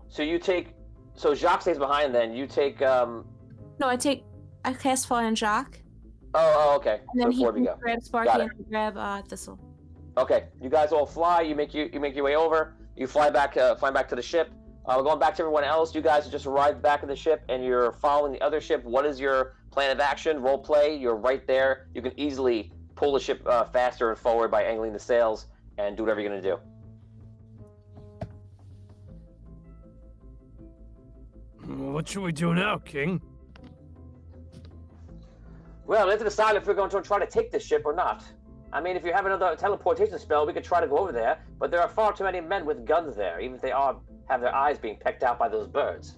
so you take. So Jacques stays behind. Then you take. No, I cast Fire on Jacques. Oh, okay. And then so he before we can go. grab Sparky and grab Thistle. Okay, you guys all fly. You make your way over. You fly back to the ship. Going back to everyone else. You guys just arrived back at the ship, and you're following the other ship. What is your plan of action? Role play. You're right there. You can easily pull the ship faster and forward by angling the sails and do whatever you're gonna do. What should we do now, King? Well, let's decide if we're going to try to take this ship or not. I mean, if you have another teleportation spell, we could try to go over there, but there are far too many men with guns there, even if they have their eyes being pecked out by those birds.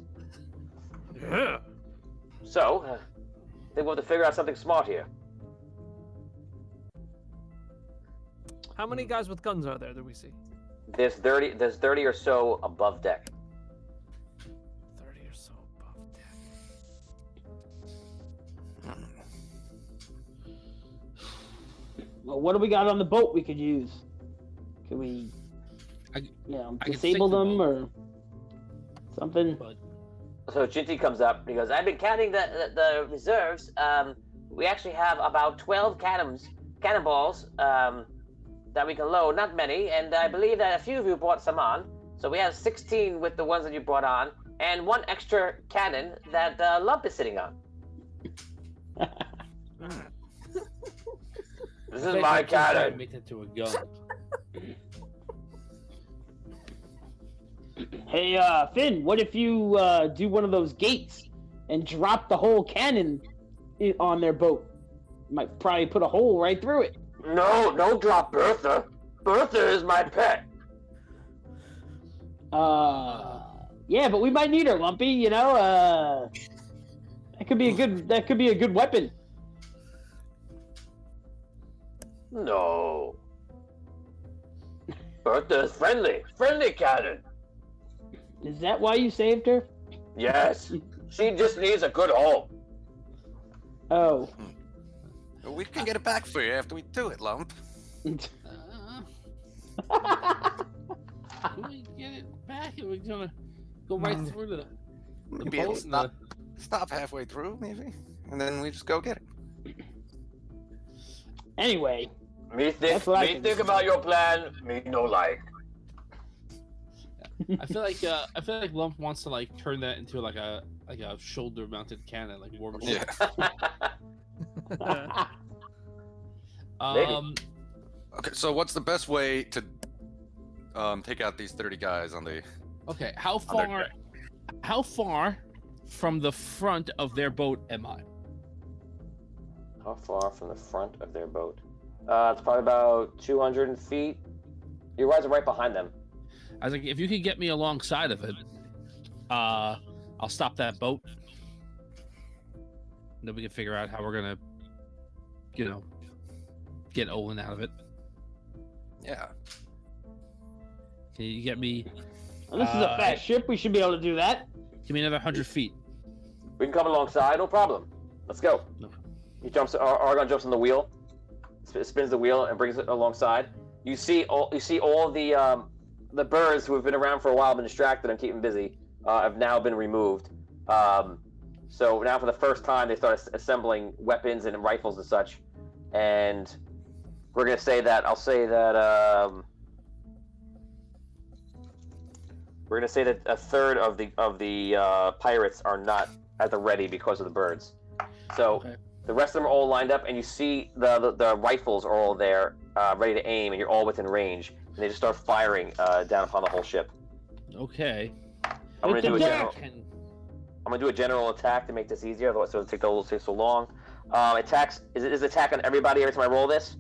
Yeah. So, I think we'll have to figure out something smart here. How many guys with guns are there that we see? There's 30 or so above deck. 30 or so above deck. Well, what do we got on the boat we could use? Can we, I could disable sink the them boat. or something? But So Jinty comes up. He goes, "I've been counting the reserves. We actually have about 12 cannonballs that we can load. Not many, and I believe that a few of you brought some on. So we have 16 with the ones that you brought on, and one extra cannon that Lump is sitting on. This is my cannon." Make that to a gun. Hey, Finn, what if you do one of those gates and drop the whole cannon on their boat? Might probably put a hole right through it. No, don't drop Bertha. Bertha is my pet. Yeah, but we might need her, Lumpy. You know, that could be a good weapon. No. Bertha is friendly cannon. Is that why you saved her? Yes, she just needs a good home. Oh. We can get it back for you after we do it, Lump. Can we get it back? Are we gonna go right through the Maybe boat? it'll stop halfway through, maybe, and then we just go get it. Anyway, Me think about your plan. Me no like. I feel like Lump wants to like turn that into like a shoulder-mounted cannon, like War Machine. Yeah. Okay, so what's the best way to take out these 30 guys on the? Okay, how far from the front of their boat am I? How far from the front of their boat? It's probably about 200 feet. You guys are right behind them. I was like, if you could get me alongside of it, I'll stop that boat. Then we can figure out how we're gonna, get Olin out of it. Yeah. Can you get me? well, this is a fast ship. We should be able to do that. Give me another 100 feet. We can come alongside, no problem. Let's go. He jumps. Argon jumps on the wheel, spins the wheel, and brings it alongside. You see all the birds who have been around for a while, been distracted and keeping busy, have now been removed. So now for the first time, they start assembling weapons and rifles and such. And we're gonna say that we're gonna say that a third of the pirates are not at the ready because of the birds. So The rest of them are all lined up, and you see the rifles are all there, ready to aim, and you're all within range. And they just start firing down upon the whole ship. Okay. I'm gonna do a general. Can- I'm gonna do a general attack to make this easier, otherwise it'll take so long. Attacks is attack on everybody every time I roll this.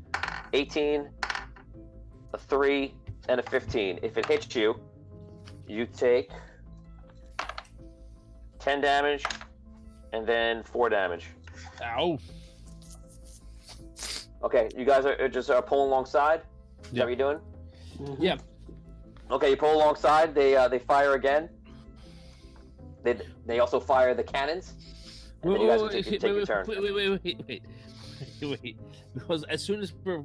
18, a 3, and a 15. If it hits you, you take 10 damage, and then 4 damage. Ow. Okay, you guys are just pulling alongside. Is that what you're doing? Yeah. Okay, you pull alongside. They fire again. They also fire the cannons. And then you guys can take your turn. Wait. Because as soon as we're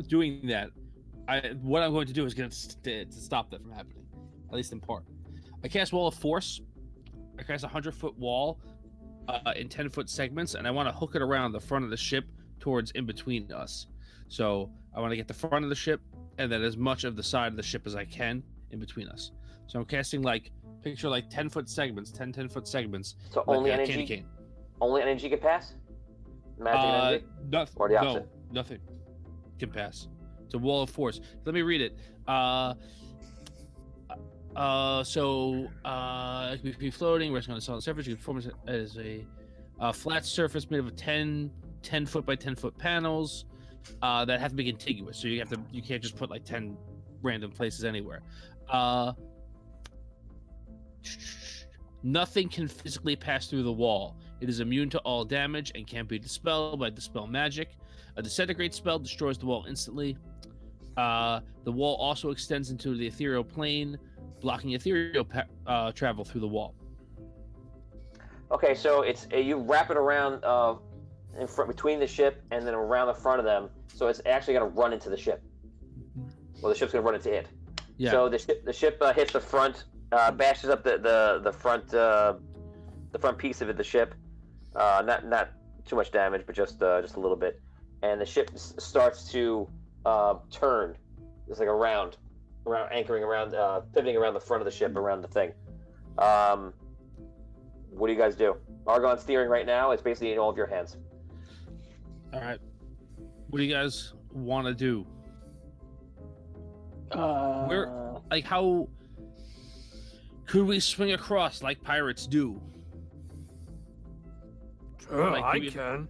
doing that, what I'm going to do is going to stop that from happening, at least in part. I cast Wall of Force. I cast a 100-foot wall in 10-foot segments, and I want to hook it around the front of the ship towards in between us. So I want to get the front of the ship and then as much of the side of the ship as I can in between us. So I'm casting picture 10-foot segments, 10-foot segments. So like only a energy? candy cane. Only energy can pass? Magic energy? Nothing. Or the opposite? No, nothing can pass. It's a Wall of Force. Let me read it. It can be floating, resting on a solid surface. You can form it as a flat surface made of 10-foot by 10-foot panels that have to be contiguous. So you can't just put 10 random places anywhere. Nothing can physically pass through the wall. It is immune to all damage and can't be dispelled by dispel magic. A disintegrate spell destroys the wall instantly. The wall also extends into the ethereal plane, blocking ethereal travel through the wall. Okay, so it's you wrap it around in front between the ship and then around the front of them. So it's actually going to run into the ship. Well, the ship's going to run into it. Yeah. So the ship hits the front, bashes up the front piece of it, the ship. Not too much damage, but just a little bit. And the ship starts to turn. It's like around anchoring around, pivoting around the front of the ship, around the thing. What do you guys do? Argon's steering right now. It's basically in all of your hands. All right. What do you guys want to do? How could we swing across like pirates do? Sure, I can.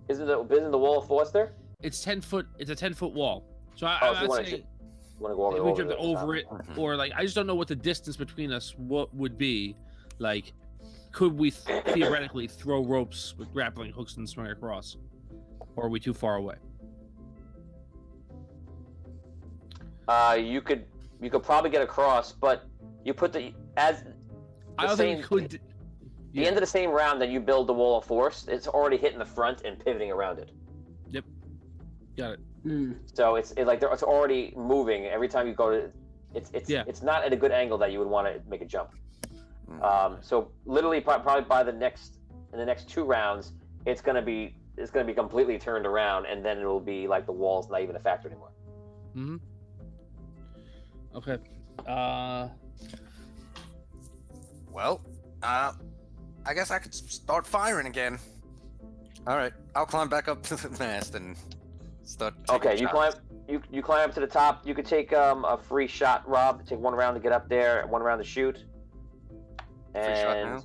Isn't the wall of force there? It's 10 foot. It's a 10-foot wall. So so I'm you want saying to go we jumped over over it, or I just don't know what the distance between us would be. Could we theoretically throw ropes with grappling hooks and swing across, or are we too far away? You could probably get across, but you put the end of the same round that you build the wall of force. It's already hitting the front and pivoting around it. Yep, got it. So it's already moving every time you go to. It's not at a good angle that you would want to make a jump. So literally, probably in the next 2 rounds, it's gonna be completely turned around, and then it will be like the wall's not even a factor anymore. Mm-hmm. Okay. Well, I guess I could start firing again. All right, I'll climb back up to the mast and start. Okay, you climb up to the top. You could take a free shot, Rob. Take 1 round to get up there, 1 round to shoot. And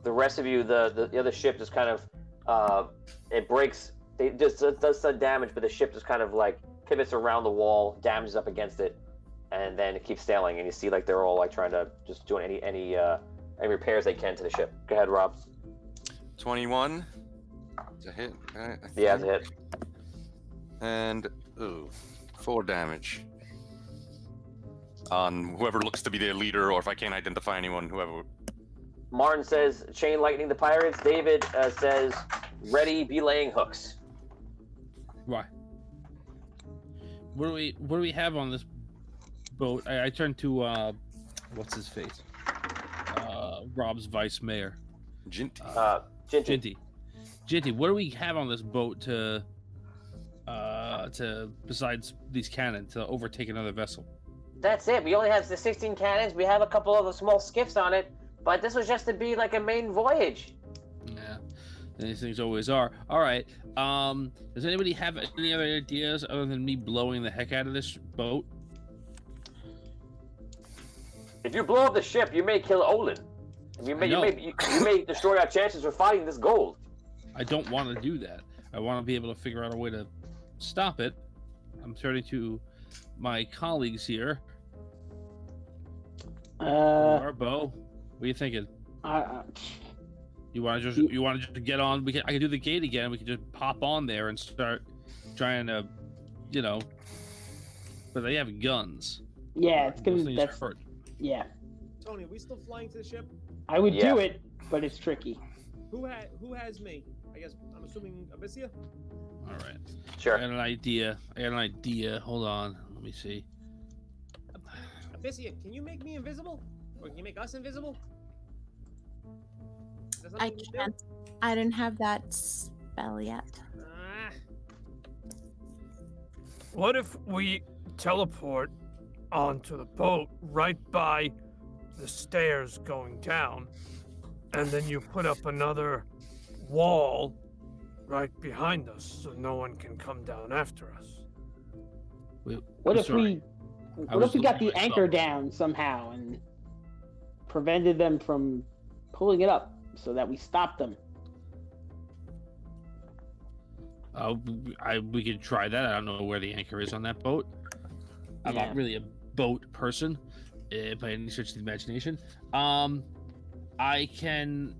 the rest of you, the other ship just kind of it breaks. It does some damage, but the ship just kind of pivots around the wall, damages up against it, and then it keeps sailing. And you see they're all trying to just do any repairs they can to the ship. Go ahead, Rob. 21. It's a hit. Yeah, it's a hit. And 4 damage on whoever looks to be their leader, or if I can't identify anyone, whoever. Martin says, chain lightning the pirates. David says, ready, belaying hooks. Why? What do we have on this boat? I turned to what's his face? Rob's vice mayor. Ginty. Ginty, what do we have on this boat to besides these cannon to overtake another vessel? That's it. We only have the 16 cannons. We have a couple of the small skiffs on it, but this was just to be like a main voyage. Yeah. And these things always are. All right. Does anybody have any other ideas other than me blowing the heck out of this boat? If you blow up the ship, you may kill Olin. You may destroy our chances of finding this gold. I don't want to do that. I want to be able to figure out a way to stop it. I'm turning to my colleagues here. Bo, what are you thinking? You want to just get on? I can do the gate again. We can just pop on there and start trying to, but they have guns. Yeah, it's gonna. That's hurt. Yeah. Tony, are we still flying to the ship? I would do it, but it's tricky. Who has me? I guess I'm assuming Abyssia. All right. Sure. I got an idea. Hold on. Let me see. Abyssia, can you make me invisible? Or can you make us invisible? I can't. I didn't have that spell yet. What if we teleport onto the boat right by the stairs going down, and then you put up another wall right behind us so no one can come down after us? What if we got the anchor down somehow and prevented them from pulling it up so that we stopped them? We could try that. I don't know where the anchor is on that boat. I'm not really a boat person by any stretch of the imagination. I can.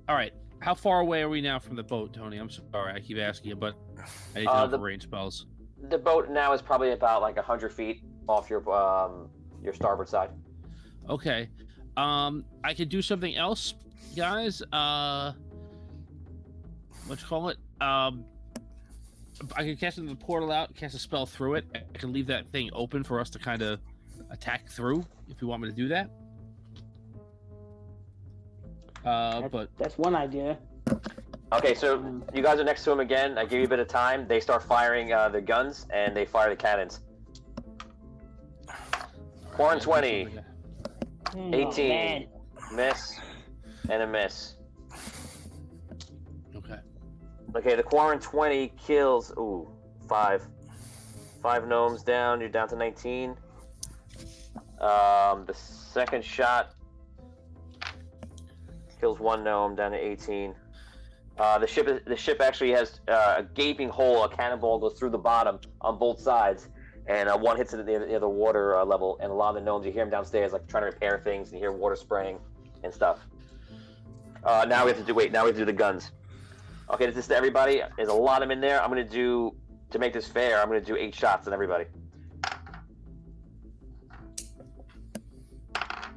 All right. How far away are we now from the boat, Tony? I'm sorry, I keep asking you, but I need to know for range spells. The boat now is probably about like 100 feet off your starboard side. Okay. I could do something else, guys. What you call it? I can cast the portal out, cast a spell through it. I can leave that thing open for us to kind of attack through if you want me to do that. But that's one idea. Okay, so you guys are next to him again. I give you a bit of time. They start firing the guns, and they fire the cannons. Quarren 20, 18, miss, and a miss. Okay, the Quarren 20 kills, 5 gnomes down. You're down to 19. The second shot kills 1 gnome, down to 18. The ship actually has a gaping hole. A cannonball goes through the bottom on both sides, and one hits it near the water level. And a lot of the gnomes, you hear them downstairs, like trying to repair things, and you hear water spraying and stuff. Now we have to do the guns. Okay, this is to everybody. There's a lot of them in there. I'm gonna do, to make this fair, I'm gonna do 8 shots on everybody.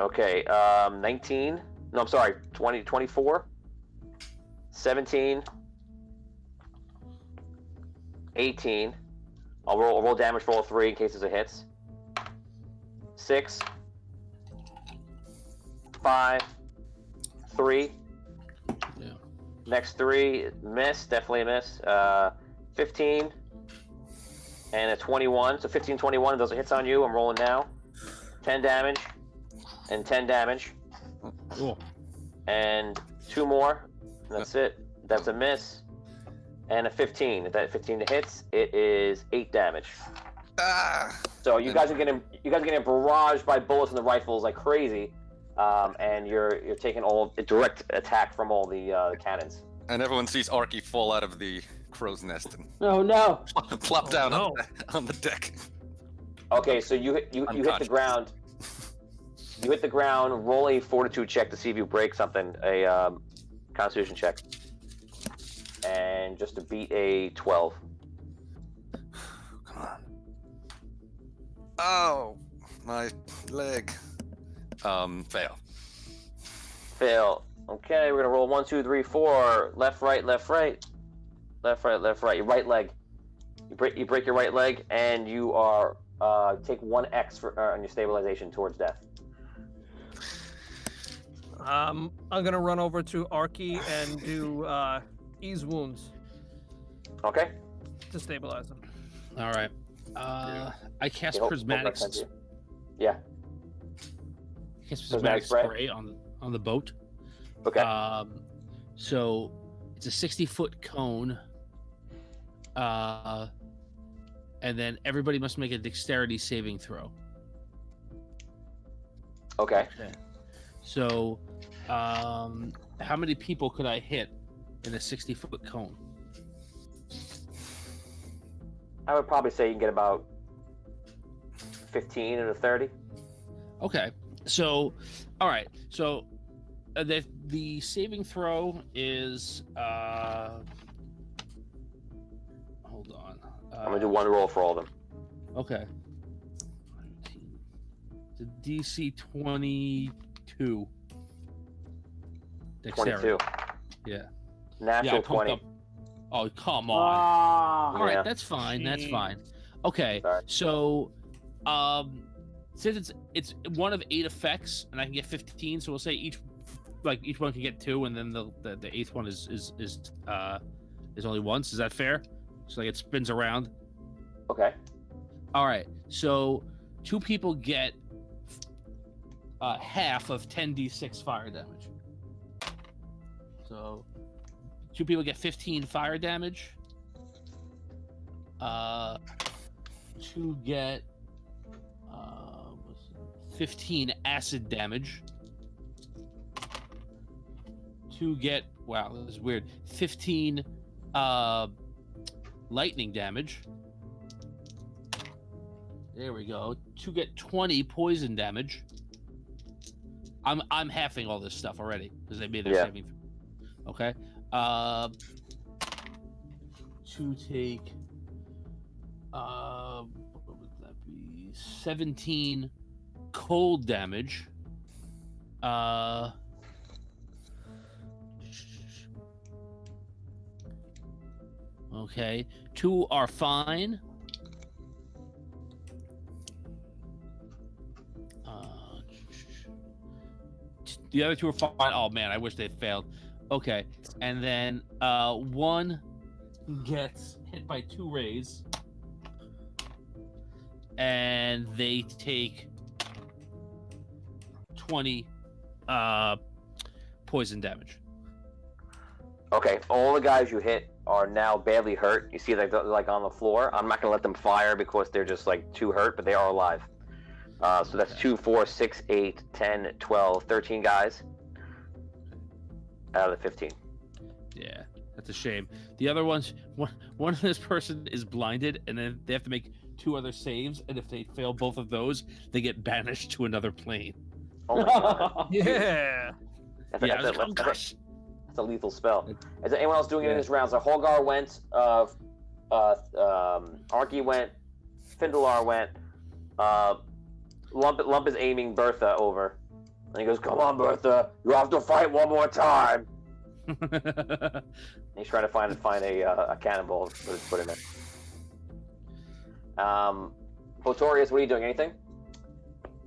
Okay, 19. No, I'm sorry, 20, 24. 17, 18. I'll roll damage for all 3 in case there's a hits. 6, 5, 3. Yeah. Next 3, miss, definitely a miss. 15 and a 21. So 15, 21. Those are hits on you. I'm rolling now. 10 damage and 10 damage. Cool. And 2 more. That's it. That's a miss. And a 15. If that 15 hits, it is 8 damage. So you guys are getting barraged by bullets in the rifles like crazy, and you're taking all direct attack from all the cannons. And everyone sees Arky fall out of the crow's nest and Oh no! plop down on the deck. Okay, so you hit the ground. You hit the ground. Roll a fortitude check to see if you break something. A Constitution check, and just to beat a 12. Come on. Oh, my leg. Fail. Fail. Okay, we're gonna roll 1, 2, 3, 4. Left, right, left, right. Left, right, left, right. Your right leg. You break your right leg, and you are take 1x on your stabilization towards death. I'm gonna run over to Arky and do ease wounds. Okay. To stabilize him. All right. I cast prismatics. Yeah. Cast prismatic spray on the boat. Okay. So It's a 60-foot cone. And then everybody must make a dexterity saving throw. Okay. So, how many people could I hit in a 60-foot cone? I would probably say you can get about 15 out of 30. Okay. So, all right. So, the saving throw is hold on. I'm gonna do one roll for all of them. Okay. The DC 22. Dexterity. 22. Yeah. Natural I pumped 20. up. Oh, come on. Ah, All right, Yeah. that's fine. That's fine. Okay, Sorry. so since it's one of 8 effects, and I can get 15, so we'll say each one can get 2, and then the 8th one is only once. Is that fair? So like it spins around. Okay. All right, so 2 people get half of 10d6 fire damage. So 2 people get 15 fire damage. 2 get 15 acid damage. 2 get, wow, this is weird, 15 lightning damage. There we go. 2 get 20 poison damage. I'm halving all this stuff already because they made their saving throw. Okay. 2 take what would that be? 17 cold damage. Okay. 2 are fine. The other 2 are fine. Oh man, I wish they failed. Okay, and then 1 gets hit by 2 rays, and they take 20 poison damage. Okay, all the guys you hit are now badly hurt. You see, they're like on the floor. I'm not gonna let them fire because they're just like too hurt, but they are alive. So that's 2, 4, 6, 8, 10, 12, 13 guys out of the 15. Yeah, that's a shame. The other ones, one of this person is blinded, and then they have to make 2 other saves, and if they fail both of those, they get banished to another plane. Oh my god. Yeah. That's a lethal spell. Is anyone else doing it in this round? So Holgar went, Arky went, Findalar went, Lump is aiming Bertha over. And he goes, "Come on, Bertha, you have to fight one more time." And he's trying to find a cannonball to put in there. Botorius, what are you doing? Anything?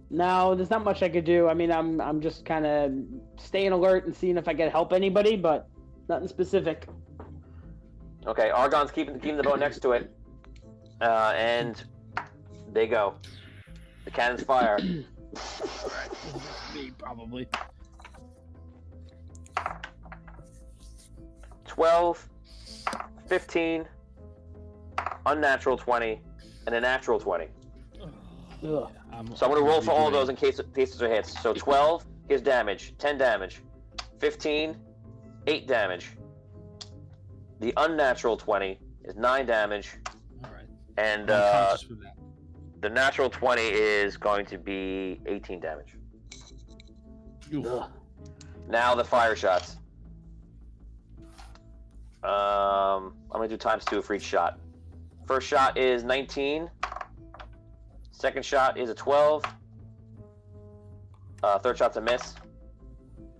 No, there's not much I could do. I mean, I'm just kind of staying alert and seeing if I can help anybody, but nothing specific. Okay, Argon's keeping the boat next to it, and they go. The cannons fire. Me, probably. 12, 15, unnatural 20, and a natural 20. Ugh. So I'm going to roll for all of those in case those are hits. So 12 gives damage, 10 damage. 15, 8 damage. The unnatural 20 is 9 damage. All right. And I'm conscious for that. the natural 20 is going to be 18 damage. Ugh. Now the fire shots. I'm going to do ×2 for each shot. First shot is 19. Second shot is a 12. Third shot's a miss.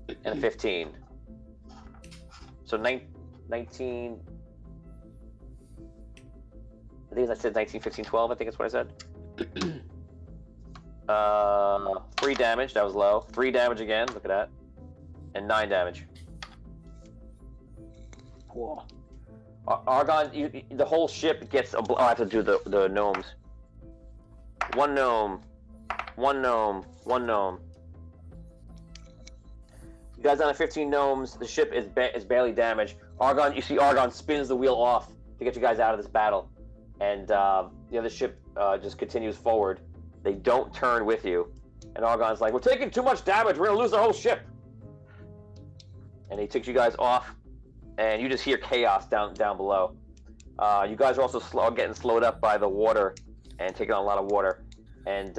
And a 15. So 19... I think I said 19, 15, 12. I think that's what I said. 3 damage. That was low. 3 damage again. Look at that. And 9 damage. Cool. Argon, the whole ship gets... I have to do the gnomes. 1 gnome. 1 gnome. 1 gnome. You guys on the 15 gnomes. The ship is barely damaged. You see Argon spins the wheel off to get you guys out of this battle, and the other ship just continues forward. They don't turn with you, and Argon's like, "We're taking too much damage. We're gonna lose the whole ship." And he takes you guys off, and you just hear chaos down below. You guys are also getting slowed up by the water and taking on a lot of water, and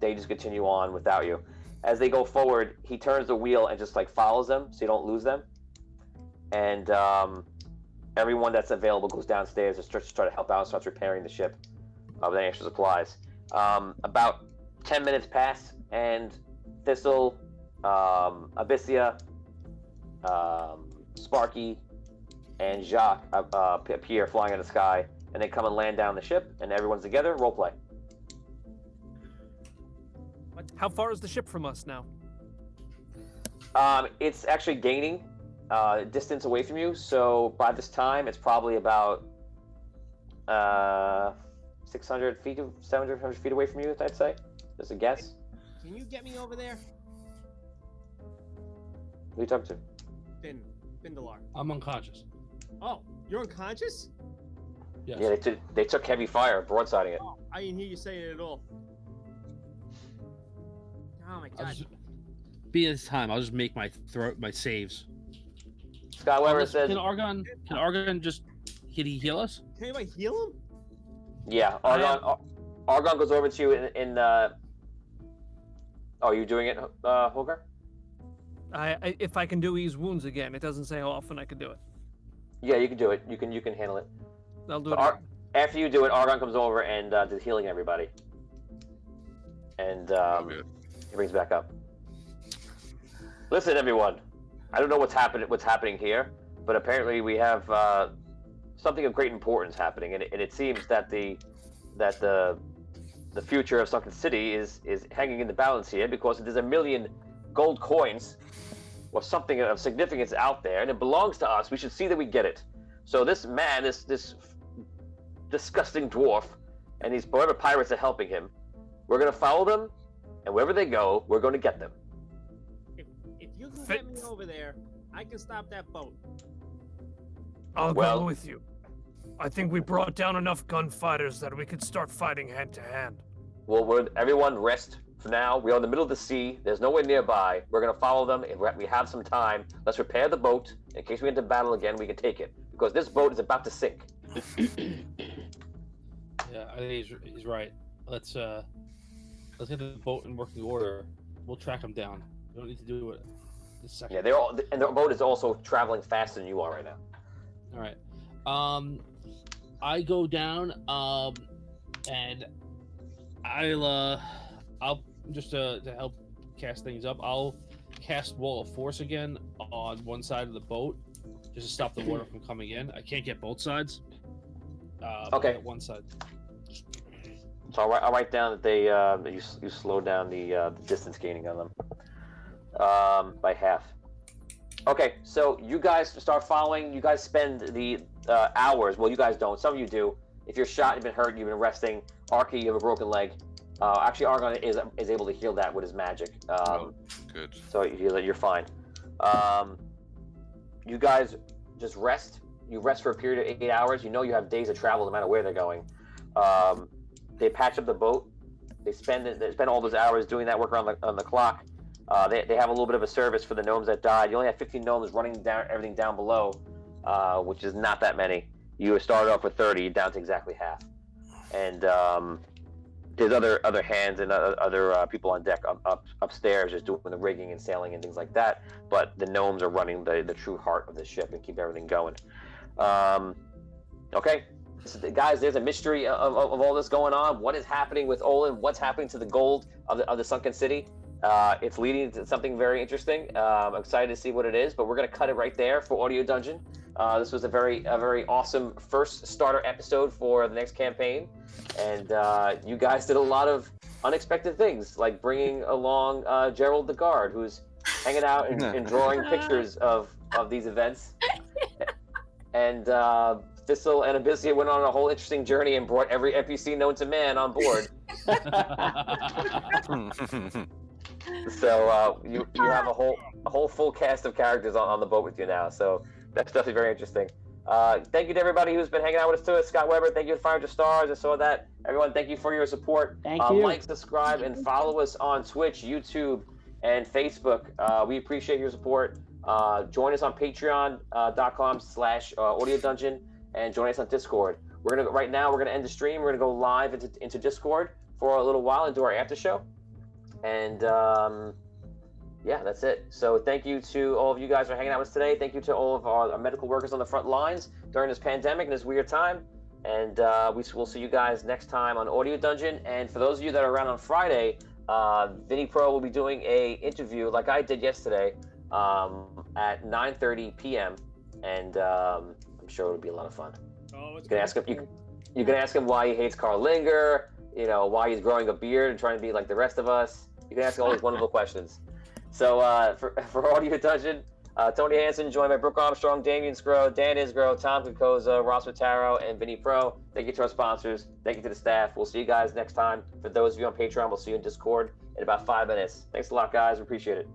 they just continue on without you. As they go forward, he turns the wheel and just like follows them, so you don't lose them. And everyone that's available goes downstairs and starts to try to help out and starts repairing the ship with any extra supplies. About 10 minutes pass, and Thistle, Abyssia, Sparky, and Jacques appear flying in the sky, and they come and land down the ship, and everyone's together. Roleplay. How far is the ship from us now? It's actually gaining distance away from you, so by this time it's probably about 600 feet, 700 feet away from you, I'd say. Just a guess. Can you get me over there? Who are you talking to? Findalar. I'm unconscious. Oh, you're unconscious? Yes. Yeah, they took heavy fire, broadsiding it. Oh, I didn't hear you say it at all. Oh my god. This time, I'll just make my saves. Scott Weber says, Can Argon just can he heal us? Can anybody heal him? Yeah, Argon goes over to you in oh, are you doing it, Holger? If I can do ease wounds again, it doesn't say how often I can do it. Yeah, you can do it. You can handle it. I'll do it. After you do it, Argon comes over and does healing everybody, and he brings back up. Listen, everyone. I don't know what's happening here, but apparently we have something of great importance happening, and it seems that the future of Sunken City is hanging in the balance here, because there's 1 million gold coins or something of significance out there, and it belongs to us. We should see that we get it. So this man, this disgusting dwarf, and these whatever pirates are helping him, we're gonna follow them, and wherever they go, we're going to get them. If you can get me over there, I can stop that boat. I'll go with you. I think we brought down enough gunfighters that we could start fighting hand to hand. Well, everyone rest for now. We're in the middle of the sea. There's nowhere nearby. We're going to follow them. If we have some time, let's repair the boat. In case we get into battle again, we can take it. Because this boat is about to sink. Yeah, I think he's right. Let's get the boat in working order. We'll track them down. We don't need to do it this second. Yeah, and their boat is also traveling faster than you are right now. All right. I go down, and I'll just to help cast things up. I'll cast Wall of Force again on one side of the boat, just to stop the water from coming in. I can't get both sides. Okay. One side. So I'll write down that you slow down the distance gaining on them by half. Okay, so you guys start following. You guys spend the hours. Well, you guys don't. Some of you do. If you're shot, you've been hurt, you've been resting. Arky, you have a broken leg. Actually, Argon is able to heal that with his magic. Good. So you're fine. You guys just rest. You rest for a period of 8 hours. You know you have days of travel no matter where they're going. They patch up the boat. They spend all those hours doing that work on the clock. They have a little bit of a service for the gnomes that died. You only have 15 gnomes running down everything down below, which is not that many. You started off with 30, you're down to exactly half. And there's other hands and other people on deck upstairs just doing the rigging and sailing and things like that. But the gnomes are running the true heart of the ship and keep everything going. Okay. So, guys, there's a mystery of all this going on. What is happening with Olin? What's happening to the gold of the Sunken City? It's leading to something very interesting. I'm excited to see what it is, but we're going to cut it right there for Audio Dungeon. This was a very awesome first starter episode for the next campaign, and you guys did a lot of unexpected things, like bringing along Gerald the Guard, who's hanging out and drawing pictures of these events, and Thistle and Abyssia went on a whole interesting journey and brought every NPC known to man on board. So you have a whole full cast of characters on the boat with you now. So That's definitely very interesting. Thank you to everybody who's been hanging out with us too. Scott Weber, thank you to 500 stars. I saw that. Everyone, thank you for your support. Thank you. Like, subscribe, and follow us on Twitch, YouTube, and Facebook. We appreciate your support. Join us on patreon.com/audio dungeon and join us on Discord. Right now we're gonna end the stream. We're gonna go live into Discord for a little while and do our after show. And yeah, that's it. So thank you to all of you guys for hanging out with us today. Thank you to all of our medical workers on the front lines during this pandemic and this weird time. And we'll see you guys next time on Audio Dungeon. And for those of you that are around on Friday, Vinny Pro will be doing a interview like I did yesterday at 9:30 p.m. And I'm sure it'll be a lot of fun. Oh, you can ask him. You can ask him why he hates Carl Linger. You know, why he's growing a beard and trying to be like the rest of us. You can ask all these wonderful questions. So for Audio Dungeon, Tony Hansen, joined by Brooke Armstrong, Damien Scrow, Dan Isgro, Tom Kukoza, Ross Mataro, and Vinny Pro. Thank you to our sponsors. Thank you to the staff. We'll see you guys next time. For those of you on Patreon, we'll see you in Discord in about 5 minutes. Thanks a lot, guys. We appreciate it.